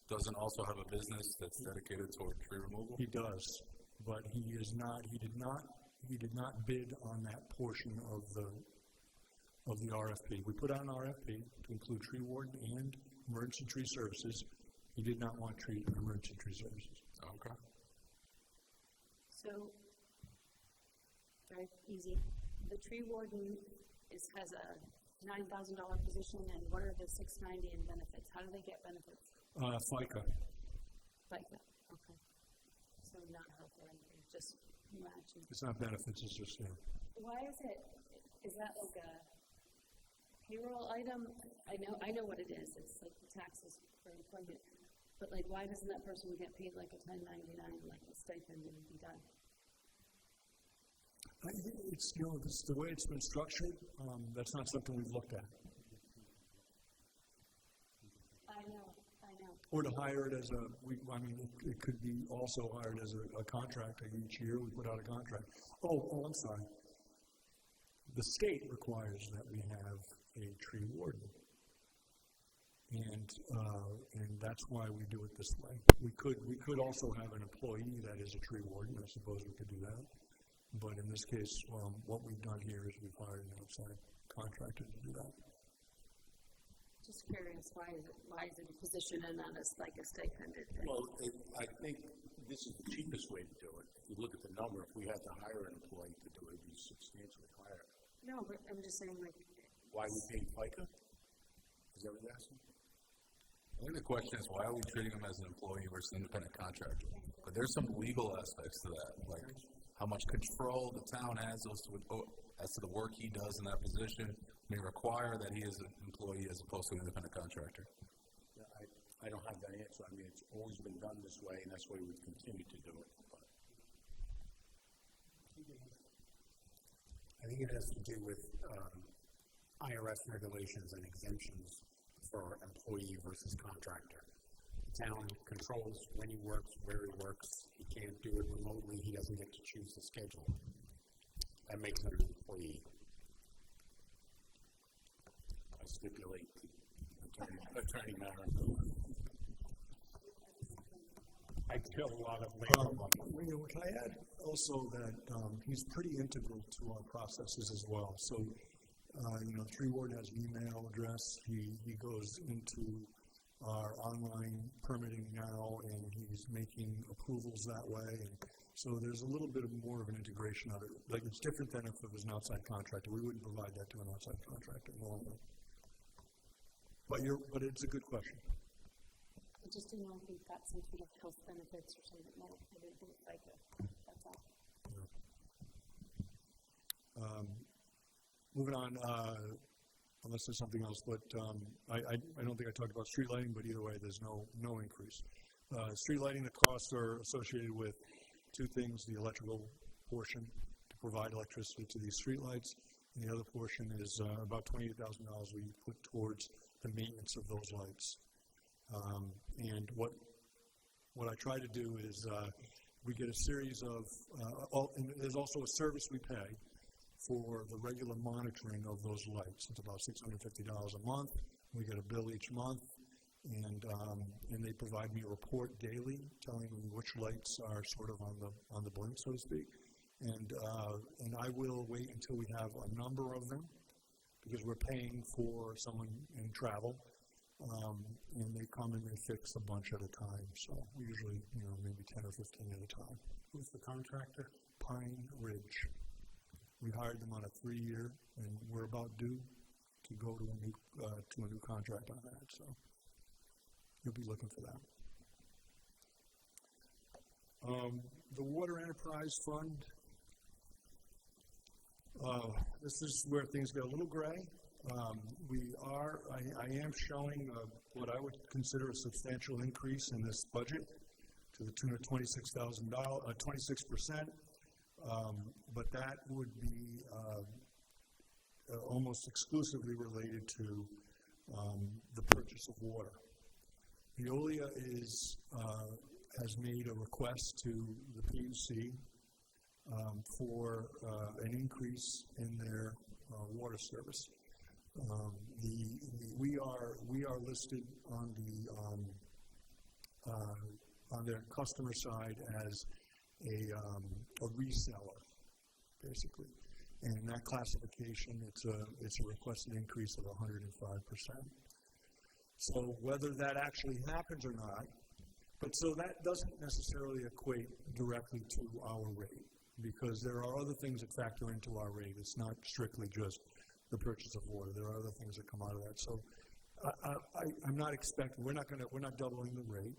S1: Doesn't also have a business that's dedicated toward tree removal?
S15: He does, but he did not bid on that portion of the RFP. We put out an RFP to include tree warden and emergency tree services. He did not want emergency tree services.
S1: Okay.
S4: So, very easy. The tree warden has a $9,000 position, and what are the $690 in benefits? How do they get benefits?
S15: FICA.
S4: FICA, okay. So not health or anything, just matching.
S15: It's not benefits, it's just,
S4: Why is that like a payroll item? I know what it is. It's like the taxes for employment. But like, why doesn't that person get paid like a 1099, like a stipend, and be done?
S15: I think it's, this is the way it's been structured. That's not something we've looked at.
S4: I know.
S18: Or to hire it as it could be also hired as a contractor. Each year we put out a contract. Oh, I'm sorry. The state requires that we have a tree warden. And that's why we do it this way. We could also have an employee that is a tree warden. I suppose we could do that. But in this case, what we've done here is we've hired an outside contractor to do that.
S10: Just curious, why is it a position and not a stipended?
S2: Well, I think this is the cheapest way to do it. If you look at the number, if we had to hire an employee to do it, it'd be substantially higher.
S10: No, but I'm just saying, like.
S2: Why are we paying FICA? Is that what you're asking?
S1: I think the question is, why are we treating them as an employee versus an independent contractor? But there's some legal aspects to that, like how much control the town has as to the work he does in that position may require that he is an employee as opposed to an independent contractor.
S2: Yeah, I don't have that answer. I mean, it's always been done this way, and that's why we continue to do it. But
S6: I think it has to do with IRS regulations and exemptions for employee versus contractor. The town controls when he works, where he works. He can't do it remotely. He doesn't get to choose the schedule. That makes him an employee.
S2: I stipulate attorney matter.
S6: I feel a lot of labor.
S18: Can I add also that he's pretty integral to our processes as well. So, tree warden has an email address. He goes into our online permitting now, and he's making approvals that way. And so there's a little bit more of an integration of it. Like, it's different than if it was an outside contractor. We wouldn't provide that to an outside contractor normally. But it's a good question.
S10: I just didn't know if you've got some sort of health benefits or something. No, I didn't think FICA. That's all.
S18: Yeah. Moving on, unless there's something else, but I don't think I talked about street lighting, but either way, there's no increase. Street lighting, the costs are associated with two things: the electrical portion to provide electricity to these street lights, and the other portion is about $28,000 we put towards the maintenance of those lights. And what I try to do is we get a series of, and there's also a service we pay for the regular monitoring of those lights. It's about $650 a month. We get a bill each month, and they provide me a report daily telling me which lights are sort of on the blink, so to speak. And I will wait until we have a number of them, because we're paying for someone in travel, and they come and they fix a bunch at a time. So usually, maybe 10 or 15 at a time.
S6: Who's the contractor?
S18: Pine Ridge. We hired them on a 3-year, and we're about due to go to a new contract on that. So you'll be looking for that. The Water Enterprise Fund. This is where things get a little gray. I am showing what I would consider a substantial increase in this budget to the tune of $26,000, 26%. But that would be almost exclusively related to the purchase of water. Veolia has made a request to the PUC for an increase in their water service. We are listed on their customer side as a reseller, basically, and in that classification, it's a requested increase of 105%. So whether that actually happens or not, but so that doesn't necessarily equate directly to our rate, because there are other things that factor into our rate. It's not strictly just the purchase of water. There are other things that come out of that. So I'm not expecting, we're not doubling the rate.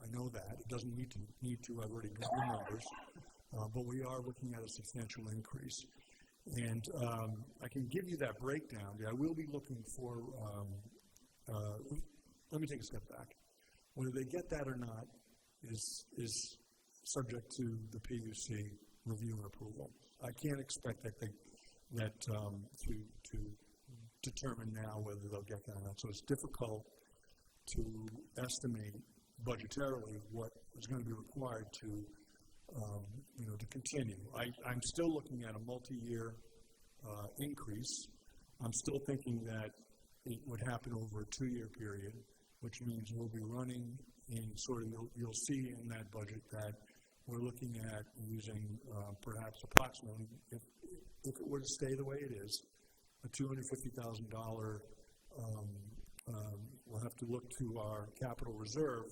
S18: I know that. It doesn't need to. I've already got the numbers. But we are looking at a substantial increase. And I can give you that breakdown. I will be looking for, let me take a step back. Whether they get that or not is subject to the PUC review and approval. I can't expect to determine now whether they'll get that or not. So it's difficult to estimate budgetarily what is going to be required to, to continue. I'm still looking at a multi-year increase. I'm still thinking that it would happen over a 2-year period, which means we'll be running in sort of, you'll see in that budget that we're looking at using perhaps approximately, if it were to stay the way it is, a $250,000, we'll have to look to our capital reserve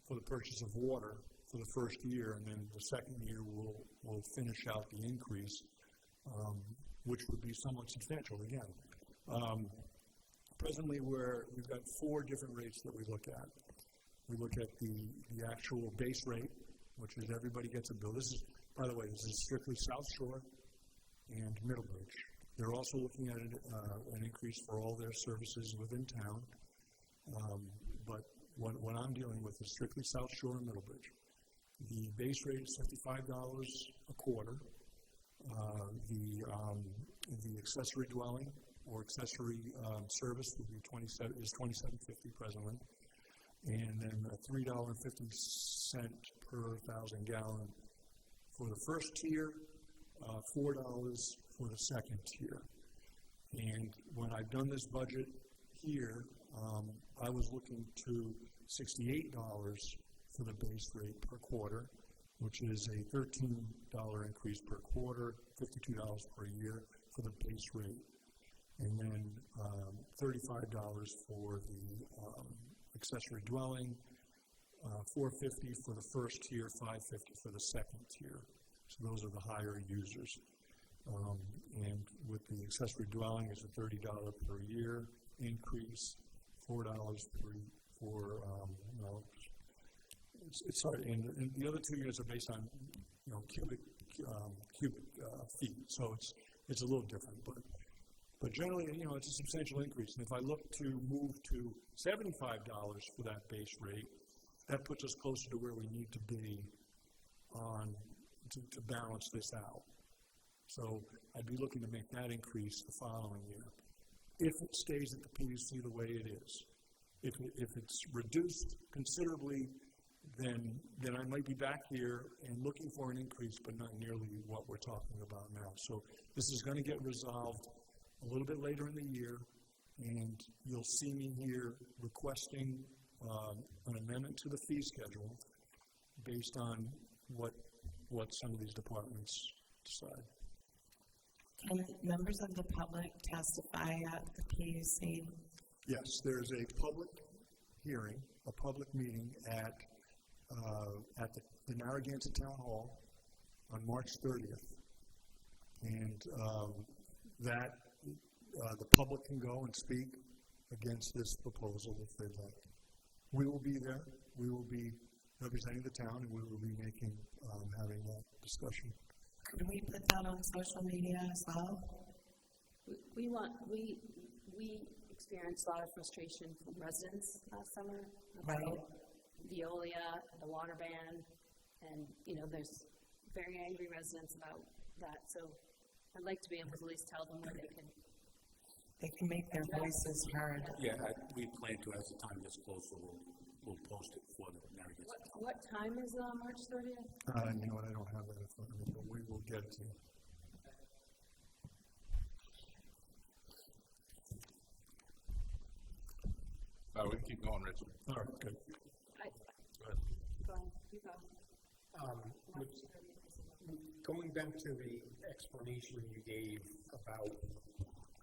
S18: for the purchase of water for the first year, and then the second year we'll finish out the increase, which would be somewhat substantial again. Presently, we've got 4 different rates that we look at. We look at the actual base rate, which is everybody gets a bill. This is, by the way, this is strictly South Shore and Middlebridge. They're also looking at an increase for all their services within town. But what I'm dealing with is strictly South Shore and Middlebridge. The base rate is $55 a quarter. The accessory dwelling or accessory service would be $27.50 presently, and then $3.50 per 1,000 gallon for the first tier, $4 for the second tier. And when I've done this budget here, I was looking to $68 for the base rate per quarter, which is a $13 increase per quarter, $52 per year for the base rate, and then $35 for the accessory dwelling, $4.50 for the first tier, $5.50 for the second tier. So those are the higher users. And with the accessory dwelling, it's a $30 per year increase, $4 it's hard. And the other 2 years are based on cubic feet, so it's a little different. But generally, it's a substantial increase. And if I look to move to $75 for that base rate, that puts us closer to where we need to be to balance this out. So I'd be looking to make that increase the following year. If it stays at the PUC the way it is. If it's reduced considerably, then I might be back here and looking for an increase, but not nearly what we're talking about now. So this is going to get resolved a little bit later in the year, and you'll see me here requesting an amendment to the fee schedule based on what some of these departments decide.
S11: Can members of the public testify at the PUC?
S18: Yes, there's a public hearing, a public meeting at the Narragansett Town Hall on March 30th, and the public can go and speak against this proposal if they'd like. We will be there. We will be representing the town, and we will be having that discussion.
S11: Could we put that on social media as well?
S4: We experienced a lot of frustration from residents last summer about Veolia, the water ban, and there's very angry residents about that. So I'd like to be able to at least tell them where
S11: they can make their voices heard.
S2: Yeah, we plan to, as the time gets closer, we'll post it for the Narragansett.
S4: What time is March 30th?
S18: I don't have that in front of me, but we will get it to you.
S1: We can keep going, Richard.
S18: All right, good.
S4: Go ahead. You go.
S6: Going back to the explanation you gave about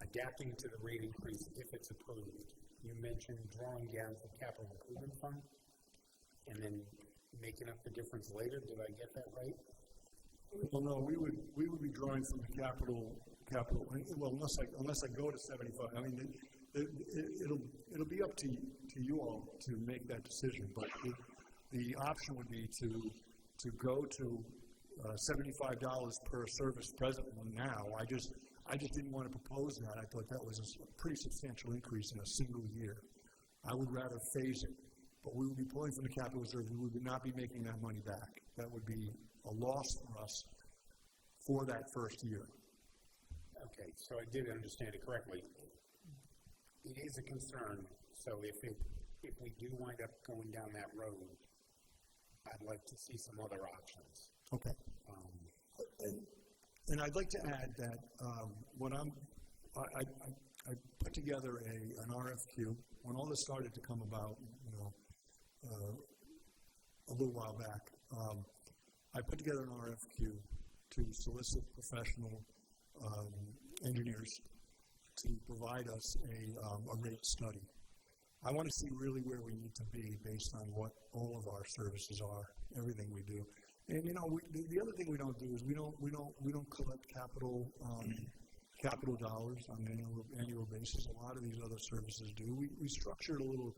S6: adapting to the rate increase if it's approved, you mentioned drawing down the capital improvement fund and then making up the difference later. Did I get that right?
S18: Well, no, we would be drawing from the capital. Well, unless I go to 75. I mean, it'll be up to you all to make that decision. But the option would be to go to $75 per service presently now. I just didn't want to propose that. I thought that was a pretty substantial increase in a single year. I would rather phase it. But we would be pulling from the capital reserve. We would not be making that money back. That would be a loss for us for that first year.
S6: Okay, so I did understand it correctly. It is a concern. So if if we do wind up going down that road, I'd like to see some other options.
S18: Okay. And I'd like to add that when I put together an RFQ when all this started to come about, a little while back. I put together an RFQ to solicit professional engineers to provide us a rate study. I want to see really where we need to be based on what all of our services are, everything we do. And the other thing we don't do is we don't collect capital dollars on an annual basis. A lot of these other services do. We structure it a little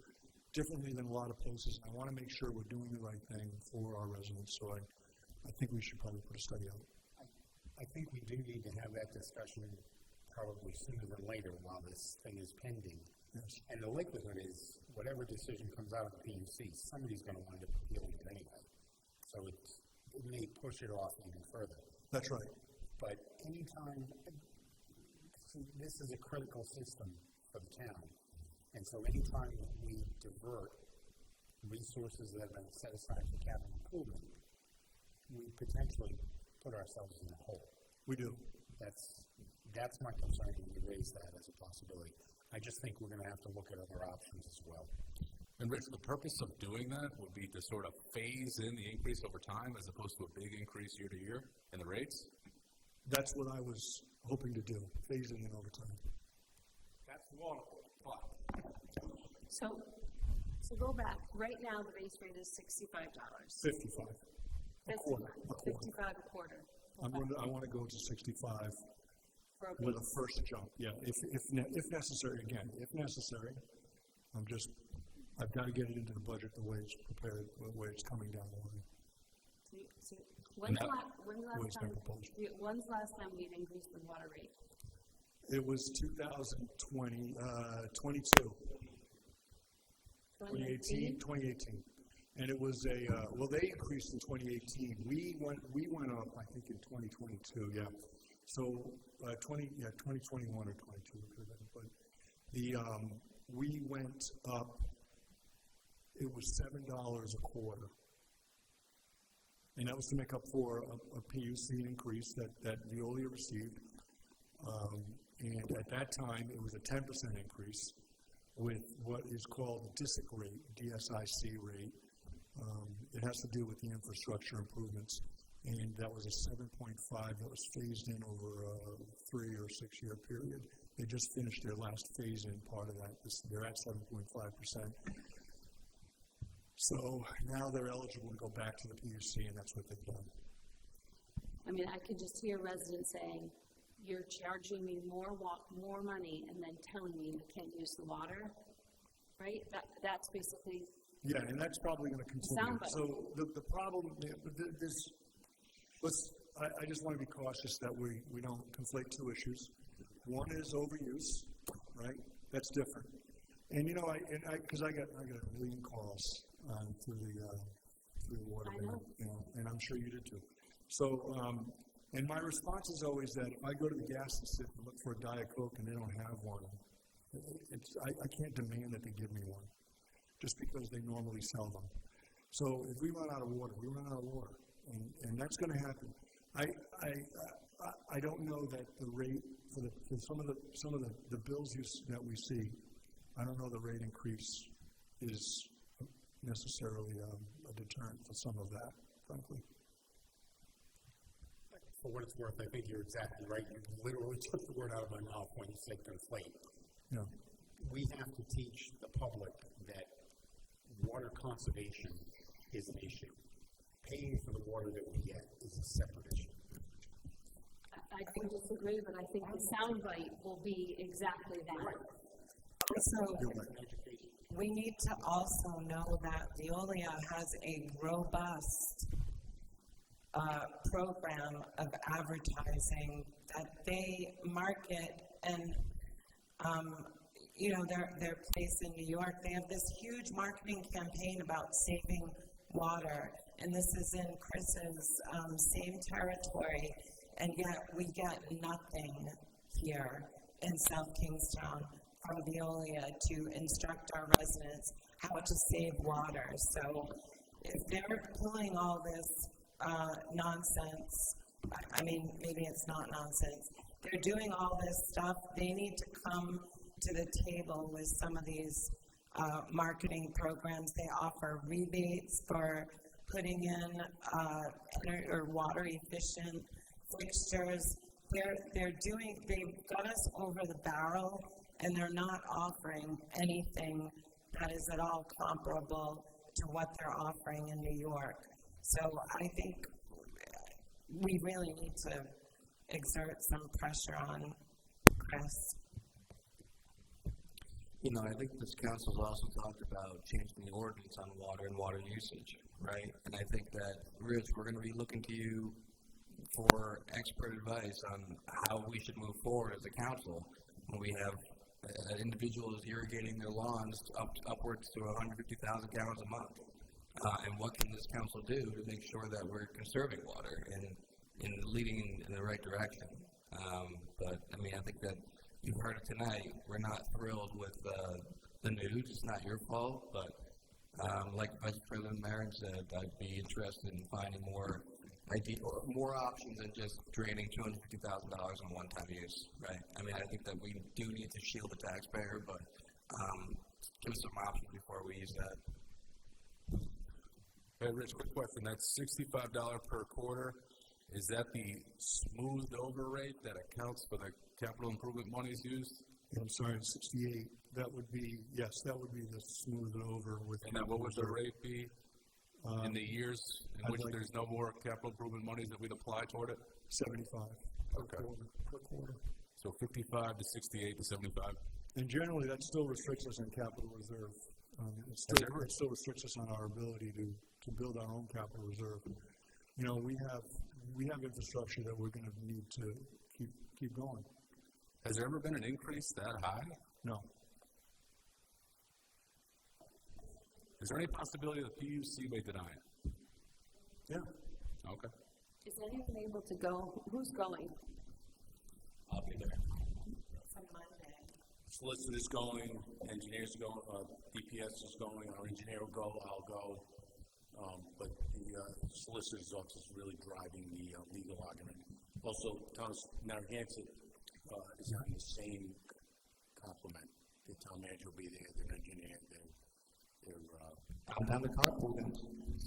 S18: differently than a lot of places. And I want to make sure we're doing the right thing for our residents. So I think we should probably put a study out.
S6: I think we do need to have that discussion probably sooner than later while this thing is pending.
S18: Yes.
S6: And the likelihood is whatever decision comes out of the PUC, somebody's going to wind up appealing it anyway. So it may push it off even further.
S18: That's right.
S6: But anytime, this is a critical system for the town. And so anytime we divert resources that have been set aside for capital improvement, we potentially put ourselves in a hole.
S18: We do.
S6: That's my concern when we raise that as a possibility. I just think we're going to have to look at other options as well.
S1: And Rich, the purpose of doing that would be to sort of phase in the increase over time as opposed to a big increase year to year in the rates?
S18: That's what I was hoping to do, phasing in over time.
S2: That's wonderful.
S10: So go back. Right now, the base rate is $65.
S18: 55. A quarter.
S10: $55 a quarter.
S18: I want to go to 65 with a first jump. Yeah, if necessary. Again, if necessary, I've got to get it into the budget the way it's prepared, the way it's coming down the line.
S10: When's the last time we've increased the water rate?
S18: It was 2020, 2018. And it was they increased in 2018. We went up, I think, in 2022, yeah. So, 2021 or 22, but we went up, it was $7 a quarter. And that was to make up for a PUC increase that Veolia received. And at that time, it was a 10% increase with what is called the DSIC rate, DSIC rate. It has to do with the infrastructure improvements. And that was a 7.5 that was phased in over a 3 or 6 year period. They just finished their last phase-in part of that. They're at 7.5%. So now they're eligible to go back to the PUC, and that's what they've done.
S10: I mean, I could just hear residents saying, you're charging me more money and then telling me I can't use the water, right? That's basically...
S18: Yeah, and that's probably going to continue. So the problem, I just want to be cautious that we don't conflate two issues. One is overuse, right? That's different. And because I got a million calls through the water bill, and I'm sure you did too. So, and my response is always that if I go to the gas station and look for a Diet Coke and they don't have one, I can't demand that they give me one, just because they normally sell them. So if we run out of water, we run out of water, and that's going to happen. I don't know that the rate for some of the bills that we see, I don't know the rate increase is necessarily a deterrent for some of that, frankly.
S6: For what it's worth, I think you're exactly right. You literally took the word out of my mouth when you said conflate.
S18: Yeah.
S6: We have to teach the public that water conservation is an issue. Paying for the water that we get is a separate issue.
S10: I can disagree, but I think the soundbite will be exactly that.
S11: So we need to also know that Veolia has a robust program of advertising that they market, and their place in New York, they have this huge marketing campaign about saving water, and this is in Chris's same territory, and yet we get nothing here in South Kingstown from Veolia to instruct our residents how to save water. So if they're pulling all this nonsense, I mean, maybe it's not nonsense, they're doing all this stuff, they need to come to the table with some of these marketing programs. They offer rebates for putting in or water efficient fixtures. They've got us over the barrel, and they're not offering anything that is at all comparable to what they're offering in New York. So I think we really need to exert some pressure on Chris.
S12: You know, I think this council's also talked about changing the ordinance on water and water usage, right? And I think that, Rich, we're going to be looking to you for expert advice on how we should move forward as a council when we have individuals irrigating their lawns upwards to 150,000 gallons a month. And what can this council do to make sure that we're conserving water and leading in the right direction? But, I mean, I think that you've heard it tonight. We're not thrilled with the news. It's not your fault. But like Vice President Marin said, I'd be interested in finding more options than just draining $250,000 on one-time use, right? I mean, I think that we do need to shield the taxpayer, but give us some options before we use that.
S1: Hey, Rich, quick question. That's $65 per quarter. Is that the smoothed over rate that accounts for the capital improvement monies used?
S18: I'm sorry, 68. That would be, yes, that would be the smoothed over with.
S1: And then what would the rate be in the years in which there's no more capital improvement monies that we'd apply toward it?
S18: 75
S1: okay.
S18: Per quarter.
S1: So 55 to 68 to 75.
S18: And generally, that still restricts us in capital reserve. It still restricts us on our ability to build our own capital reserve. You know, we have infrastructure that we're going to need to keep going.
S1: Has there ever been an increase that high?
S18: No.
S1: Is there any possibility the PUC may deny it?
S18: Yeah.
S1: Okay.
S10: Is anyone able to go? Who's going?
S2: I'll be there.
S11: From Monday.
S2: Solicitor's going, engineers going, DPS is going, our engineer will go, I'll go. But the solicitor's office is really driving the legal argument. Also, town of Narragansett is on the same complement. The town manager will be there, their engineer,
S12: I'm down to carpool.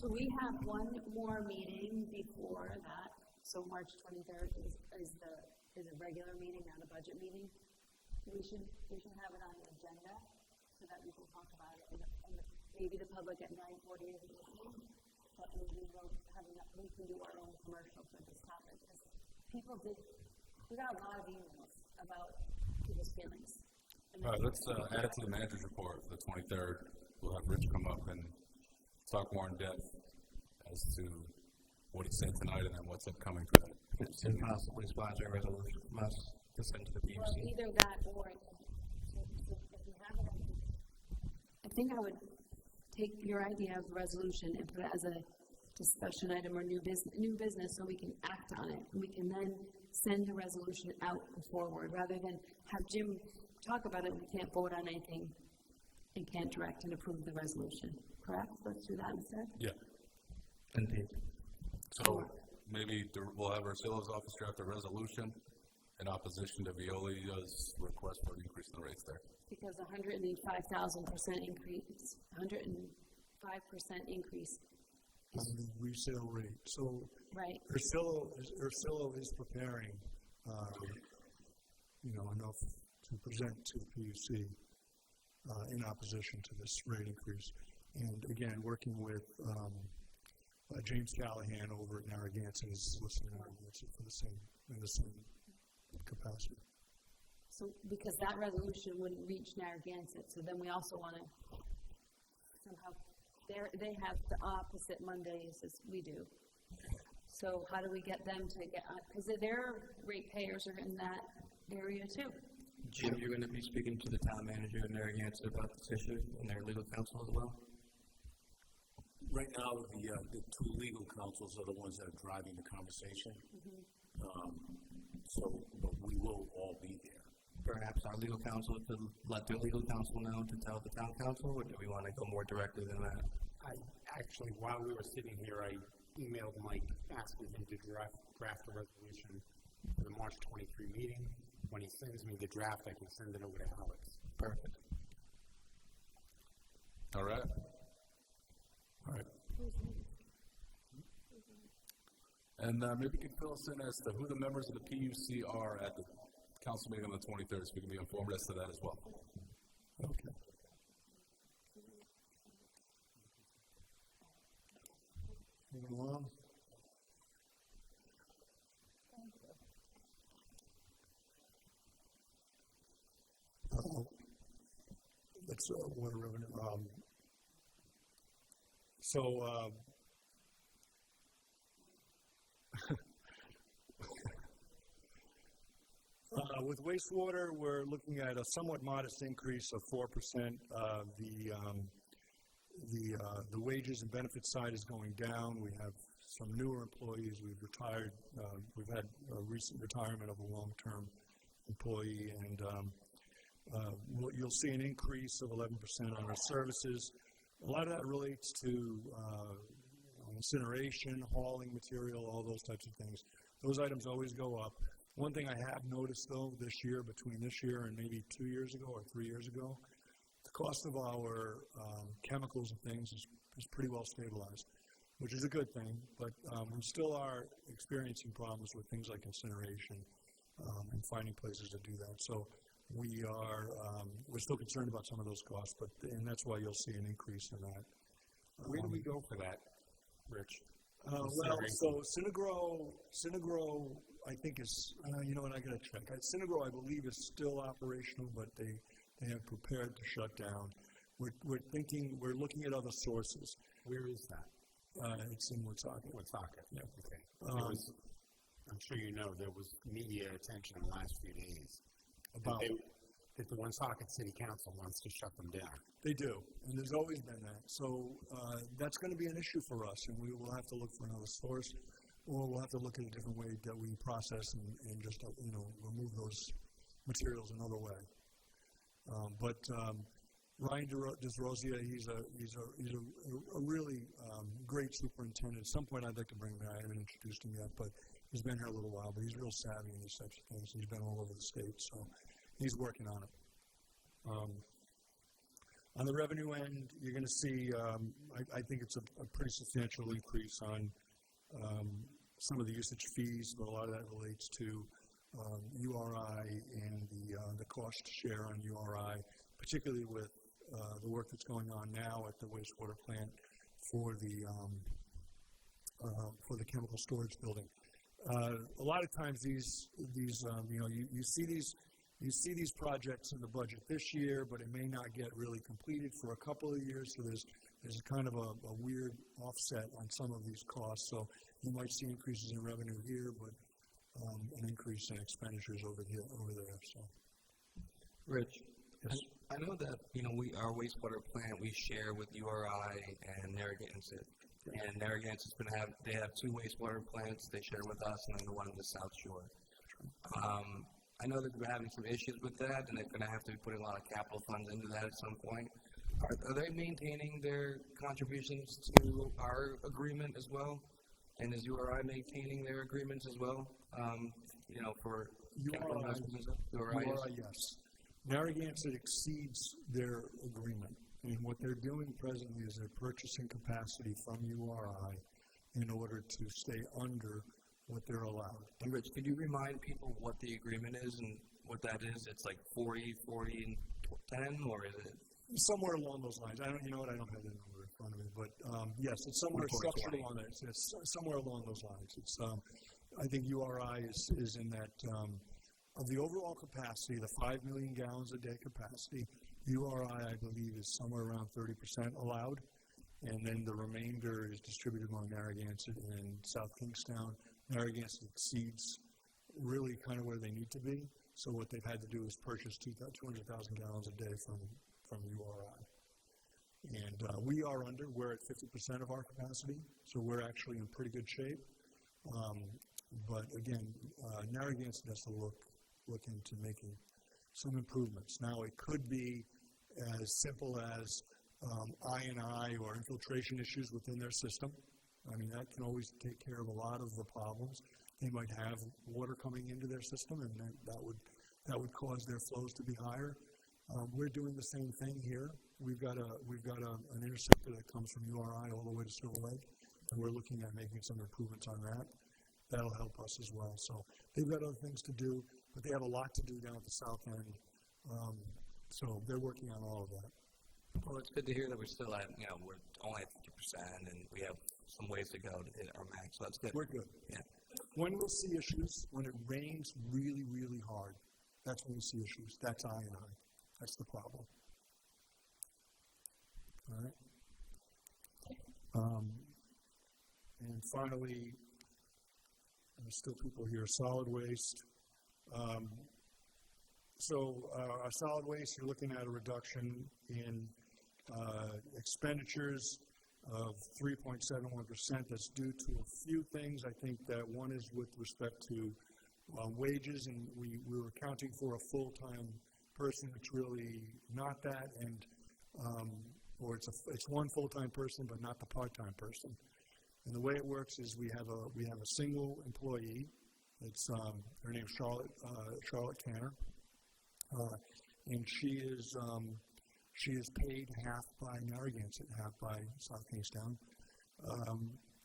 S4: So we have one more meeting before that. So March 23rd is a regular meeting, not a budget meeting. We should have it on the agenda so that we can talk about it. And maybe the public at 9:40 isn't listening, but maybe we can do our own commercial for this topic because we got a lot of emails about people's feelings.
S1: All right, let's add it to the manager's report for the 23rd. We'll have Rich come up and talk more in depth as to what he said tonight and then what's upcoming for that.
S12: And possibly sponsor a resolution from us to send to the PUC.
S4: Well, either that or if you have it,
S10: I think I would take your idea of the resolution and put it as a discussion item or new business so we can act on it. And we can then send the resolution out forward rather than have Jim talk about it and we can't vote on anything and can't direct and approve the resolution. Correct? Let's do that instead?
S1: Yeah.
S12: Indeed.
S1: So maybe we'll have Ursilla's office draft a resolution in opposition to Veolia's request for an increase in the rates there.
S10: Because 105,000% increase, 105% increase.
S18: On the resale rate. So
S10: right.
S18: Ursilla is preparing, enough to present to the PUC in opposition to this rate increase. And again, working with James Callahan over at Narragansett is listening to Narragansett in the same capacity.
S10: So because that resolution wouldn't reach Narragansett, so then we also want to somehow, they have the opposite Mondays as we do. So how do we get them to get on? Because their ratepayers are in that area too.
S12: Jim, you're going to be speaking to the town manager in Narragansett about this issue and their legal counsel as well?
S2: Right now, the two legal counsels are the ones that are driving the conversation.
S10: Mm-hmm.
S2: But we will all be there.
S12: perhaps our legal counsel to let their legal counsel know to tell the town council, or do we want to go more directly than that?
S6: I actually, while we were sitting here, I emailed Mike asking him to draft a resolution for the March 23 meeting. When he sends me the draft, I can send it over to Alex.
S12: Perfect.
S1: All right. All right. And maybe you can fill us in as to who the members of the PUC are at the council meeting on the 23rd, so we can be informed as to that as well.
S18: Okay. Moving along. That's water revenue. With wastewater, we're looking at a somewhat modest increase of 4%. The wages and benefits side is going down. We have some newer employees. We've retired. We've had a recent retirement of a long-term employee, and you'll see an increase of 11% on our services. A lot of that relates to incineration, hauling material, all those types of things. Those items always go up. One thing I have noticed, though, this year, between this year and maybe 2 years ago or 3 years ago, the cost of our chemicals and things is pretty well stabilized, which is a good thing, but we still are experiencing problems with things like incineration and finding places to do that. So we're still concerned about some of those costs, and that's why you'll see an increase in that.
S6: Where do we go for that, Rich?
S18: So Synagro, I think is, you know what, I gotta check. Synagro, I believe, is still operational, but they have prepared to shut down. We're looking at other sources.
S6: Where is that?
S18: It's in Woonsocket.
S6: Woonsocket,
S18: yeah.
S6: Okay. I'm sure you know, there was media attention in the last few days
S18: About
S6: that the Woonsocket City Council wants to shut them down.
S18: They do, and there's always been that. So that's going to be an issue for us, and we will have to look for another source, or we'll have to look at a different way that we process and just remove those materials another way. Ryan DeRosia, he's a really great superintendent. At some point, I'd like to bring him in. I haven't introduced him yet, but he's been here a little while. But he's real savvy in these types of things. He's been all over the state, so he's working on it. On the revenue end, you're going to see, I think it's a pretty substantial increase on some of the usage fees, but a lot of that relates to URI and the cost share on URI, particularly with the work that's going on now at the wastewater plant for the chemical storage building. A lot of times you see these projects in the budget this year, but it may not get really completed for a couple of years. So there's kind of a weird offset on some of these costs. So you might see increases in revenue here, but an increase in expenditures over there. So,
S12: Rich,
S18: yes.
S12: I know that our wastewater plant we share with URI and Narragansett. And Narragansett they have 2 wastewater plants they share with us, and then the one in the South Shore. I know that they're having some issues with that, and they're going to have to be putting a lot of capital funds into that at some point. Are they maintaining their contributions to our agreement as well? And is URI maintaining their agreements as well? For capital investments and stuff?
S18: URI, yes. Narragansett exceeds their agreement. And what they're doing presently is they're purchasing capacity from URI in order to stay under what they're allowed.
S12: And Rich, could you remind people what the agreement is and what that is? It's like 40, and 10, or is it?
S18: Somewhere along those lines. I don't have that number in front of me, but yes, it's somewhere structured along that. It's somewhere along those lines. It's I think URI is in that of the overall capacity, the 5 million gallons a day capacity. URI, I believe, is somewhere around 30% allowed, and then the remainder is distributed among Narragansett and South Kingstown. Narragansett exceeds really kind of where they need to be, so what they've had to do is purchase 200,000 gallons a day from URI. And we're at 50% of our capacity, so we're actually in pretty good shape. But again, Narragansett has to look into making some improvements. Now, it could be as simple as I&I or infiltration issues within their system. I mean, that can always take care of a lot of the problems. They might have water coming into their system, and that would cause their flows to be higher. We're doing the same thing here. We've got an interceptor that comes from URI all the way to Silver Lake, and we're looking at making some improvements on that. That'll help us as well. So they've got other things to do, but they have a lot to do down at the south end. So they're working on all of that.
S12: Well, it's good to hear that we're still at, we're only at 50%, and we have some ways to go to hit our max, so that's good.
S18: We're good.
S12: Yeah.
S18: When we'll see issues, when it rains really, really hard, that's when we see issues. That's I&I. That's the problem. All right. And finally, there's still people here, solid waste. So our solid waste, you're looking at a reduction in expenditures of 3.71%. That's due to a few things. I think that one is with respect to wages, and we were accounting for a full-time person. It's really not that, and or it's one full-time person, but not the part-time person. And the way it works is we have a single employee. It's her name's Charlotte Tanner, and she is paid half by Narragansett, half by South Kingstown,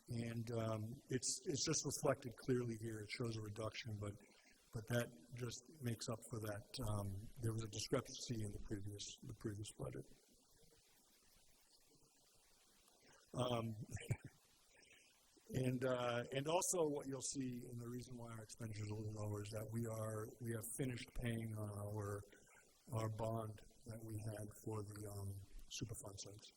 S18: and it's just reflected clearly here. It shows a reduction, but that just makes up for that. There was a discrepancy in the previous budget. And also what you'll see, and the reason why our expenditures are a little lower is that we have finished paying on our bond that we had for the Superfund sites.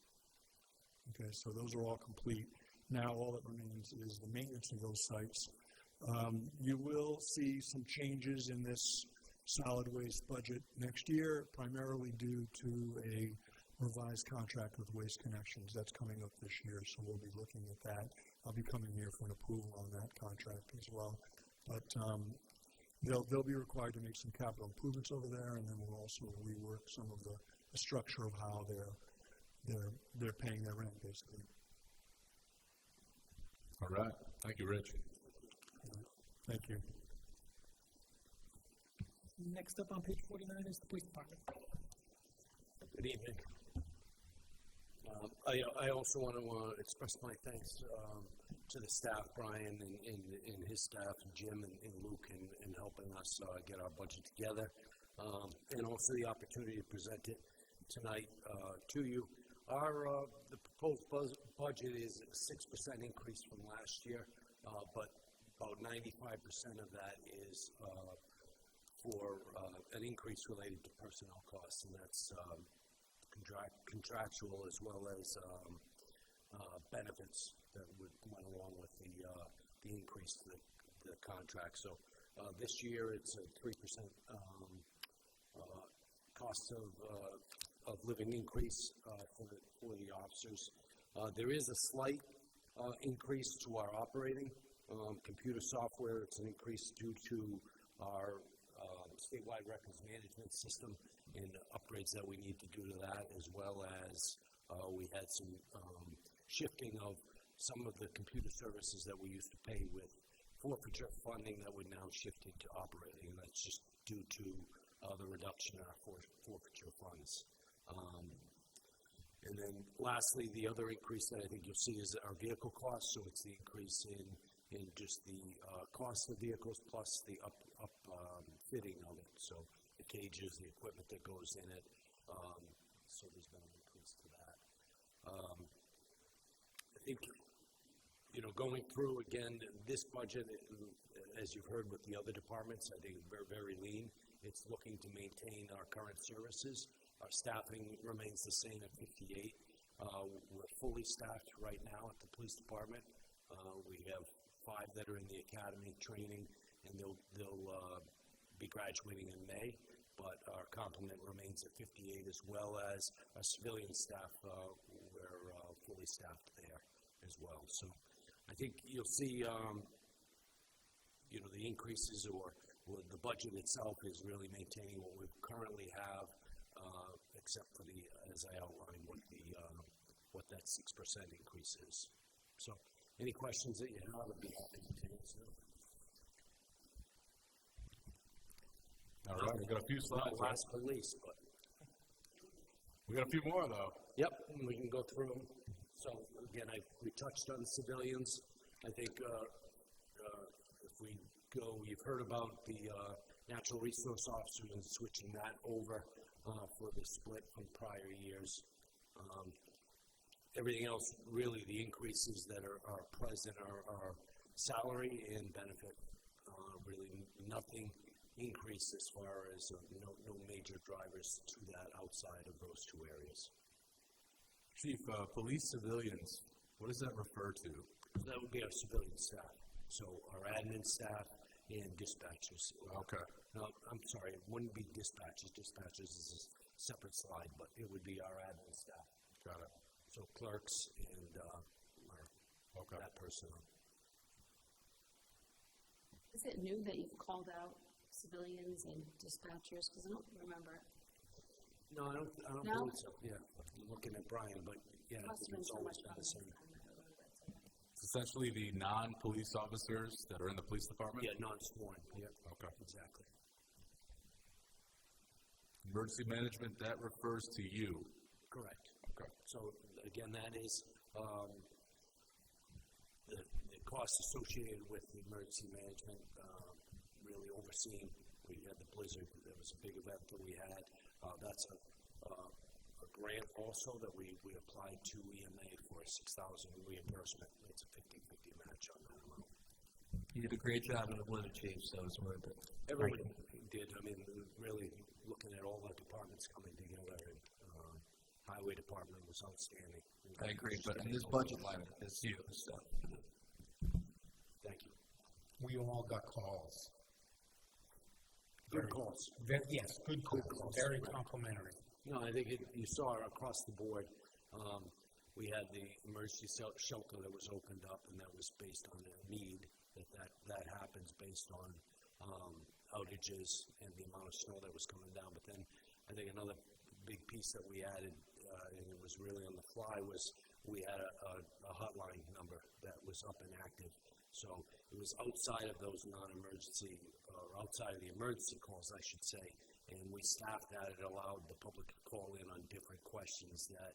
S18: Okay, so those are all complete. Now all that remains is the maintenance of those sites. You will see some changes in this solid waste budget next year, primarily due to a revised contract with Waste Connections. That's coming up this year, so we'll be looking at that. I'll be coming here for an approval on that contract as well. But they'll be required to make some capital improvements over there, and then we'll also rework some of the structure of how they're paying their rent, basically.
S17: All right. Thank you, Rich.
S18: Thank you.
S3: Next up on page 49 is the police department.
S19: Good evening. I also want to express my thanks to the staff, Brian and his staff, and Jim and Luke, in helping us get our budget together, and also the opportunity to present it tonight to you. The proposed budget is a 6% increase from last year, but about 95% of that is for an increase related to personnel costs, and that's contractual as well as benefits that went along with the increase to the contract. So this year it's a 3% cost of living increase for the officers. There is a slight increase to our operating computer software. It's an increase due to our statewide records management system and upgrades that we need to do to that, as well as we had some shifting of some of the computer services that we used to pay with forfeiture funding that we're now shifting to operating, and that's just due to the reduction in our forfeiture funds. And then lastly, the other increase that I think you'll see is our vehicle costs, so it's the increase in just the cost of vehicles plus the fitting of it, so the cages, the equipment that goes in it, so there's been an increase to that. I think, going through again this budget, as you've heard with the other departments, I think we're very lean. It's looking to maintain our current services. Our staffing remains the same at 58. We're fully staffed right now at the police department. We have 5 that are in the academy training, and they'll be graduating in May, but our complement remains at 58, as well as our civilian staff. We're fully staffed there as well. So I think you'll see, the increases, or the budget itself is really maintaining what we currently have, except for the, as I outlined, what that 6% increase is. So, any questions that you have, I'd be happy to answer.
S1: All right, we got a few slides.
S19: Not last but least, but.
S1: We got a few more though.
S19: Yep, and we can go through them. So again, we touched on civilians. I think if we go, you've heard about the natural resource officer and switching that over for the split from prior years. Everything else, really, the increases that are present are salary and benefit. Really, nothing increased as far as no major drivers to that outside of those two areas.
S1: Chief, police civilians, what does that refer to?
S19: That would be our civilian staff. So our admin staff and dispatchers.
S1: Okay.
S19: No, I'm sorry, it wouldn't be dispatchers. Dispatchers is a separate slide, but it would be our admin staff.
S1: Got it.
S19: So clerks and that personnel.
S10: Is it new that you've called out civilians and dispatchers? Because I don't remember it.
S19: No, I don't
S10: No?
S19: believe so. Yeah, I'm looking at Brian, but yeah,
S10: Must have been
S19: it's
S10: so
S19: always
S10: much
S19: been the same.
S1: It's essentially the non-police officers that are in the police department?
S19: Yeah, non-sworn. Yeah.
S1: Okay.
S19: Exactly.
S1: Emergency management, that refers to you.
S19: Correct.
S1: Okay.
S19: So again, that is the costs associated with the emergency management, really overseeing. We had the blizzard. That was a big event that we had. That's a grant also that we applied to EMA for a $6,000 reimbursement. It's a 50-50 match on that amount.
S12: You did a great job in the blizzard, Chief, so it's worth it.
S19: Everyone did. I mean, really looking at all the departments coming together, and highway department was outstanding.
S12: I agree, but in this budget line, it's you, so.
S19: Thank you.
S6: We all got calls.
S19: Good calls.
S6: Yes, good calls. Very complimentary.
S19: No, I think you saw across the board. We had the emergency shelter that was opened up, and that was based on a need that happens based on outages and the amount of snow that was coming down. But then I think another big piece that we added, and it was really on the fly, was we had a hotline number that was up and active. So it was outside of those non-emergency, or outside of the emergency calls, I should say, and we staffed that. It allowed the public to call in on different questions that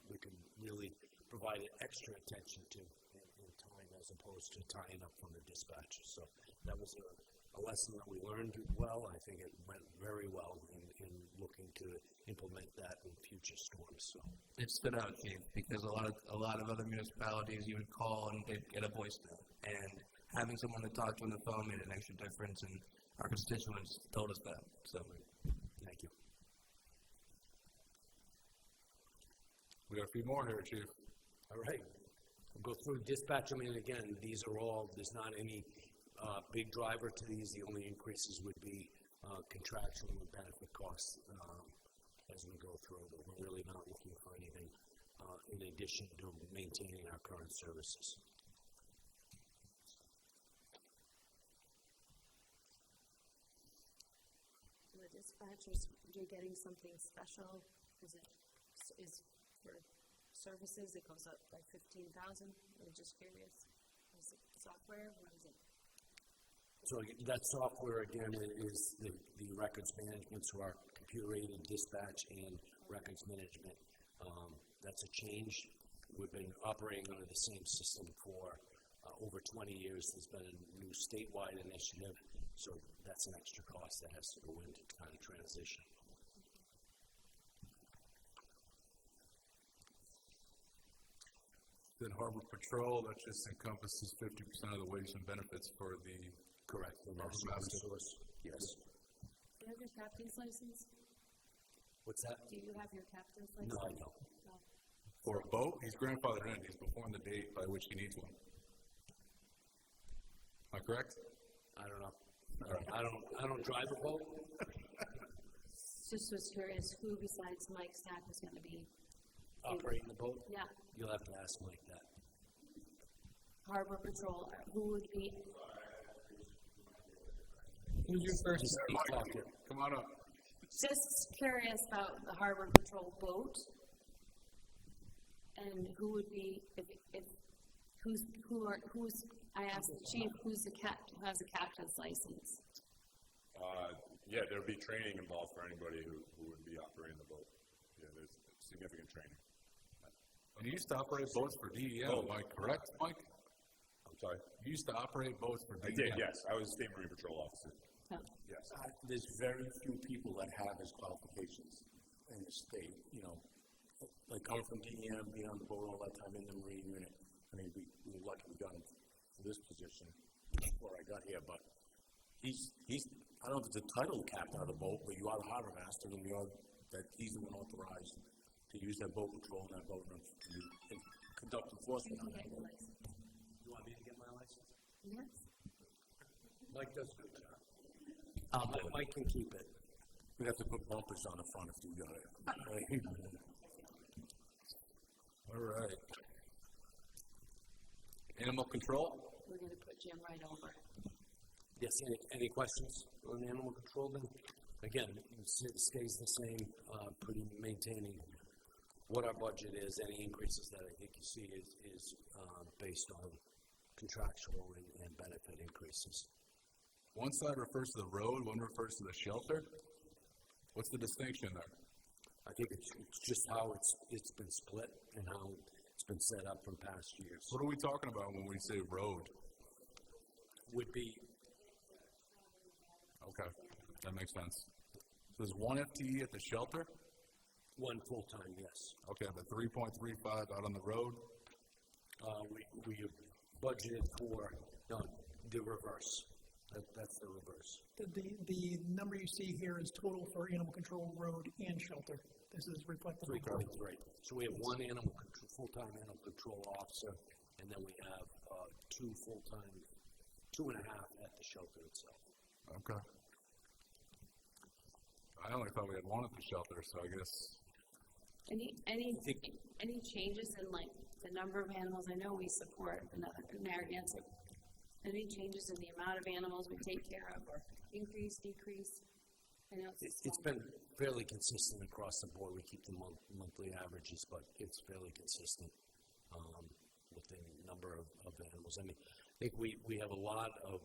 S19: we could really provide extra attention to in time, as opposed to tying up from the dispatcher. So that was a lesson that we learned well. I think it went very well in looking to implement that in future storms. So
S12: It stood out, Chief, because a lot of other municipalities you would call and they'd get a voicemail, and having someone to talk to on the phone made an extra difference, and our constituents told us that. So,
S19: thank you.
S1: We got a few more here, Chief.
S19: All right. We'll go through dispatch. I mean, again, these are all, there's not any big driver to these. The only increases would be contractual and benefit costs as we go through. But we're really not looking for anything in addition to maintaining our current services.
S10: The dispatchers, you're getting something special. Is for services, it goes up by 15,000. I'm just curious. Is it software? What is it?
S19: So that software, again, is the records management, so our computer-aided dispatch and records management. That's a change. We've been operating under the same system for over 20 years. There's been a new statewide initiative, so that's an extra cost that has to go into kind of transition.
S1: Then Harbor Patrol, that just encompasses 50% of the wages and benefits for the
S19: correct
S1: Harbor
S19: source. Yes.
S10: Do you have your captain's license?
S19: What's that?
S10: Do you have your captain's license?
S19: No, I don't.
S10: No.
S1: For a boat, he's grandfathered in. He's before the date by which he needs one. Am I correct?
S19: I don't know. I don't drive a boat.
S10: Just was curious who besides Mike Stack is going to be
S19: Operating the boat?
S10: Yeah.
S19: You'll have to ask Mike that.
S10: Harbor Patrol. Who would be?
S2: Who's your first speaker?
S1: Come on up.
S10: Just curious about the harbor patrol boat. And who would be, I asked the chief, who has a captain's license?
S17: Yeah, there'll be training involved for anybody who would be operating the boat. Yeah, there's significant training.
S1: You used to operate boats for DEM, am I correct, Mike?
S17: I'm sorry?
S1: You used to operate boats for DEM.
S17: I did, yes. I was a State Marine Patrol officer.
S10: Oh.
S17: Yes.
S2: There's very few people that have his qualifications in the state, you know. Like coming from DEM, being on the boat all that time in the Marine unit. I mean, we were lucky we got him for this position before I got here, but he's I don't know if it's a title captain of the boat, but you are the harbor master, and he's the one authorized to use that boat patrol and that boat and conduct enforcement on that boat. You want me to get my license?
S10: Yes.
S2: Mike does a good job. Mike can keep it. We have to put bumpers on the front if you got it.
S1: All right. Animal control?
S10: We're going to put Jim right over.
S19: Yes, any questions on animal control then? Again, it stays the same, pretty maintaining what our budget is. Any increases that I think you see is based on contractual and benefit increases.
S1: One side refers to the road, one refers to the shelter. What's the distinction there?
S19: I think it's just how it's been split and how it's been set up from past years.
S1: What are we talking about when we say road?
S19: Would be.
S1: Okay, that makes sense. So there's one FTE at the shelter?
S19: One full-time, yes.
S1: Okay, but 3.35 out on the road?
S19: We budgeted for the reverse. That's the reverse.
S3: The number you see here is total for animal control, road, and shelter. This is reflective.
S19: 3.3. So we have one full-time animal control officer, and then we have 2 full-time, 2.5 at the shelter itself.
S1: Okay. I only thought we had one at the shelter, so I guess.
S10: Any changes in like the number of animals? I know we support Narragansett. Any changes in the amount of animals we take care of, or increase, decrease? I know
S19: it's been fairly consistent across the board. We keep the monthly averages, but it's fairly consistent with the number of animals. I mean, I think we have a lot of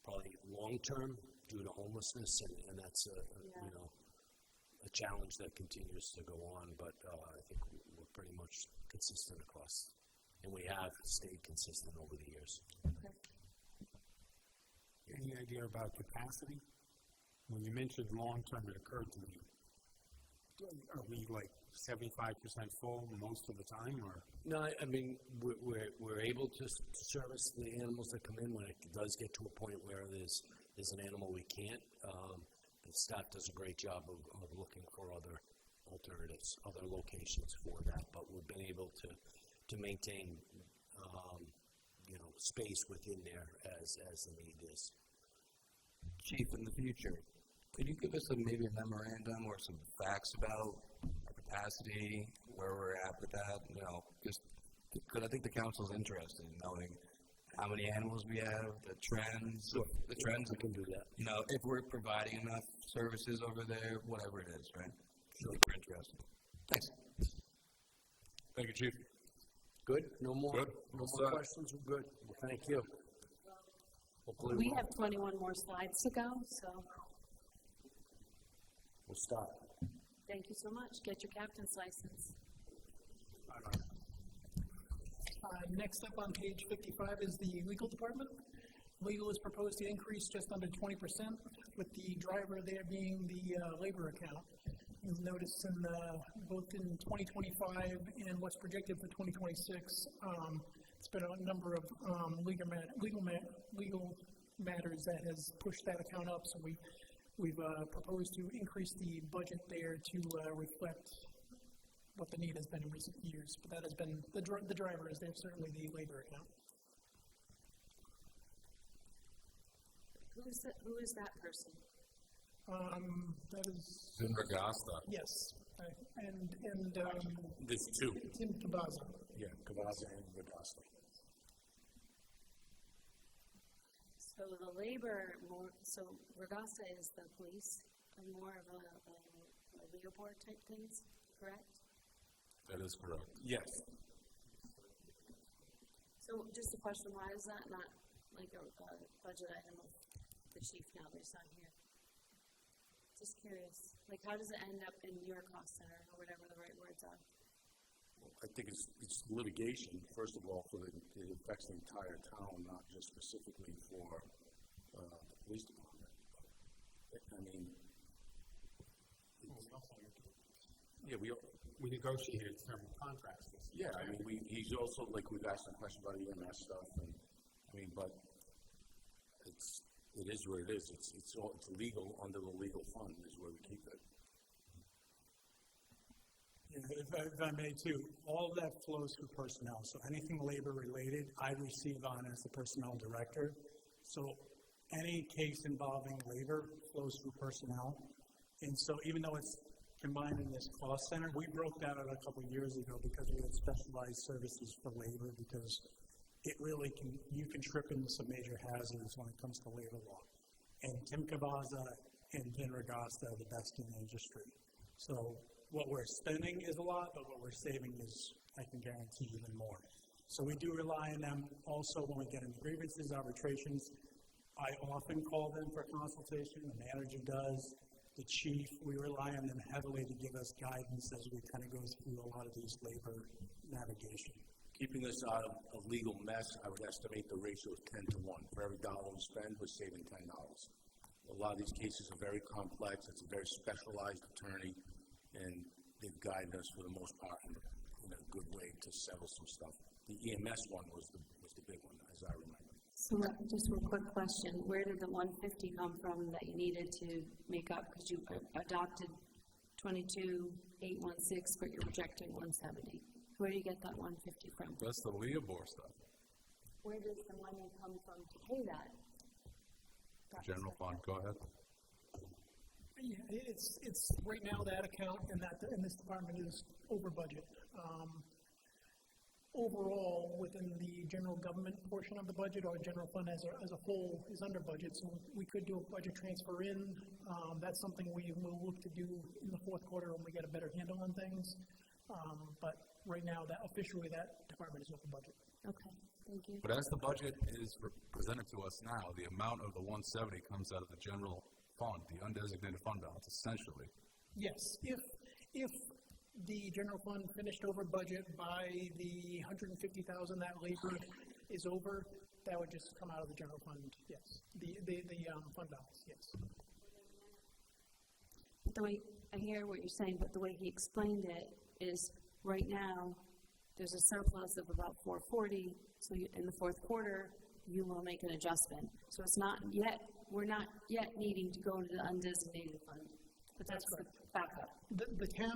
S19: probably long-term due to homelessness, and that's a challenge that continues to go on. But I think we're pretty much consistent across, and we have stayed consistent over the years.
S10: Okay.
S6: Any idea about capacity? When you mentioned long-term, it occurred to me, are we like 75% full most of the time, or?
S19: No, I mean, we're able to service the animals that come in when it does get to a point where there's an animal we can't. The staff does a great job of looking for other alternatives, other locations for that, but we've been able to maintain, space within there as the need is.
S12: Chief, in the future, could you give us maybe a memorandum or some facts about our capacity, where we're at with that? Just because I think the council's interested in knowing how many animals we have, the trends.
S19: Sure.
S12: The trends.
S19: We can do that.
S12: If we're providing enough services over there, whatever it is, right?
S19: Sure.
S12: We're interested. Thanks.
S1: Thank you, Chief.
S19: Good? No more?
S1: Good.
S19: No more questions? We're good. Well, thank you. Hopefully
S10: We have 21 more slides to go, so
S19: we'll stop.
S10: thank you so much. Get your captain's license.
S3: Next up on page 55 is the legal department. Legal is proposed to increase just under 20%, with the driver there being the labor account. You'll notice in both in 2025 and what's projected for 2026, it's been a number of legal matters that has pushed that account up. So we've proposed to increase the budget there to reflect what the need has been in recent years. But that has been the driver is there, certainly the labor account.
S10: Who is that person?
S3: That is
S1: Tim Ragasta.
S3: Yes, and
S2: There's two.
S3: Tim Cavazza.
S2: Yeah, Cavazza and Ragasta.
S4: So the labor so Regasta is the police, and more of a Leopold type things, correct?
S17: That is correct.
S2: Yes.
S4: So just a question, why is that not like a budget item of the chief now based on here? Just curious, like how does it end up in your cost center or whatever the right words are?
S2: I think it's litigation, first of all, it affects the entire town, not just specifically for the police department. I mean,
S6: we negotiated some contracts.
S2: Yeah, I mean, he's also, like, we've asked a question about EMS stuff, and, I mean, but it is what it is. It's legal, under the legal fund is where we keep it.
S15: Yeah, if I may too, all of that flows through personnel. So anything labor related, I receive on as the personnel director. So any case involving labor flows through personnel. And so even though it's combined in this cost center, we broke that out a couple of years ago because we had specialized services for labor, because it really you can trip into some major hazards when it comes to labor law. And Tim Cavazza and Vin Regasta are the best in the industry. So what we're spending is a lot, but what we're saving is, I can guarantee, even more. So we do rely on them also when we get into grievances, arbitrations. I often call them for consultation, the manager does, the chief. We rely on them heavily to give us guidance as we kind of go through a lot of these labor navigation.
S2: Keeping this out of legal mess, I would estimate the ratio is 10 to 1. For every dollar we spend, we're saving $10. A lot of these cases are very complex. It's a very specialized attorney, and they've guided us for the most part in a good way to settle some stuff. The EMS one was the big one, as I remember.
S4: So just one quick question, where did the 150 come from that you needed to make up, because you adopted 22,816, but you're projecting 170? Where do you get that 150 from?
S1: That's the Leobor stuff.
S4: Where does the money come from to pay that?
S1: General fund, go ahead.
S3: Yeah, it's right now that account and this department is over budget. Overall, within the general government portion of the budget, our general fund as a whole is under budget, so we could do a budget transfer in. That's something we will look to do in the fourth quarter when we get a better handle on things. But right now, officially that department is over budget.
S4: Okay, thank you.
S1: But as the budget is presented to us now, the amount of the 170 comes out of the general fund, the undesignated fund balance, essentially.
S3: Yes, if the general fund finished over budget by the $150,000 that labor is over, that would just come out of the general fund, yes. The fund balance, yes.
S4: The way I hear what you're saying, but the way he explained it is right now there's a surplus of about 440, so in the fourth quarter you will make an adjustment. So it's not yet, we're not yet needing to go to the undesignated fund, but that's the backup.
S3: The town,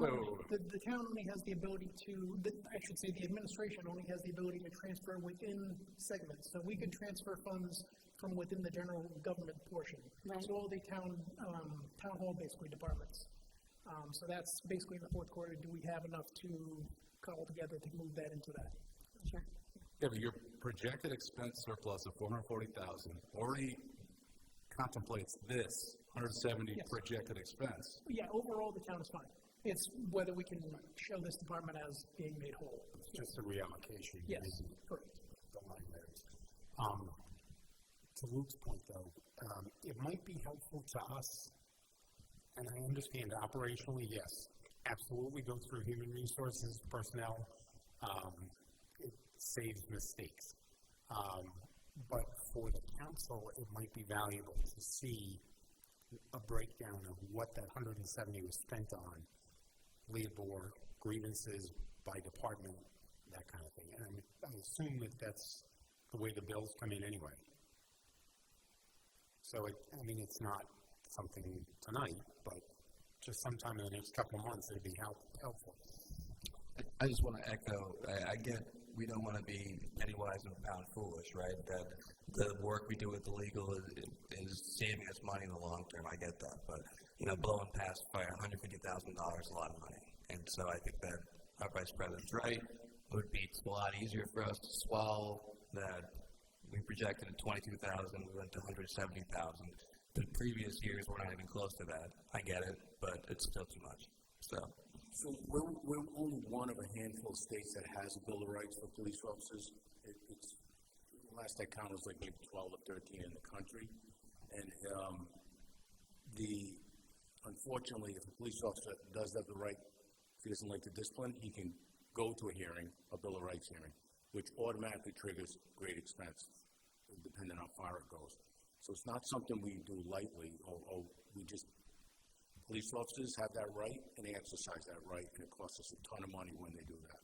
S3: the town only has the ability to, I should say the administration only has the ability to transfer within segments. So we could transfer funds from within the general government portion.
S4: Right.
S3: So all the town hall basically departments. So that's basically in the fourth quarter, do we have enough to call together to move that into that?
S4: Sure.
S1: Yeah, but your projected expense surplus of $440,000 already contemplates this 170
S3: Yes.
S1: projected expense.
S3: Yeah, overall the town is fine. It's whether we can show this department as being made whole.
S6: It's just a reallocation.
S3: Yes, correct.
S6: The line items. To Luke's point, though, it might be helpful to us, and I understand operationally, yes, absolutely go through human resources, personnel. It saves mistakes. But for the council, it might be valuable to see a breakdown of what that 170 was spent on, labor, grievances by department, that kind of thing. And I assume that that's the way the bills come in anyway. So, it's not something tonight, but just sometime in the next couple of months, it'd be helpful.
S12: I just want to echo, I get we don't want to be penny wise and pound foolish, right? That the work we do with the legal is saving us money in the long term. I get that. But, blowing past fire, $150,000 is a lot of money. And so I think that our Vice President's right. It would be a lot easier for us to swallow that We projected at 22,000, we went to 170,000. The previous years were not even close to that. I get it, but it's still too much. So
S2: we're only one of a handful of states that has a Bill of Rights for police officers. It's last I counted was like maybe 12 or 13 in the country, and unfortunately, if a police officer does have the right, if he doesn't like the discipline, he can go to a hearing, a Bill of Rights hearing, which automatically triggers great expense, depending on how far it goes. So it's not something we do lightly, or we just, police officers have that right, and they exercise that right, and it costs us a ton of money when they do that.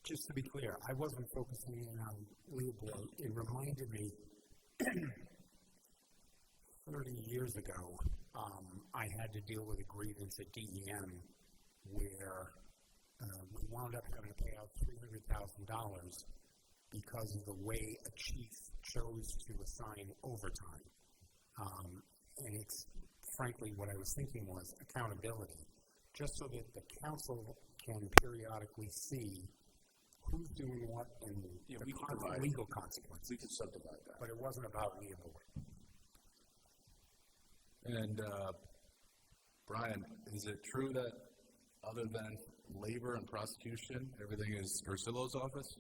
S6: Just to be clear, I wasn't focusing in on Leopold. It reminded me 30 years ago, I had to deal with a grievance at DEM where we wound up having to pay out $300,000 because of the way a chief chose to assign overtime. And it's frankly what I was thinking was accountability, just so that the council can periodically see who's doing what and the legal consequences.
S2: We can subdivide that.
S6: But it wasn't about Leopold.
S1: And Brian, is it true that other than labor and prosecution, everything is Ursulo's office?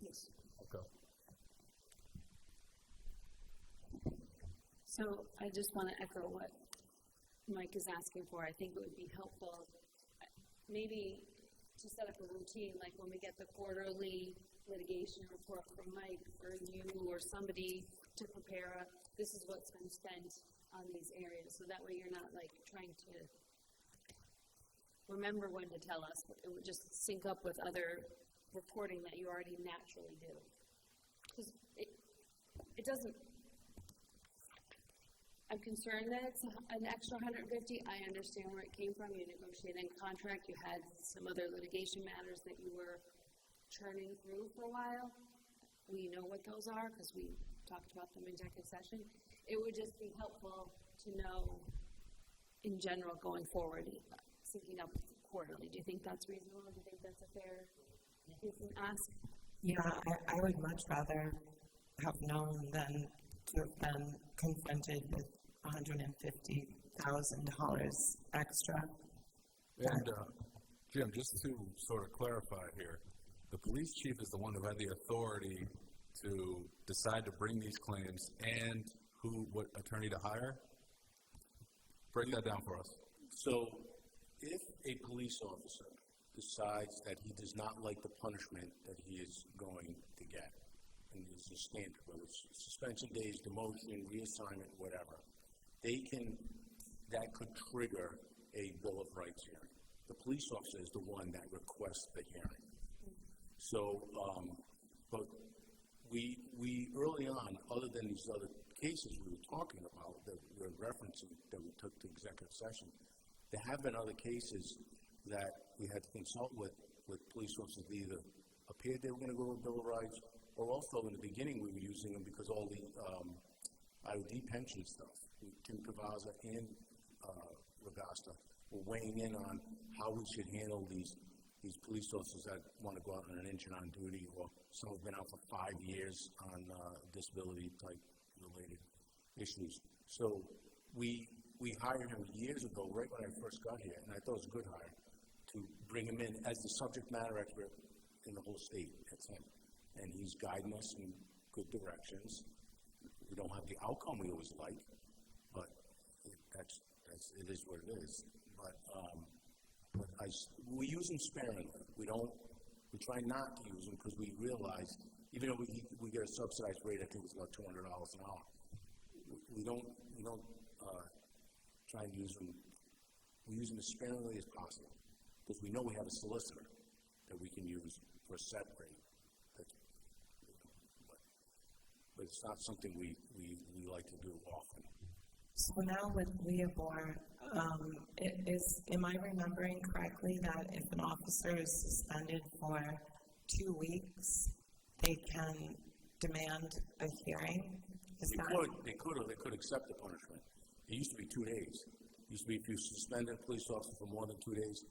S3: Yes.
S1: Okay.
S4: So I just want to echo what Mike is asking for. I think it would be helpful maybe to set up a routine, like when we get the quarterly litigation report from Mike or you or somebody to prepare this is what's been spent on these areas. So that way you're not like trying to remember when to tell us, but it would just sync up with other reporting that you already naturally do. Because it doesn't, I'm concerned that it's an extra $150. I understand where it came from. You negotiated a contract. You had some other litigation matters that you were churning through for a while. We know what those are because we talked about them in executive session. It would just be helpful to know in general going forward, syncing up quarterly. Do you think that's reasonable? Do you think that's a fair ask?
S11: Yeah, I would much rather have known than to have been confronted with $150,000 extra.
S1: And Jim, just to sort of clarify here, the police chief is the one who had the authority to decide to bring these claims and what attorney to hire? Break that down for us.
S2: So if a police officer decides that he does not like the punishment that he is going to get, and it's a standard, whether it's suspension days, demotion, reassignment, whatever, that could trigger a Bill of Rights hearing. The police officer is the one that requests the hearing. So, but we early on, other than these other cases we were talking about that we're referencing, that we took to executive session, there have been other cases that we had to consult with police officers that either appeared they were going to go to a Bill of Rights, or also in the beginning we were using them because all the IOD pension stuff. Tim Cavazza and Ragasta were weighing in on how we should handle these police officers that want to go out on an engine on duty, or some have been out for 5 years on disability type related issues. So we hired him years ago, right when I first got here, and I thought it was a good hire, to bring him in as the subject matter expert in the whole state. That's him. And he's guiding us in good directions. We don't have the outcome we always like, but it is what it is. But we use them sparingly. We try not to use them because we realize, even though we get a subsidized rate, I think it's about $200 an hour. We don't try and use them. We use them as sparingly as possible because we know we have a solicitor that we can use for a set rate. But it's not something we like to do often.
S11: So now with Leobor, am I remembering correctly that if an officer is suspended for 2 weeks, they can demand a hearing?
S2: They could accept the punishment. It used to be 2 days. It used to be if you suspended a police officer for more than 2 days,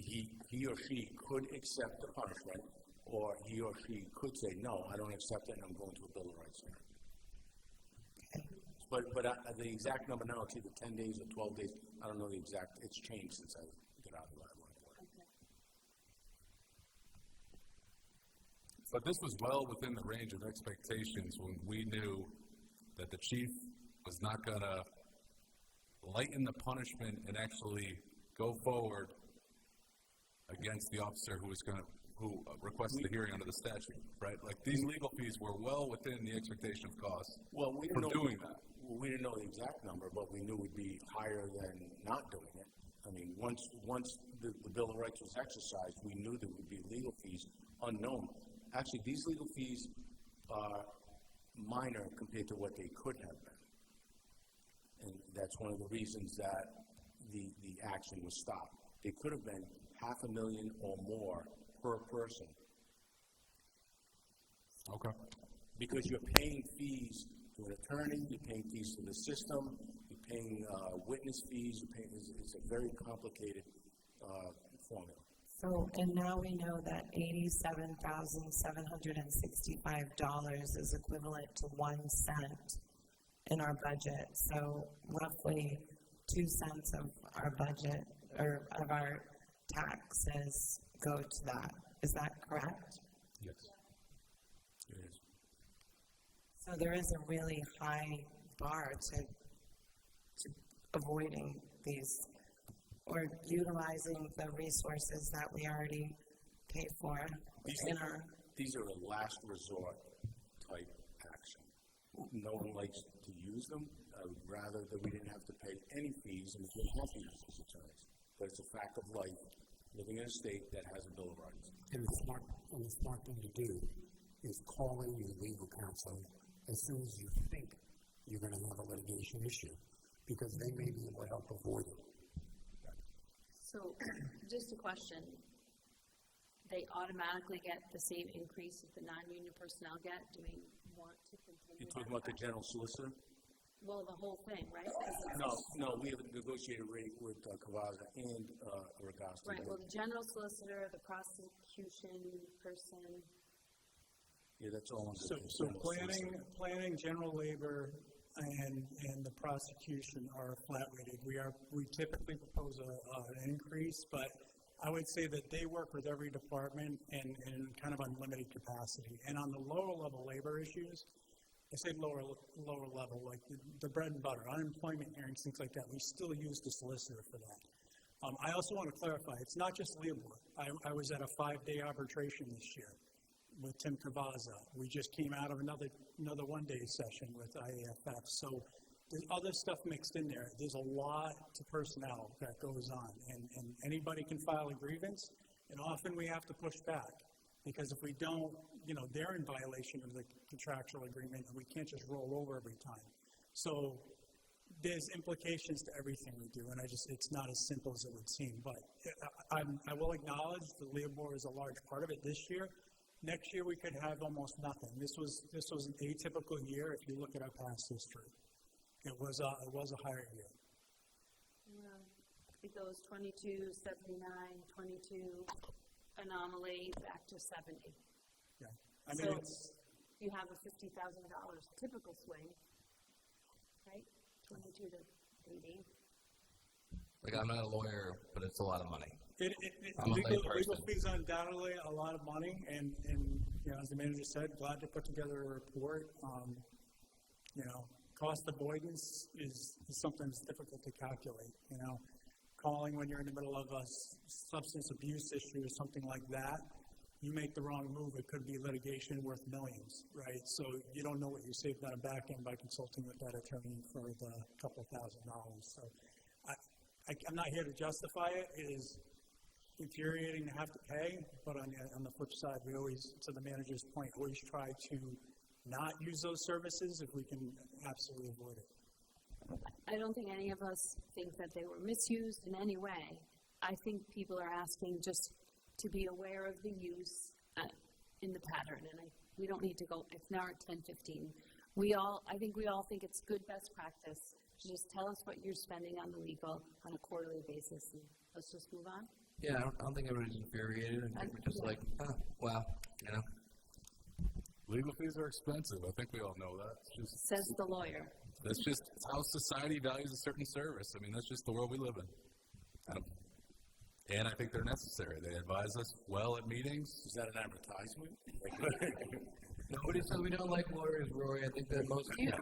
S2: he or she could accept the punishment, or he or she could say, no, I don't accept it, and I'm going to a Bill of Rights hearing. But the exact number now, it's either 10 days or 12 days. I don't know the exact, it's changed since I got out of the library.
S1: But this was well within the range of expectations when we knew that the chief was not going to lighten the punishment and actually go forward against the officer who requested the hearing under the statute, right? Like, these legal fees were well within the expectation of cost
S2: Well, we
S1: for
S2: didn't know,
S1: doing that.
S2: Well, we didn't know the exact number, but we knew it would be higher than not doing it. I mean, once the Bill of Rights was exercised, we knew there would be legal fees unknown. Actually, these legal fees are minor compared to what they could have been. And that's one of the reasons that the action was stopped. They could have been $500,000 or more per person.
S1: Okay.
S2: Because you're paying fees to an attorney, you're paying fees to the system, you're paying witness fees, it's a very complicated formula.
S11: So, and now we know that $87,765 is equivalent to 1 cent in our budget. So roughly 2 cents of our budget, or of our taxes, go to that. Is that correct?
S2: Yes. It is.
S11: So there is a really high bar to avoiding these, or utilizing the resources that we already pay for
S2: These are a last resort type action. No one likes to use them. I would rather that we didn't have to pay any fees and we didn't have to use these attorneys. But it's a fact of life, living in a state that has a Bill of Rights.
S6: And the smart thing to do is call in your legal counsel as soon as you think you're going to have a litigation issue, because they may be able to help avoid it.
S4: So, just a question. They automatically get the same increase that the non-union personnel get? Do we want to continue?
S2: You're talking about the general solicitor?
S4: Well, the whole thing, right?
S2: No, we have a negotiated rate with Cavaza and Regasta.
S4: Right, well, the general solicitor, the prosecution person.
S2: Yeah, that's all under
S20: So planning, general labor, and the prosecution are flat rated. We typically propose an increase, but I would say that they work with every department in kind of unlimited capacity. And on the lower level labor issues, I say lower level, like the bread and butter, unemployment hearings, things like that, we still use the solicitor for that. I also want to clarify, it's not just Leopold. I was at a 5-day arbitration this year with Tim Cavaza. We just came out of another 1-day session with IAFF. So there's other stuff mixed in there. There's a lot to personnel that goes on, and anybody can file a grievance, and often we have to push back, because if we don't, they're in violation of the contractual agreement, and we can't just roll over every time. So there's implications to everything we do, and it's not as simple as it would seem. But I will acknowledge that Leopold is a large part of it this year. Next year we could have almost nothing. This was an atypical year if you look at our past history. It was a higher year.
S4: Yeah. It goes 22, 79, 22, anomaly, back to 70.
S20: Yeah. I mean,
S4: so you have a $50,000 typical swing, right? 22 to 80.
S12: Like, I'm not a lawyer, but it's a lot of money.
S20: Legal fees are undoubtedly a lot of money, and as the manager said, glad to put together a report. Cost avoidance is sometimes difficult to calculate. Calling when you're in the middle of a substance abuse issue or something like that, you make the wrong move, it could be litigation worth millions, right? So you don't know what you saved on a back end by consulting with that attorney for the couple $1,000. So I'm not here to justify it. It is infuriating to have to pay, but on the flip side, we always, to the manager's point, always try to not use those services if we can absolutely avoid it.
S4: I don't think any of us think that they were misused in any way. I think people are asking just to be aware of the use in the pattern, and we don't need to go, it's now at 10:15. I think we all think it's good best practice to just tell us what you're spending on the legal on a quarterly basis, and let's just move on.
S12: Yeah, I don't think everybody's infuriated. I think we're just like, wow, you know.
S1: Legal fees are expensive. I think we all know that. It's just,
S10: Says the lawyer.
S1: that's just how society values a certain service. I mean, that's just the world we live in. And I think they're necessary. They advise us well at meetings.
S2: Is that an advertisement?
S12: Nobody said we don't like lawyers, Roy. I think that most people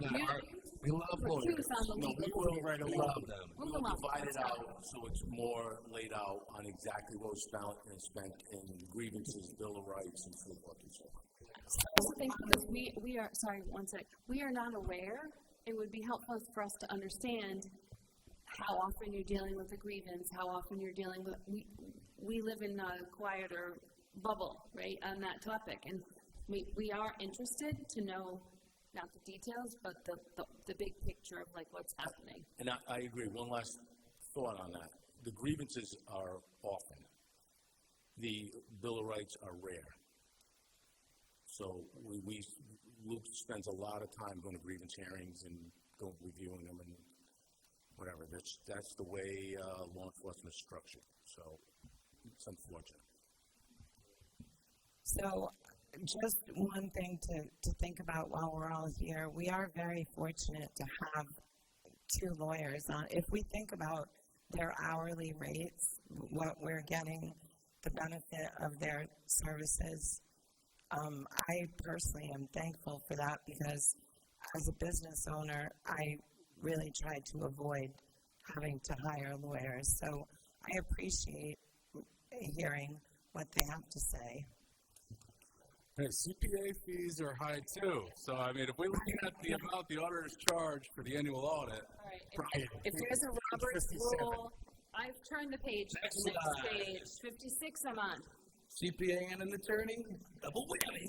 S12: we love
S10: We're
S12: lawyers.
S10: curious on the
S2: No,
S10: legal
S2: we will,
S10: fees.
S2: right away.
S12: We love them.
S2: We will divide it out so it's more laid out on exactly what was spent in grievances, bill of rights, and so forth and so on.
S10: I also think because we are, sorry, one sec, we are not aware, it would be helpful for us to understand how often you're dealing with a grievance, how often you're dealing with, we live in a quieter bubble, right, on that topic, and we are interested to know, not the details, but the big picture of like what's happening.
S2: And I agree. One last thought on that. The grievances are often. The bill of rights are rare. So Luke spends a lot of time going to grievance hearings and reviewing them and whatever. That's the way law enforcement is structured. So it's unfortunate.
S11: So just one thing to think about while we're all here, we are very fortunate to have two lawyers on. If we think about their hourly rates, what we're getting, the benefit of their services, I personally am thankful for that because as a business owner, I really tried to avoid having to hire lawyers. So I appreciate hearing what they have to say.
S1: Hey, CPA fees are high too. So, I mean, if we're looking at the amount the auditors charge for the annual audit,
S10: All right, if there's a Robert's rule, I've turned the page to the next page, 56 I'm on.
S12: CPA and an attorney, double whammy.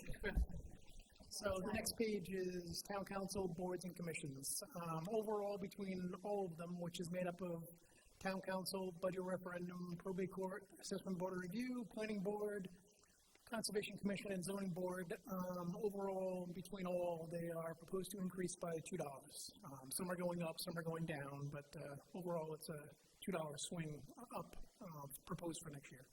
S3: So the next page is town council, boards, and commissions. Overall, between all of them, which is made up of town council, budget referendum, probate court, assessment board of review, planning board, conservation commission, and zoning board, overall, between all, they are proposed to increase by $2. Some are going up, some are going down, but overall, it's a $2 swing up proposed for next year.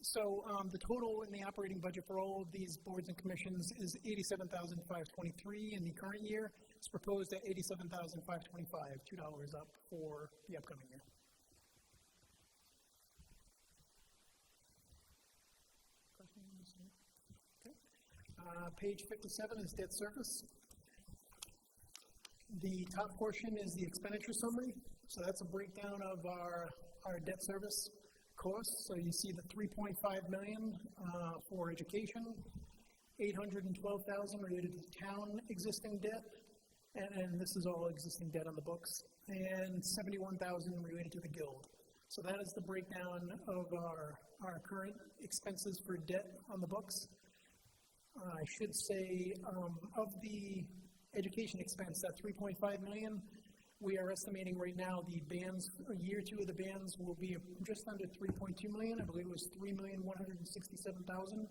S3: So the total in the operating budget for all of these boards and commissions is $87,523 in the current year. It's proposed at $87,525, $2 up for the upcoming year. Page 57 is debt service. The top portion is the expenditure summary. So that's a breakdown of our debt service costs. So you see the $3.5 million for education, $812,000 related to the town existing debt, and this is all existing debt on the books, and $71,000 related to the guild. So that is the breakdown of our current expenses for debt on the books. I should say, of the education expense, that $3.5 million, we are estimating right now the bands, year two of the bands will be just under $3.2 million. I believe it was $3,167,000.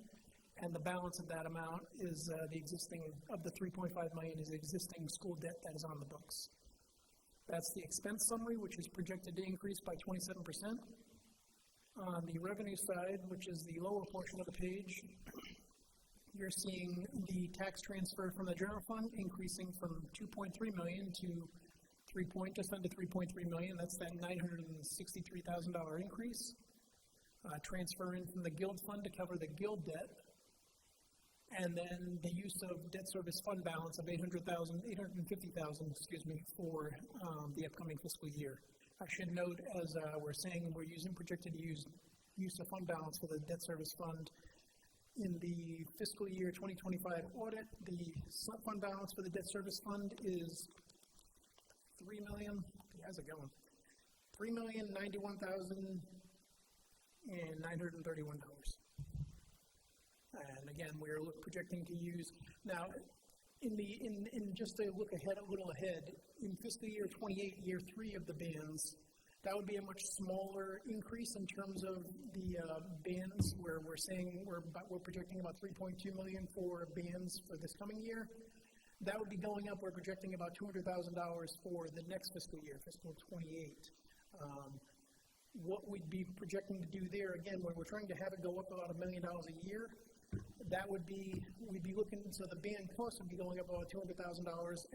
S3: And the balance of that amount is the existing, of the $3.5 million is existing school debt that is on the books. That's the expense summary, which is projected to increase by 27%. On the revenue side, which is the lower portion of the page, you're seeing the tax transfer from the general fund increasing from $2.3 million to just under $3.3 million. That's that $963,000 increase. Transfer in from the guild fund to cover the guild debt. And then the use of debt service fund balance of $850,000, for the upcoming fiscal year. I should note, as we're saying, we're projected to use of fund balance for the debt service fund. In the fiscal year 2025 audit, the fund balance for the debt service fund is how's it going? $3,091,931. And again, we're projecting to use, now, in just to look ahead, a little ahead, in fiscal year 28, year 3 of the bands, that would be a much smaller increase in terms of the bands, where we're saying we're projecting about $3.2 million for bands for this coming year. That would be going up, we're projecting about $200,000 for the next fiscal year, fiscal '28. What we'd be projecting to do there, again, where we're trying to have it go up about $1 million a year, that would be, we'd be looking, so the band cost would be going up about $200,000,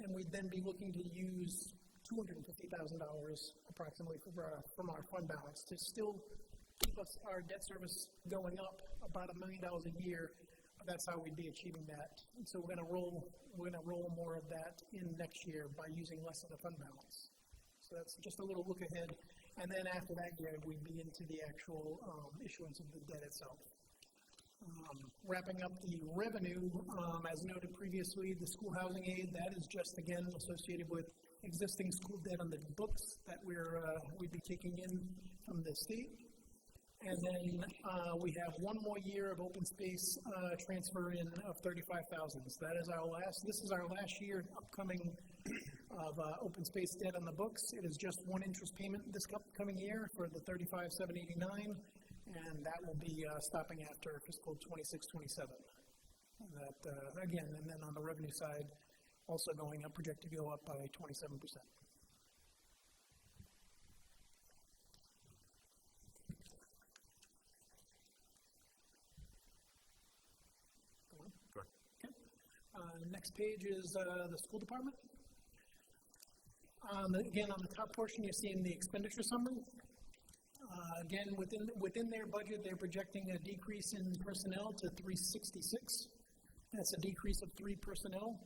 S3: and we'd then be looking to use $250,000 approximately from our fund balance to still keep our debt service going up about $1 million a year. That's how we'd be achieving that. And so we're going to roll more of that in next year by using less of the fund balance. So that's just a little look ahead. And then after that year, we'd be into the actual issuance of the debt itself. Wrapping up the revenue, as noted previously, the school housing aid, that is just again associated with existing school debt on the books that we'd be taking in from the state. And then we have one more year of open space transfer in of $35,000. So this is our last year upcoming of open space debt on the books. It is just one interest payment this upcoming year for the $35,789, and that will be stopping after fiscal '26-27. That again, and then on the revenue side, also going up, projected to go up by 27%. Next page is the school department. Again, on the top portion, you're seeing the expenditure summary. Again, within their budget, they're projecting a decrease in personnel to 366. That's a decrease of 3 personnel.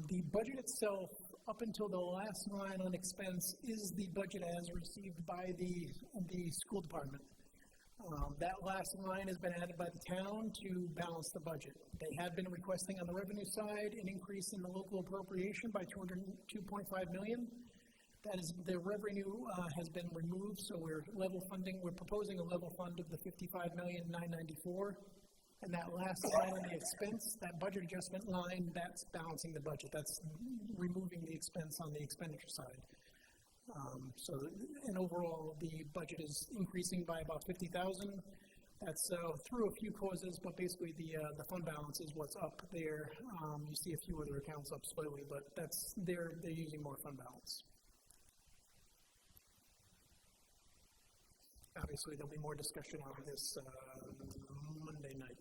S3: The budget itself, up until the last line on expense, is the budget as received by the school department. That last line has been added by the town to balance the budget. They had been requesting on the revenue side an increase in the local appropriation by $2.5 million. That is, the revenue has been removed, so we're level funding. We're proposing a level fund of the $55,994,000. And that last line on the expense, that budget adjustment line, that's balancing the budget. That's removing the expense on the expenditure side. And overall, the budget is increasing by about $50,000. That's through a few causes, but basically the fund balance is what's up there. You see a few other accounts up slightly, but they're using more fund balance. Obviously, there'll be more discussion on this Monday night.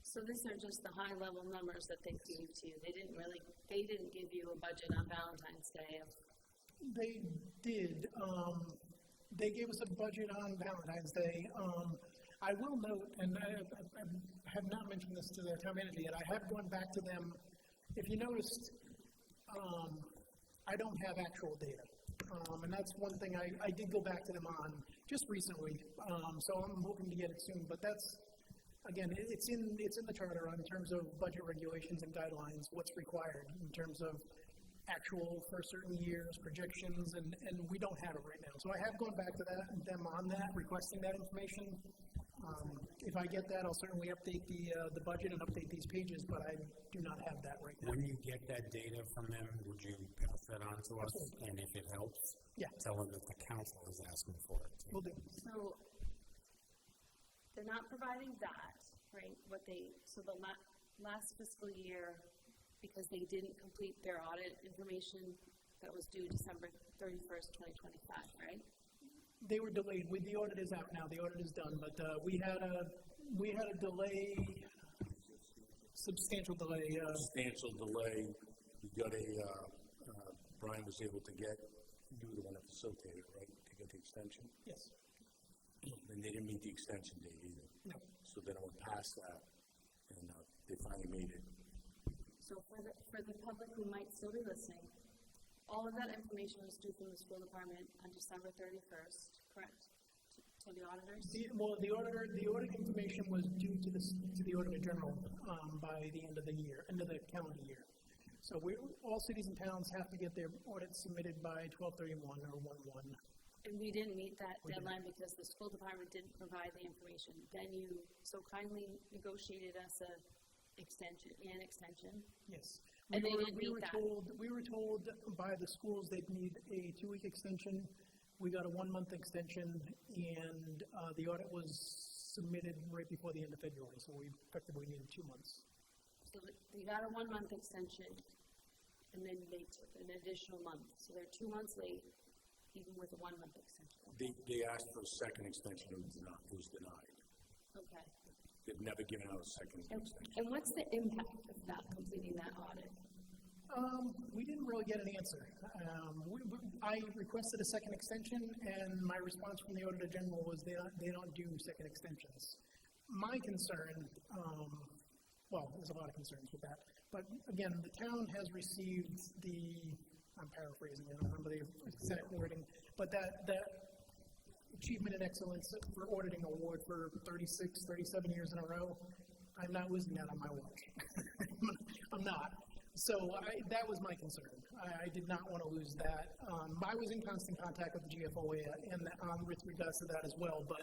S4: So these are just the high-level numbers that they gave to you. They didn't give you a budget on Valentine's Day.
S3: They did. They gave us a budget on Valentine's Day. I will note, and I have not mentioned this to the town manager yet, I have gone back to them. If you noticed, I don't have actual data. And that's one thing I did go back to them on just recently. So I'm hoping to get it soon. But that's, again, it's in the charter in terms of budget regulations and guidelines, what's required in terms of actual for certain years, projections, and we don't have it right now. So I have gone back to them on that, requesting that information. If I get that, I'll certainly update the budget and update these pages, but I do not have that right now.
S6: When you get that data from them, would you pass that on to us?
S3: Absolutely.
S6: And if it helps,
S3: yeah,
S6: tell them that the council is asking for it.
S3: Will do.
S4: So they're not providing that, right? So the last fiscal year, because they didn't complete their audit information that was due December 31st, 2025, right?
S3: They were delayed. The audit is out now. The audit is done, but we had a delay, substantial delay.
S2: Substantial delay. We got Brian was able to do the one that facilitated, right, to get the extension?
S3: Yes.
S2: And they didn't meet the extension date either.
S3: No.
S2: So then it went past that, and they finally made it.
S4: So for the public who might still be listening, all of that information was due from the school department on December 31st, correct? To the auditors?
S3: The audit information was due to the Auditor General by the end of the calendar year. So all cities and towns have to get their audits submitted by 12/31 or 1/1.
S4: And we didn't meet that deadline because the school department didn't provide the information. Then you so kindly negotiated us an extension.
S3: Yes.
S4: And they didn't meet that.
S3: We were told by the schools they'd need a 2-week extension. We got a 1-month extension, and the audit was submitted right before the end of February, so we effectively needed 2 months.
S4: So they got a 1 month extension, and then they took an additional month. So they're 2 months late, even with a 1 month extension.
S2: They asked for a second extension, it was denied.
S4: Okay.
S2: They've never given out a second extension.
S4: And what's the impact of not completing that audit?
S3: We didn't really get an answer. I requested a second extension, and my response from the Auditor General was they don't do second extensions. My concern, well, there's a lot of concerns with that, but again, the town has received I'm paraphrasing, I don't remember the exact wording, but that Achievement and Excellence for Auditing Award for 36, 37 years in a row, I'm not losing that on my watch. I'm not. So that was my concern. I did not want to lose that. I was in constant contact with the GFOA and with regards to that as well, but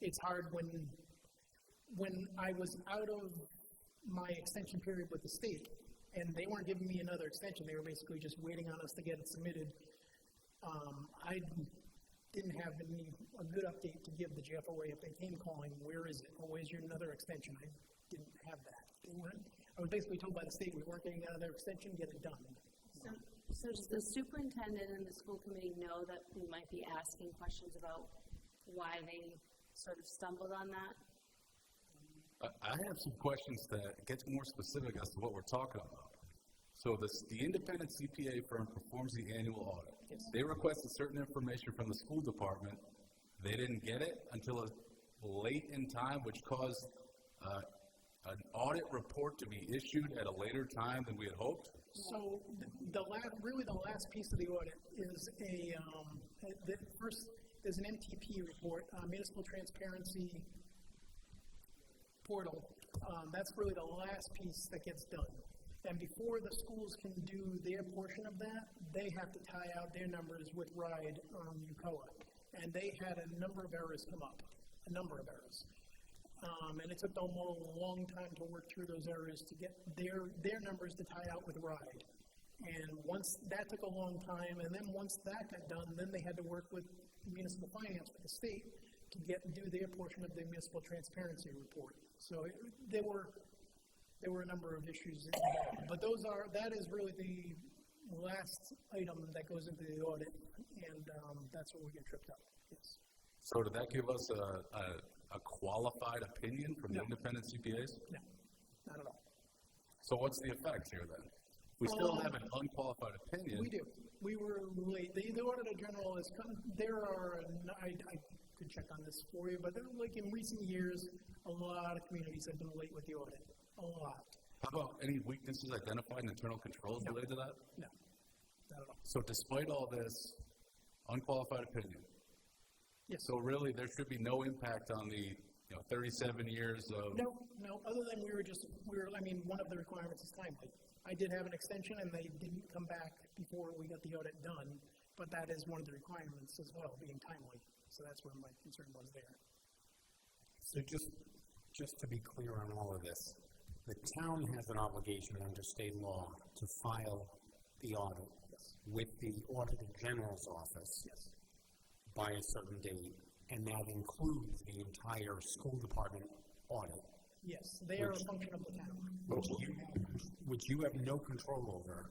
S3: it's hard when I was out of my extension period with the state and they weren't giving me another extension. They were basically just waiting on us to get it submitted. I didn't have a good update to give the GFOA if they came calling, where is it? Or where's your another extension? I didn't have that. I was basically told by the state we weren't getting another extension, get it done.
S4: So does the superintendent and the school committee know that we might be asking questions about why they sort of stumbled on that?
S1: I have some questions that get more specific as to what we're talking about. So the independent CPA firm performs the annual audit.
S3: Yes.
S1: They requested certain information from the school department. They didn't get it until late in time, which caused an audit report to be issued at a later time than we had hoped.
S3: So the last piece of the audit is first there's an MTP report, Municipal Transparency Portal. That's really the last piece that gets done. And before the schools can do their portion of that, they have to tie out their numbers with RIDE UCOA. And they had a number of errors come up, a number of errors. And it took them a long time to work through those errors to get their numbers to tie out with RIDE. And once that took a long time, and then once that got done, then they had to work with municipal finance with the state to do their portion of the municipal transparency report. So there were a number of issues involved, but that is really the last item that goes into the audit, and that's where we get tripped up. Yes.
S1: So did that give us a qualified opinion from the independent CPAs?
S3: No, not at all.
S1: So what's the effect here then? We still have an unqualified opinion.
S3: We do. We were late. The Auditor General is I could check on this for you, but like in recent years, a lot of communities have been late with the audit. A lot.
S1: How about any weaknesses identified in internal controls related to that?
S3: No, not at all.
S1: So despite all this, unqualified opinion.
S3: Yes.
S1: So really, there should be no impact on the 37 years of.
S3: No. Other than one of the requirements is timely. I did have an extension, and they didn't come back before we got the audit done. But that is one of the requirements as well, being timely. So that's where my concern was there.
S6: So just to be clear on all of this, the town has an obligation under state law to file the audit with the Auditor General's office by a certain date, and that includes the entire school department audit.
S3: Yes, they are a function of the town.
S6: Which you have no control over,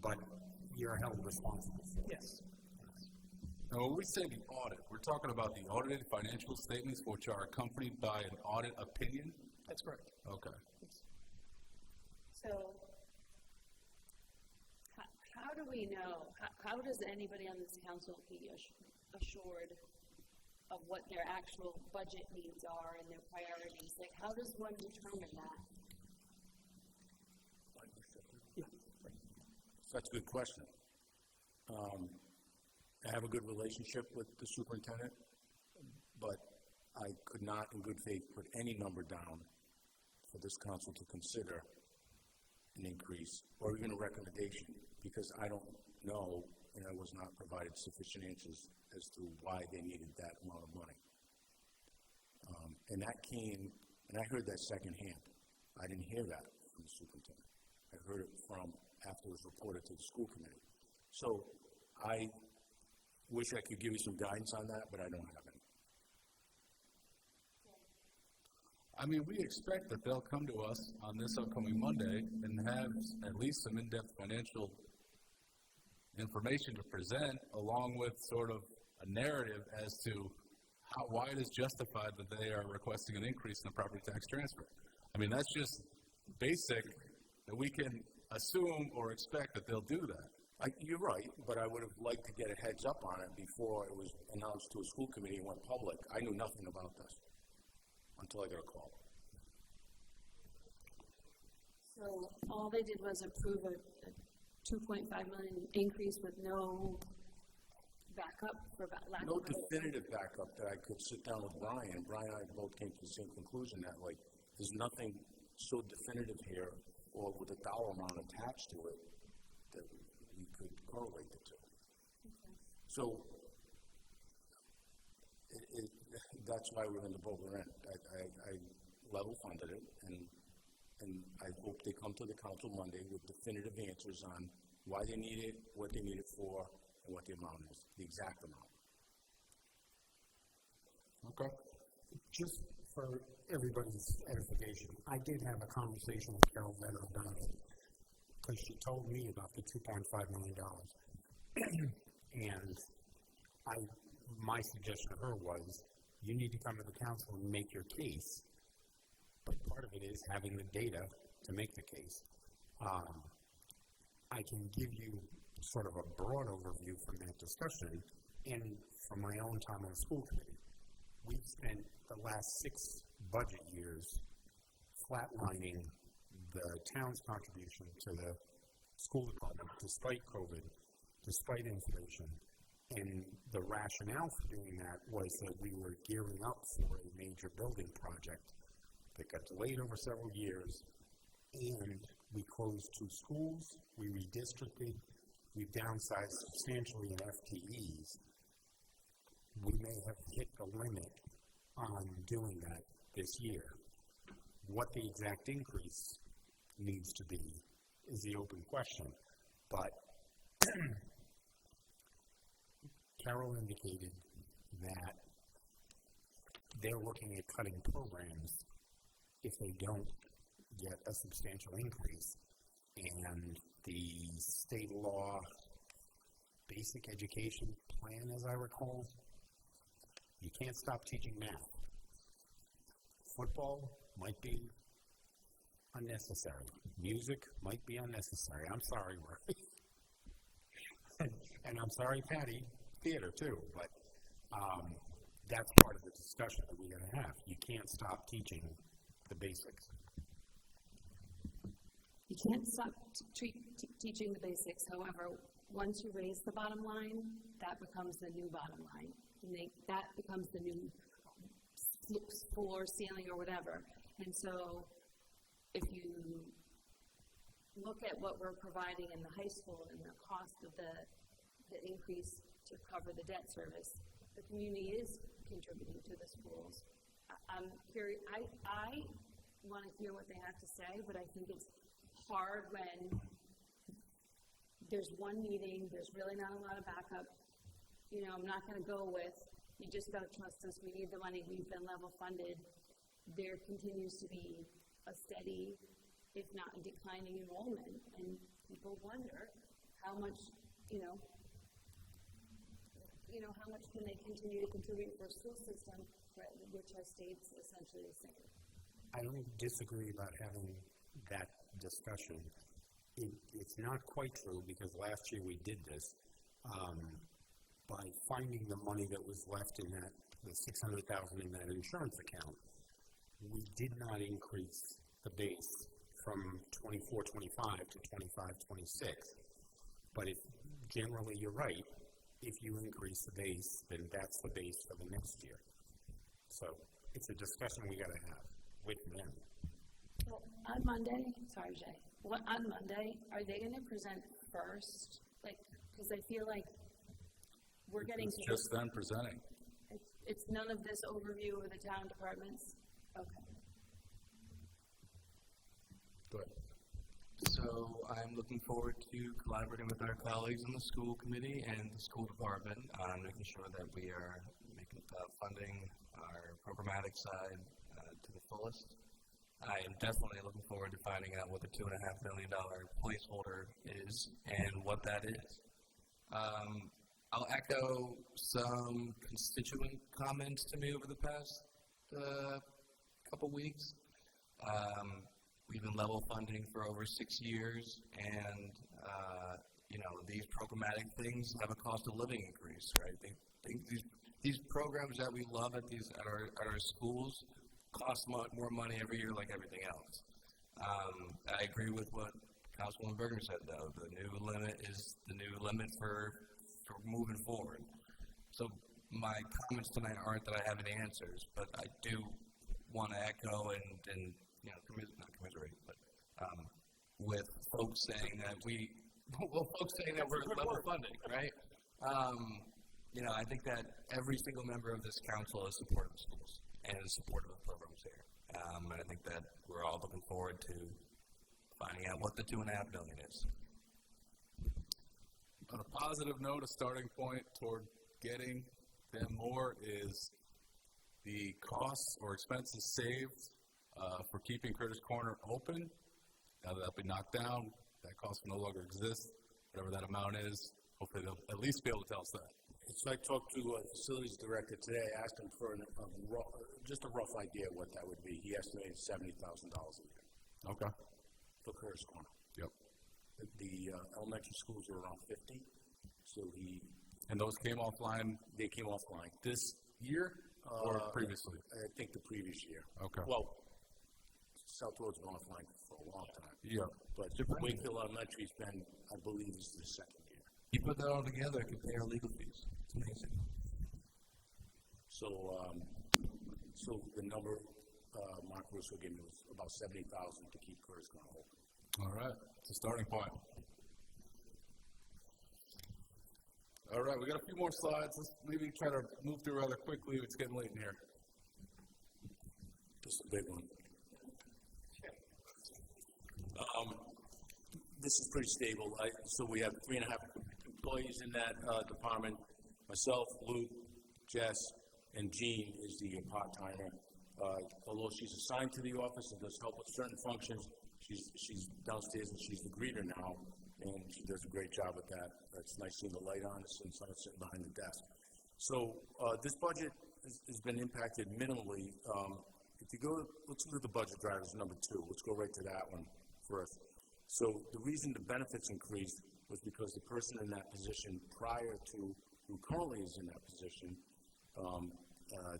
S6: but you're held responsible for.
S3: Yes.
S1: Now, when we say the audit, we're talking about the audited financial statements, which are accompanied by an audit opinion?
S3: That's correct.
S1: Okay.
S4: So how do we know, how does anybody on this council be assured of what their actual budget needs are and their priorities? Like, how does one determine that?
S2: That's a good question. I have a good relationship with the superintendent, but I could not in good faith put any number down for this council to consider an increase or even a recommendation, because I don't know and I was not provided sufficient answers as to why they needed that amount of money. And that came, and I heard that secondhand. I didn't hear that from the superintendent. I heard it from after it was reported to the school committee. So I wish I could give you some guidance on that, but I don't have any.
S1: I mean, we expect that they'll come to us on this upcoming Monday and have at least some in-depth financial information to present, along with sort of a narrative as to why it is justified that they are requesting an increase in the property tax transfer. I mean, that's just basic, that we can assume or expect that they'll do that.
S2: You're right, but I would have liked to get a heads up on it before it was announced to a school committee and went public. I knew nothing about this until I got a call.
S4: So all they did was approve a $2.5 million increase with no backup, for lack of
S2: No
S4: a better
S2: definitive backup that I could sit down with Brian. Brian and I both came to the same conclusion that, like, there's nothing so definitive here or with a dollar amount attached to it that we could correlate the two.
S4: Okay.
S2: So that's why we're in the boat we're in. I level funded it, and I hope they come to the council Monday with definitive answers on why they need it, what they need it for, and what the amount is, the exact amount.
S1: Okay.
S6: Just for everybody's edification, I did have a conversation with Carol Vetter about it, because she told me about the $2.5 million. And my suggestion to her was, you need to come to the council and make your case, but part of it is having the data to make the case. I can give you sort of a broad overview from that discussion, and from my own time on the school committee. We've spent the last 6 budget years flatlining the town's contribution to the school department, despite COVID, despite inflation. And the rationale for doing that was that we were gearing up for a major building project that got delayed over several years, and we closed 2 schools, we redistricted, we downsized substantially in FTEs. We may have hit the limit on doing that this year. What the exact increase needs to be is the open question, but Carol indicated that they're looking at cutting programs if they don't get a substantial increase, and the state law basic education plan, as I recall, you can't stop teaching math. Football might be unnecessary. Music might be unnecessary. I'm sorry, Rory. And I'm sorry, Patty, theater too, but that's part of the discussion that we're going to have. You can't stop teaching the basics.
S4: You can't stop teaching the basics. However, once you raise the bottom line, that becomes the new bottom line. That becomes the new floor, ceiling, or whatever. And so if you look at what we're providing in the high school and the cost of the increase to cover the debt service, the community is contributing to the schools. I'm curious, I want to hear what they have to say, but I think it's hard when there's one meeting, there's really not a lot of backup. You know, I'm not going to go with, you just got to trust us, we need the money, we've been level funded. There continues to be a steady, if not a declining enrollment, and people wonder how much, how much can they continue to contribute for a school system which has stayed essentially the same?
S6: I don't disagree about having that discussion. It's not quite true, because last year we did this. By finding the money that was left in that, the $600,000 in that insurance account, we did not increase the base from 24-25 to 25-26. But generally you're right, if you increase the base, then that's the base for the next year. So it's a discussion we got to have with them.
S4: Well, on Monday, sorry, Jay, on Monday, are they going to present first? Because I feel like we're getting
S1: It's just them presenting.
S4: It's none of this overview of the town departments? Okay.
S1: Good.
S12: So I'm looking forward to collaborating with our colleagues in the school committee and the school department on making sure that we are funding our programmatic side to the fullest. I am definitely looking forward to finding out what the $2.5 million placeholder is and what that is. I'll echo some constituent comments to me over the past couple weeks. We've been level funding for over 6 years, and these programmatic things have a cost of living increase, right? These programs that we love at our schools cost more money every year, like everything else. I agree with what Councilwoman Berger said, though. The new limit is the new limit for moving forward. So my comments tonight aren't that I have any answers, but I do want to echo and not commiserate, but with folks saying that we're level funding, right? I think that every single member of this council is supportive of schools and is supportive of programs here. And I think that we're all looking forward to finding out what the $2.5 million is.
S1: On a positive note, a starting point toward getting them more is the costs or expenses saved for keeping Curtis Corner open. Now that that'll be knocked down, that cost will no longer exist. Whatever that amount is, hopefully they'll at least be able to tell us that.
S2: So I talked to a facilities director today. I asked him for just a rough idea of what that would be. He estimated $70,000 a year.
S1: Okay.
S2: For Curtis Corner.
S1: Yep.
S2: The elementary schools are around 50. So
S1: And those came offline?
S2: They came offline.
S1: This year or previously?
S2: I think the previous year.
S1: Okay.
S2: Well, South Road's been offline for a long time.
S1: Yeah.
S2: But Wakefield Elementary's been, I believe, is the second year.
S12: You put that all together, compare legal fees. It's amazing.
S2: So the number Mark Russo gave me was about $70,000 to keep Curtis Corner open.
S1: All right. It's a starting point. All right, we got a few more slides. Let's maybe try to move through rather quickly. It's getting late in here.
S2: Just a big one. This is pretty stable. So we have 3.5 employees in that department. Myself, Luke, Jess, and Jean is the part-timer. Although she's assigned to the office and does help with certain functions, she's downstairs and she's the greeter now, and she does a great job with that. It's nice seeing the light on and someone sitting behind the desk. So this budget has been impacted minimally. If you go, let's look at the budget drivers, number 2. Let's go right to that one first. So the reason the benefits increased was because the person in that position prior to who currently is in that position,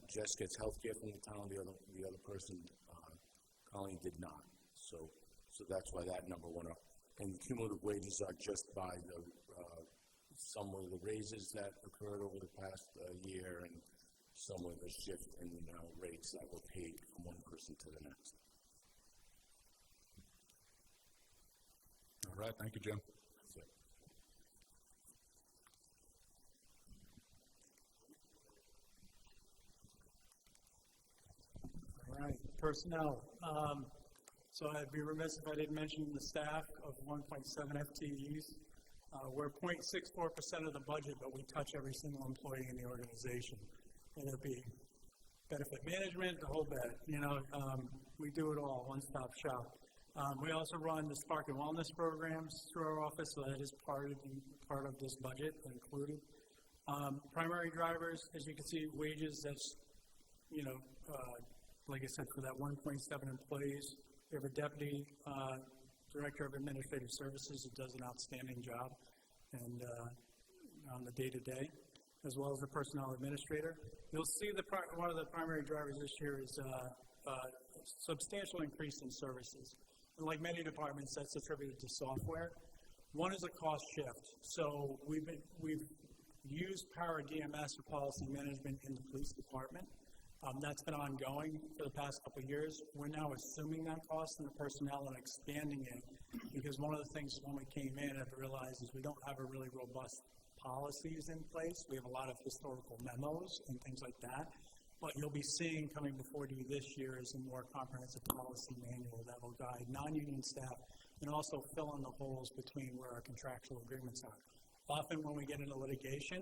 S2: Jess gets health care from the town, the other person, Colleen, did not. So that's why that number went up. And the cumulative wages are just by some of the raises that occurred over the past year and some of the shift in rates that were paid from one person to the next.
S1: All right, thank you, Jim.
S2: That's it.
S20: All right, personnel. So I'd be remiss if I didn't mention the staff of 1.7 FTEs. We're 0.64% of the budget, but we touch every single employee in the organization, whether it be benefit management, the whole bit. We do it all, one-stop shop. We also run the Spark and Wellness programs through our office, so that is part of this budget included. Primary drivers, as you can see, wages, that's, like I said, for that 1.7 employees. We have a deputy director of administrative services who does an outstanding job and on the day-to-day, as well as the personnel administrator. You'll see one of the primary drivers this year is a substantial increase in services. And like many departments, that's attributed to software. One is a cost shift. So we've used Power DMS for policy management in the police department. That's been ongoing for the past couple of years. We're now assuming that cost in the personnel and expanding it, because one of the things when we came in, I've realized is we don't have a really robust policies in place. We have a lot of historical memos and things like that. What you'll be seeing coming before you this year is a more comprehensive policy manual that will guide non-union staff and also fill in the holes between where our contractual agreements are. Often when we get into litigation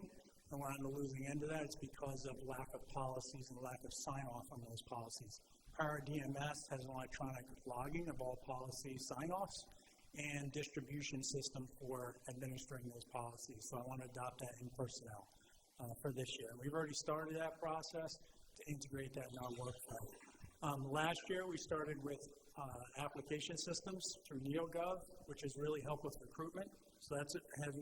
S20: and we're on the losing end of that, it's because of lack of policies and lack of sign-off on those policies. Power DMS has an electronic logging of all policy sign-offs and distribution system for administering those policies. So I want to adopt that in personnel for this year. We've already started that process to integrate that in our workflow. Last year, we started with application systems through NeoGov, which has really helped with recruitment. So that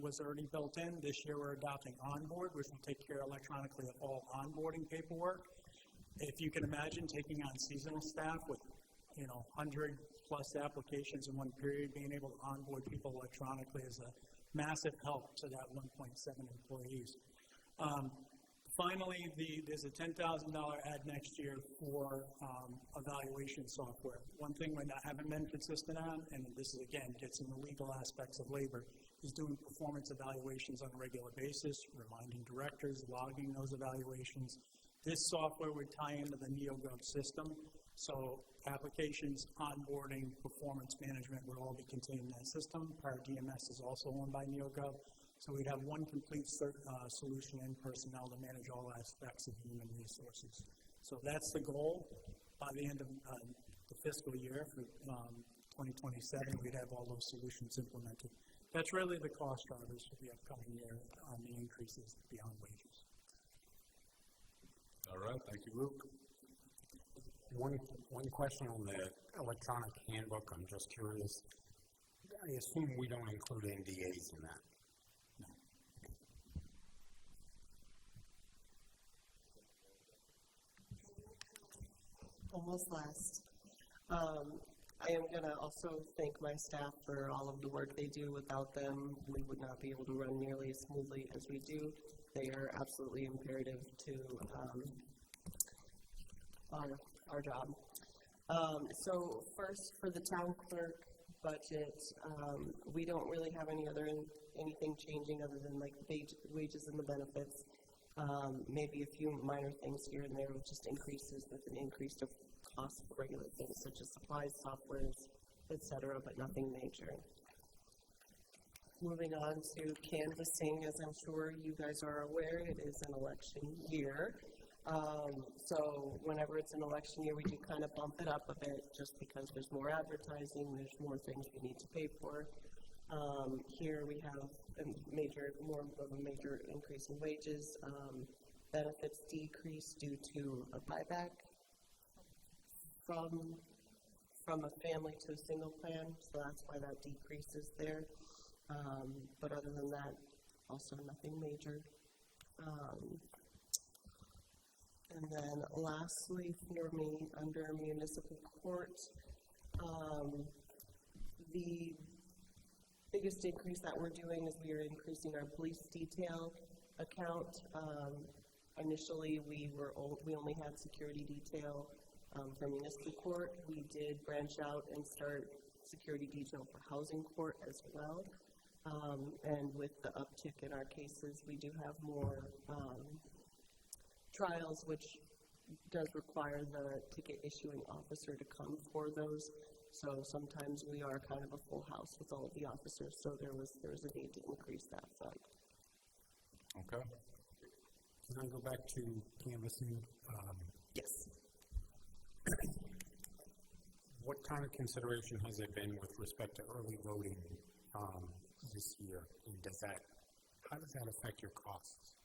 S20: was already built in. This year, we're adopting Onboard, which will take care electronically of all onboarding paperwork. If you can imagine taking on seasonal staff with 100 plus applications in one period, being able to onboard people electronically is a massive help to that 1.7 employees. Finally, there's a $10,000 add next year for evaluation software. One thing we haven't been consistent on, and this is again gets in the legal aspects of labor, is doing performance evaluations on a regular basis, reminding directors, logging those evaluations. This software would tie into the NeoGov system, so applications, onboarding, performance management would all be contained in that system. Power DMS is also owned by NeoGov, so we'd have one complete solution in personnel to manage all aspects of human resources. So that's the goal. By the end of the fiscal year for 2027, we'd have all those solutions implemented. That's really the cost drivers for the upcoming year on the increases beyond wages.
S1: All right, thank you, Luke.
S6: One question on the electronic handbook. I'm just curious. I assume we don't include NDAs in that.
S21: Almost last. I am going to also thank my staff for all of the work they do. Without them, we would not be able to run nearly as smoothly as we do. They are absolutely imperative to our job. So first, for the town clerk budget, we don't really have anything changing other than like wages and the benefits. Maybe a few minor things here and there with just increases with an increase of cost for regular things such as supplies, softwares, etc., but nothing major. Moving on to canvassing, as I'm sure you guys are aware, it is an election year. So whenever it's an election year, we do kind of bump it up a bit just because there's more advertising, there's more things we need to pay for. Here we have more of a major increase in wages. Benefits decrease due to a buyback from a family to a single plan, so that's why that decreases there. But other than that, also nothing major. And then lastly for me, under municipal court, the biggest increase that we're doing is we are increasing our police detail account. Initially, we only had security detail for municipal court. We did branch out and start security detail for housing court as well. And with the uptick in our cases, we do have more trials, which does require the ticket issuing officer to come for those. So sometimes we are kind of a full house with all of the officers, so there was a need to increase that fund.
S1: Okay.
S6: Can I go back to canvassing?
S21: Yes.
S6: What kind of consideration has there been with respect to early voting this year? And how does that affect your costs?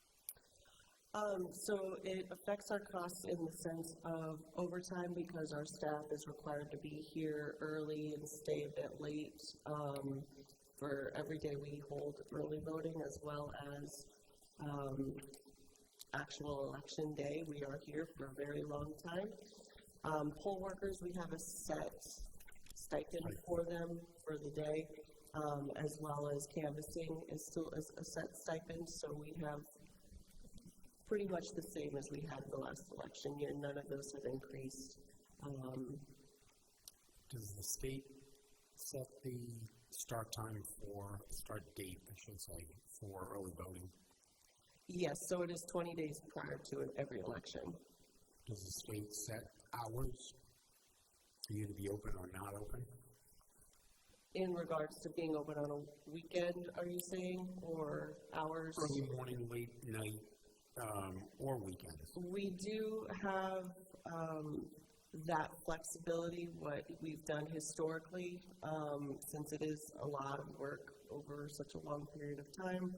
S21: So it affects our costs in the sense of overtime because our staff is required to be here early and stay a bit late for every day we hold early voting, as well as actual election day. We are here for a very long time. Poll workers, we have a set stipend for them for the day, as well as canvassing is still a set stipend, so we have pretty much the same as we had the last election year. None of those have increased.
S6: Does the state set the start date, I should say, for early voting?
S21: Yes, so it is 20 days prior to every election.
S6: Does the state set hours for you to be open or not open?
S21: In regards to being open on a weekend, are you saying, or hours?
S6: Early morning, late night, or weekends.
S21: We do have that flexibility, what we've done historically, since it is a lot of work over such a long period of time,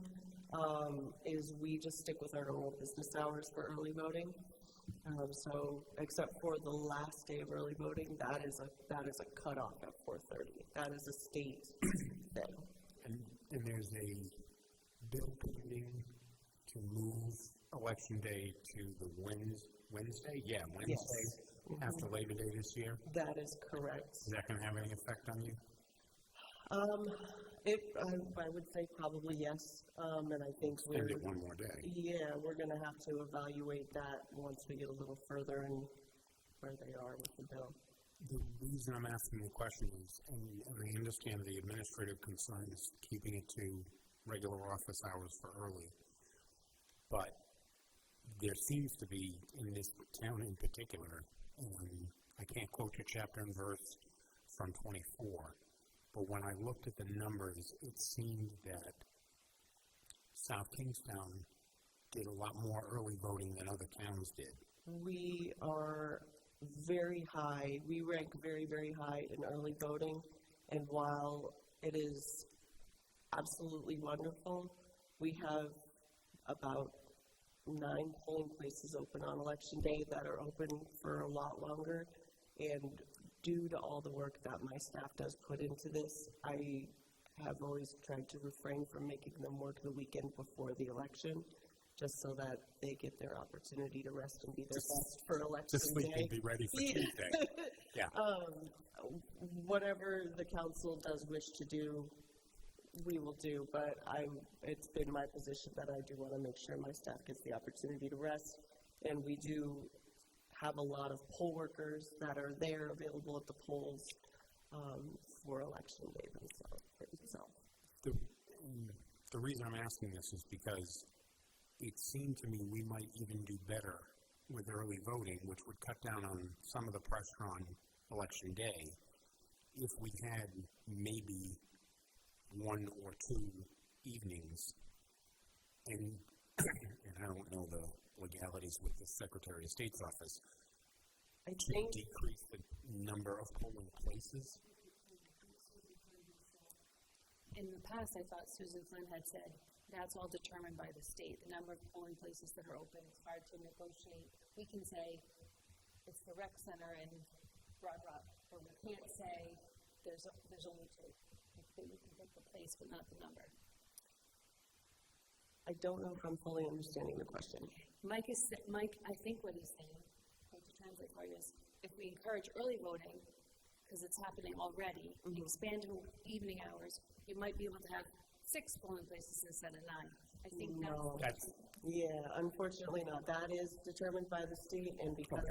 S21: is we just stick with our normal business hours for early voting. So, except for the last day of early voting, that is a cutoff at 4:30. That is a state thing.
S6: And there's a bill pending to move Election Day to the Wednesday? Yeah, Wednesday.
S21: Yes.
S6: After Labor Day this year?
S21: That is correct.
S6: Is that going to have any effect on you?
S21: I would say probably yes, and I think
S6: Extend it one more day.
S21: Yeah, we're going to have to evaluate that once we get a little further in where they are with the bill.
S6: The reason I'm asking the question is, and I understand the administrative concerns keeping it to regular office hours for early, but there seems to be, in this town in particular, I can't quote you chapter and verse from 24, but when I looked at the numbers, it seemed that South Kingstown did a lot more early voting than other towns did.
S21: We are very high. We rank very, very high in early voting, and while it is absolutely wonderful, we have about 9 polling places open on Election Day that are open for a lot longer, and due to all the work that my staff does put into this, I have always tried to refrain from making them work the weekend before the election, just so that they get their opportunity to rest and be their best for Election
S6: To sleep
S21: Day.
S6: and be ready for Tuesday. Yeah.
S21: Whatever the council does wish to do, we will do, but it's been my position that I do want to make sure my staff gets the opportunity to rest, and we do have a lot of poll workers that are there available at the polls for Election Day themselves.
S6: The reason I'm asking this is because it seemed to me we might even do better with early voting, which would cut down on some of the pressure on Election Day, if we had maybe 1 or 2 evenings, and I don't know the legalities with the Secretary of State's office, to decrease the number of polling places.
S4: In the past, I thought Susan Flynn had said that's all determined by the state, the number of polling places that are open. It's hard to negotiate. We can say it's the rec center and Broad Rock, but we can't say there's only 2. We can pick the place, but not the number.
S21: I don't know if I'm fully understanding the question.
S4: Mike, I think what he's saying, to translate for you, is if we encourage early voting, because it's happening already, expand to evening hours, you might be able to have 6 polling places instead of 9. I think
S21: Yeah, unfortunately not. That is determined by the state, and because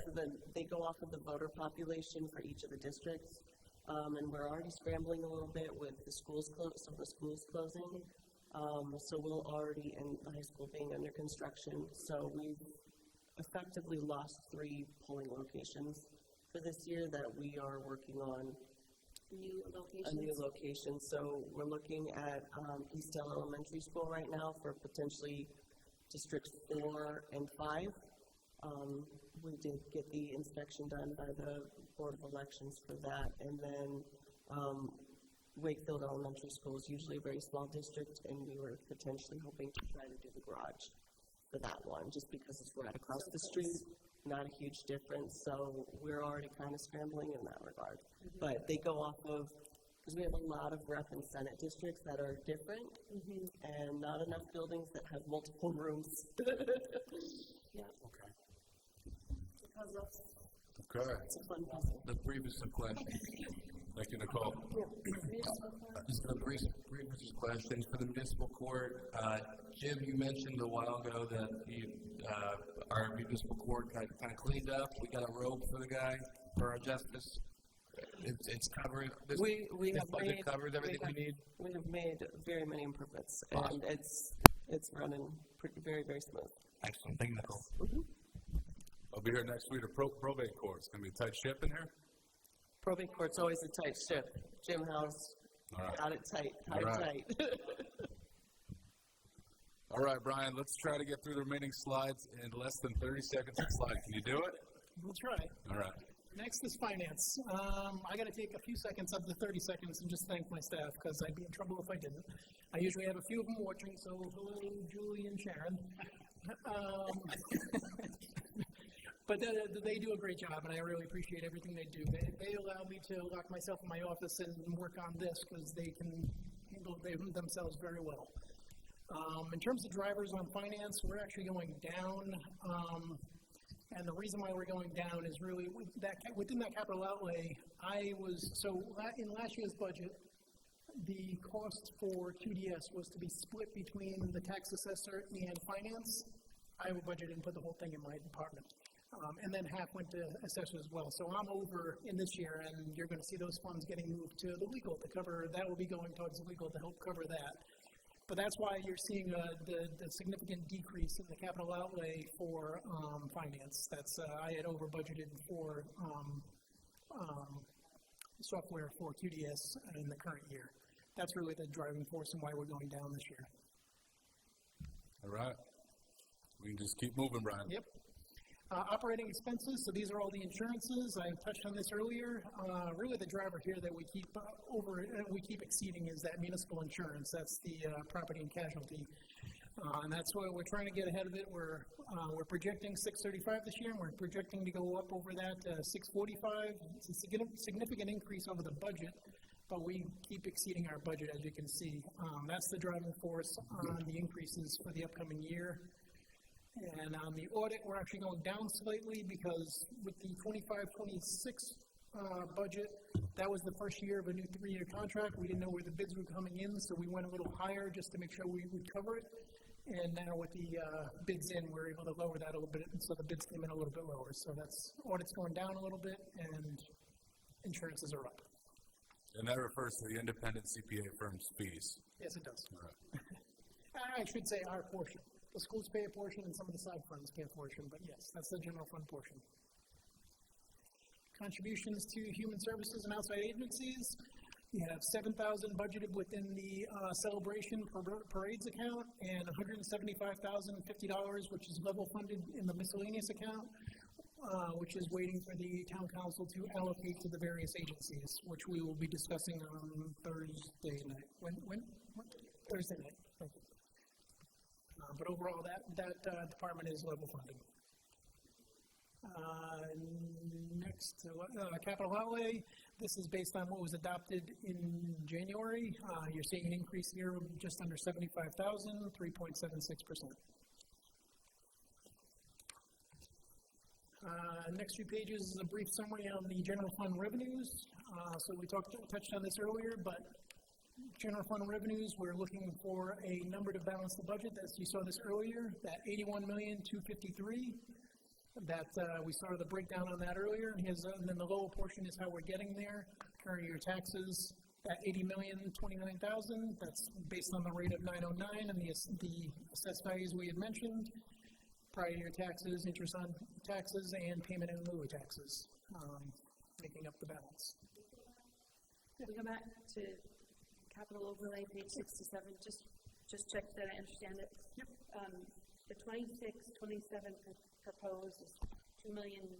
S21: they go off of the voter population for each of the districts, and we're already scrambling a little bit with the schools some of the schools closing. So we'll already, and the high school being under construction, so we've effectively lost 3 polling locations for this year that we are working on.
S4: New locations?
S21: A new location. So we're looking at Eastdale Elementary School right now for potentially districts 4 and 5. We did get the inspection done by the Board of Elections for that, and then Wakefield Elementary School is usually a very small district, and we were potentially hoping to try to do the garage for that one, just because it's right across the street, not a huge difference, so we're already kind of scrambling in that regard. But they go off of, because we have a lot of rep and senate districts that are different, and not enough buildings that have multiple rooms.
S4: Yeah.
S6: Okay.
S4: Because of
S17: Okay.
S21: It's a fun puzzle.
S12: The previous question.
S17: Thank you, Nicole.
S12: Just the previous questions for the municipal court. Jim, you mentioned a while ago that our municipal court got kind of cleaned up. We got a robe for the guy, for our justice. It's covered. This budget covers everything we need.
S21: We have made very many improvements, and it's running very, very smooth.
S12: Excellent. Thank you, Nicole.
S1: I'll be here next week to probate court. It's going to be a tight ship in here.
S21: Probate court's always a tight ship. Jim House got it tight, tight.
S1: All right, Brian, let's try to get through the remaining slides in less than 30 seconds a slide. Can you do it?
S3: We'll try.
S1: All right.
S3: Next is finance. I got to take a few seconds of the 30 seconds and just thank my staff because I'd be in trouble if I didn't. I usually have a few of them watching, so hello, Julie and Sharon. But they do a great job, and I really appreciate everything they do. They allow me to lock myself in my office and work on this because they can handle themselves very well. In terms of drivers on finance, we're actually going down. And the reason why we're going down is really within that capital outlay, in last year's budget, the cost for QDS was to be split between the tax assessor and finance. I budgeted and put the whole thing in my department. And then half went to assessor as well. So I'm over in this year, and you're going to see those funds getting moved to the legal to cover, that will be going towards the legal to help cover that. But that's why you're seeing the significant decrease in the capital outlay for finance. That's I had over budgeted for software for QDS in the current year. That's really the driving force and why we're going down this year.
S1: All right. We can just keep moving, Brian.
S3: Yep. Operating expenses, so these are all the insurances. I touched on this earlier. Really the driver here that we keep exceeding is that municipal insurance. That's the property and casualty. And that's why we're trying to get ahead of it. We're projecting $635 this year, and we're projecting to go up over that $645. It's a significant increase over the budget, but we keep exceeding our budget, as you can see. That's the driving force on the increases for the upcoming year. And on the audit, we're actually going down slightly because with the 25-26 budget, that was the first year of a new 3-year contract. We didn't know where the bids were coming in, so we went a little higher just to make sure we would cover it. And now with the bids in, we're able to lower that a little bit, and so the bids came in a little bit lower. So that's audit's going down a little bit, and insurances are up.
S1: And that refers to the independent CPA firm's fees.
S3: Yes, it does.
S1: All right.
S3: I should say our portion. The schools pay a portion and some of the side funds pay a portion, but yes, that's the general fund portion. Contributions to human services and outside agencies. We have $7,000 budgeted within the celebration parades account and $175,050, which is level funded in the miscellaneous account, which is waiting for the town council to allocate to the various agencies, which we will be discussing on Thursday night. When? Thursday night. Thank you. But overall, that department is level funded. Next, capital outlay. This is based on what was adopted in January. You're seeing an increase here of just under $75,000, 3.76%. Next few pages is a brief summary on the general fund revenues. So we touched on this earlier, but general fund revenues, we're looking for a number to balance the budget. As you saw this earlier, that $81,253,000. That we saw the breakdown on that earlier. And then the lower portion is how we're getting there. Current year taxes, that $80,029,000. That's based on the rate of 909 and the assessed values we had mentioned. Prior year taxes, interest on taxes, and payment in lieu of taxes, making up the balance.
S4: Can we go back to capital overlay, page 67, just check that I understand it.
S3: Yep.
S4: The 26-27 proposed is $2,057,000.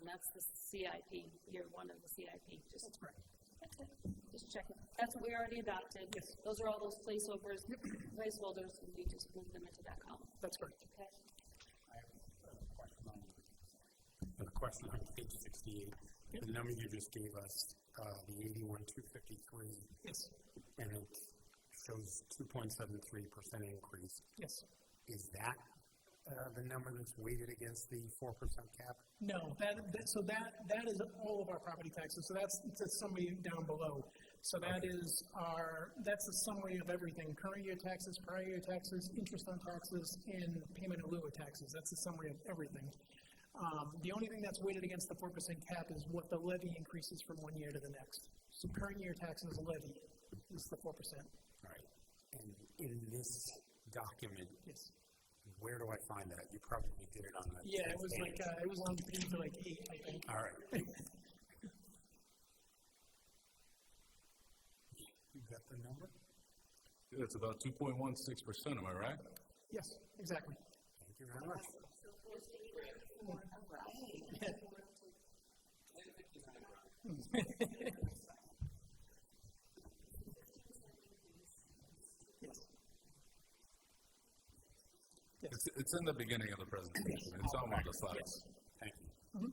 S4: That's the CIP, year one of the CIP.
S3: That's correct.
S4: That's it. Just check it. That's what we already adopted.
S3: Yes.
S4: Those are all those placeholders, and we just moved them into that column.
S3: That's correct.
S4: Okay.
S6: I have a question on page 68. Yep. The number you just gave us, the 81,253.
S3: Yes.
S6: And it shows 2.73% increase.
S3: Yes.
S6: Is that the number that's weighted against the 4% cap?
S3: No, that is all of our property taxes. So that's the summary down below. So that's the summary of everything: current year taxes, prior year taxes, interest on taxes, and payment in lieu of taxes. That's the summary of everything. The only thing that's weighted against the 4% cap is what the levy increases from one year to the next. So current year taxes levy is the 4%.
S6: All right. And in this document,
S3: yes.
S6: Where do I find that? You probably did it on the
S3: it was page. It was on page 8, I think.
S6: All right. You got the number?
S1: Yeah, it's about 2.16%, am I right?
S3: Yes, exactly.
S6: Thank you very much.
S1: It's in the beginning of the presentation. It's on one of the slides.
S2: Thank you.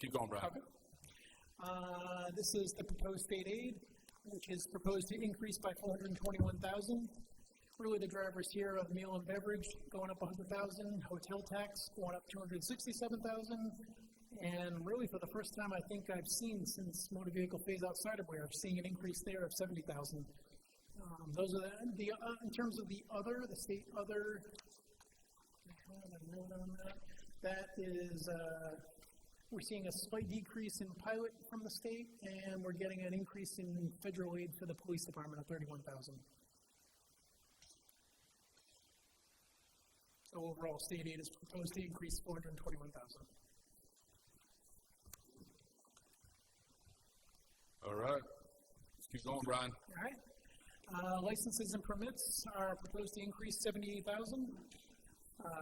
S1: Keep going, Brian.
S3: Okay. This is the proposed state aid, which is proposed to increase by $421,000. Really, the drivers here of meal and beverage going up $100,000, hotel tax going up $267,000, and really for the first time I think I've seen since motor vehicle phase out cyberware, seeing an increase there of $70,000. Those are the in terms of the state other. I have a note on that. That is. We're seeing a slight decrease in pilot from the state, and we're getting an increase in federal aid for the police department of $31,000. So overall, state aid is proposed to increase $421,000.
S1: All right. Let's keep going, Brian.
S3: All right. Licenses and permits are proposed to increase $78,000.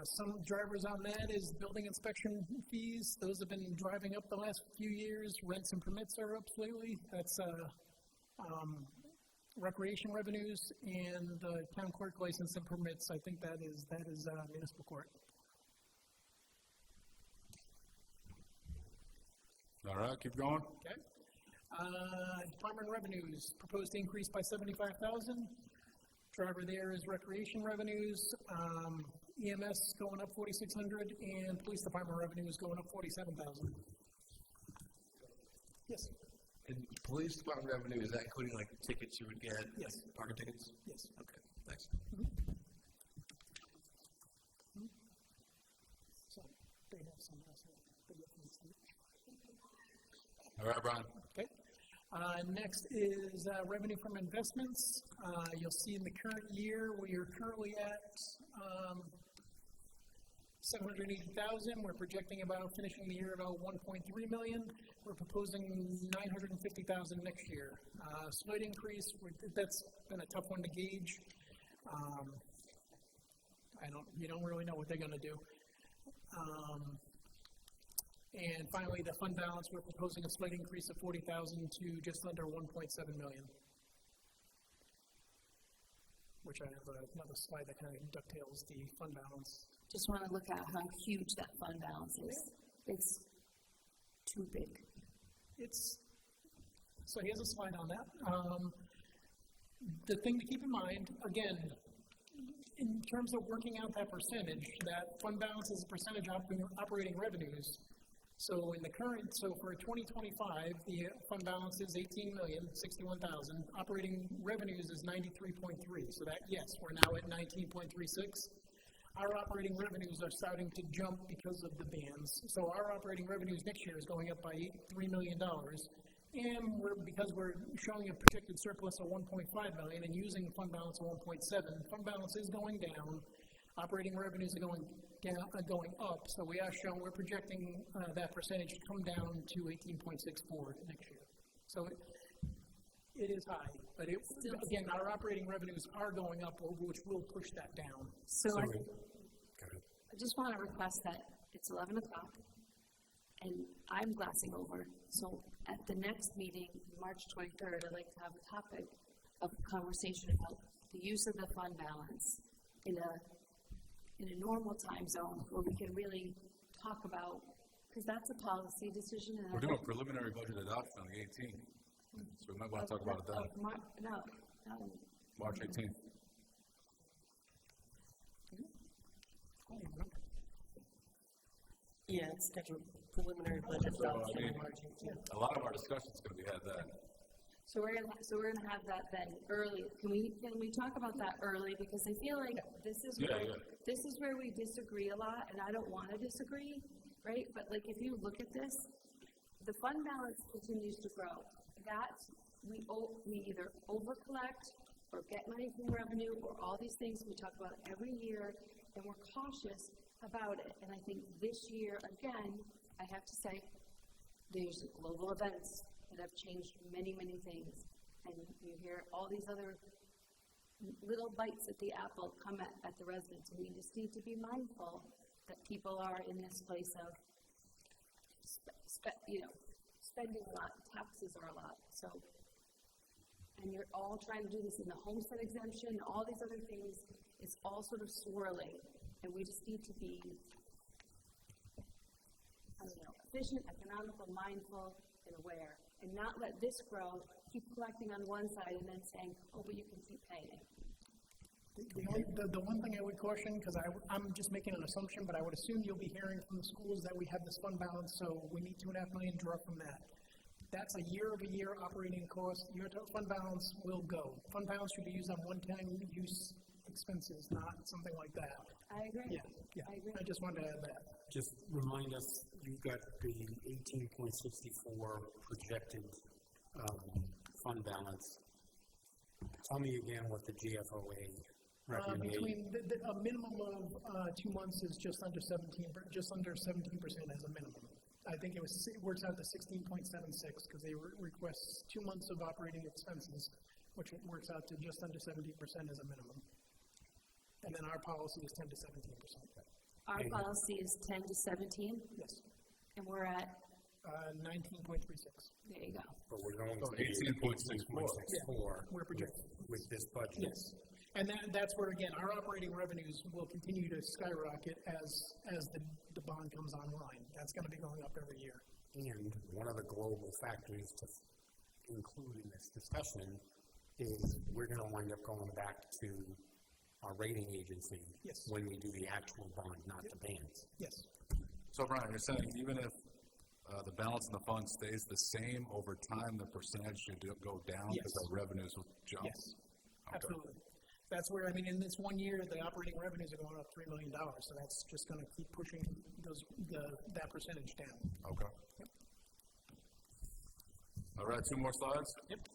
S3: Some drivers on that is building inspection fees. Those have been driving up the last few years. Rents and permits are up slightly. That's recreation revenues and town clerk license and permits. I think that is municipal court.
S1: All right, keep going.
S3: Okay. Department revenues proposed to increase by $75,000. Driver there is recreation revenues. EMS going up $4,600, and police department revenue is going up $47,000. Yes.
S12: And police department revenue, is that including like tickets you would get?
S3: Yes.
S12: Like parking tickets?
S3: Yes.
S12: Okay, thanks.
S3: So they have some big difference there.
S1: All right, Brian.
S3: Okay. Next is revenue from investments. You'll see in the current year, we are currently at $780,000. We're projecting about finishing the year about $1.3 million. We're proposing $950,000 next year. Slight increase. That's been a tough one to gauge. You don't really know what they're going to do. And finally, the fund balance, we're proposing a slight increase of $40,000 to just under $1.7 million, which I have another slide that kind of dovetails the fund balance.
S10: Just want to look at how huge that fund balance is. It's too big.
S3: So here's a slide on that. The thing to keep in mind, again, in terms of working out that percentage, that fund balance is a percentage of operating revenues. So for 2025, the fund balance is $18,061,000. Operating revenues is 93.3. So that, yes, we're now at 19.36. Our operating revenues are starting to jump because of the bans. So our operating revenues next year is going up by $3 million. And because we're showing a projected surplus of $1.5 million and using a fund balance of $1.7, fund balance is going down. Operating revenues are going up, so we're projecting that percentage to come down to 18.64 next year. So it is high, but again, our operating revenues are going up, which will push that down.
S10: So I just want to request that it's 11 o'clock, and I'm glassing over. So at the next meeting, March 23rd, I'd like to have a topic of conversation about the use of the fund balance in a normal time zone where we can really talk about, because that's a policy decision. And
S1: We're doing a preliminary budget adoption on the 18th, so we might want to talk about it then. March 18th.
S21: Yeah, it's scheduled preliminary budget adoption on March 18th.
S1: A lot of our discussion is going to be had then.
S10: So we're gonna have that then early. Can we talk about that early, because I feel like this is where we disagree a lot, and I don't want to disagree, right? But like if you look at this, the fund balance continues to grow. That we either over-collect or get money from revenue or all these things we talk about every year, and we're cautious about it. And I think this year again, I have to say, there's global events that have changed many, many things. And you hear all these other little bites at the apple come at the residents. And we just need to be mindful that people are in this place of
S4: spending a lot, taxes are a lot, so. And you're all trying to do this in the homestead exemption, all these other things, it's all sort of swirling, and we just need to be, efficient, economical, mindful, and aware, and not let this grow, keep collecting on one side and then saying, oh, but you can keep paying.
S3: The one thing I would caution, because I'm just making an assumption, but I would assume you'll be hearing from the schools that we have this fund balance, so we need $2.5 million draw from that. That's a year-over-year operating cost. Your fund balance will go. Fund balance should be used on one-time use expenses, not something like that.
S4: I agree.
S3: Yeah.
S4: I agree.
S3: I just wanted to add that.
S6: Just remind us, you've got the 18.64 projected fund balance. Tell me again what the GFOA recommendation.
S3: Between a minimum of 2 months is just under 17% as a minimum. I think it works out to 16.76 because they request 2 months of operating expenses, which works out to just under 17% as a minimum. And then our policy is 10 to 17%.
S4: Our policy is 10 to 17?
S3: Yes.
S4: And we're at?
S3: 19.36.
S4: There you go.
S6: But we're going to
S1: 18.64.
S3: We're projecting.
S6: With this budget.
S3: Yes. And that's where, again, our operating revenues will continue to skyrocket as the bond comes online. That's going to be going up every year.
S6: And one of the global factors to include in this discussion is we're going to wind up going back to our rating agency when we do the actual bond, not the bands.
S3: Yes.
S1: So Brian, you're saying even if the balance in the fund stays the same over time, the percentage should go down because our revenues will jump?
S3: Yes, absolutely. That's where, in this 1 year, the operating revenues are going up $3 million, so that's just going to keep pushing that percentage down.
S1: Okay.
S3: Yep.
S1: All right, 2 more slides.
S3: Yep.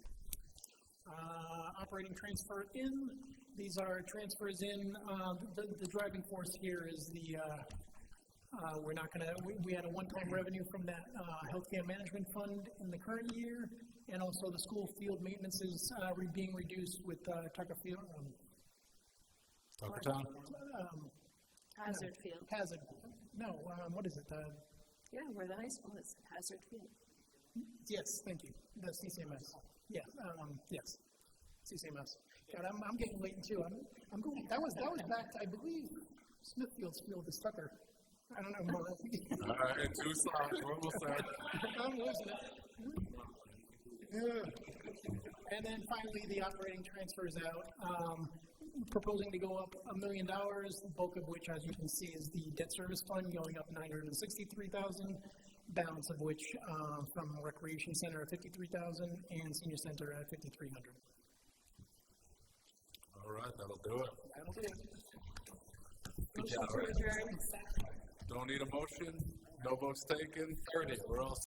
S3: Operating transfer in. These are transfers in. The driving force here is we're not going to, we had a one-time revenue from that healthcare management fund in the current year, and also the school field maintenance is being reduced with Tucker Field.
S1: Tuckertown?
S4: Hazard Field.
S3: Hazard. No, what is it?
S4: Yeah, where the high school is, Hazard Field.
S3: Yes, thank you. The CCMS. Yeah, yes. CCMS. God, I'm getting late too. I'm going. That was back to, I believe, Smithfield's field is Tucker. I don't know.
S1: All right, 2 slides. We're almost there.
S3: I'm losing it. Yeah. And then finally, the operating transfers out. Proposing to go up $1 million, the bulk of which, as you can see, is the debt service fund going up $963,000. Balance of which from Recreation Center at $53,000 and Senior Center at $5,300.
S1: All right, that'll do it.
S3: That'll do it.
S1: Good job. Don't need a motion. No votes taken. 30. We're all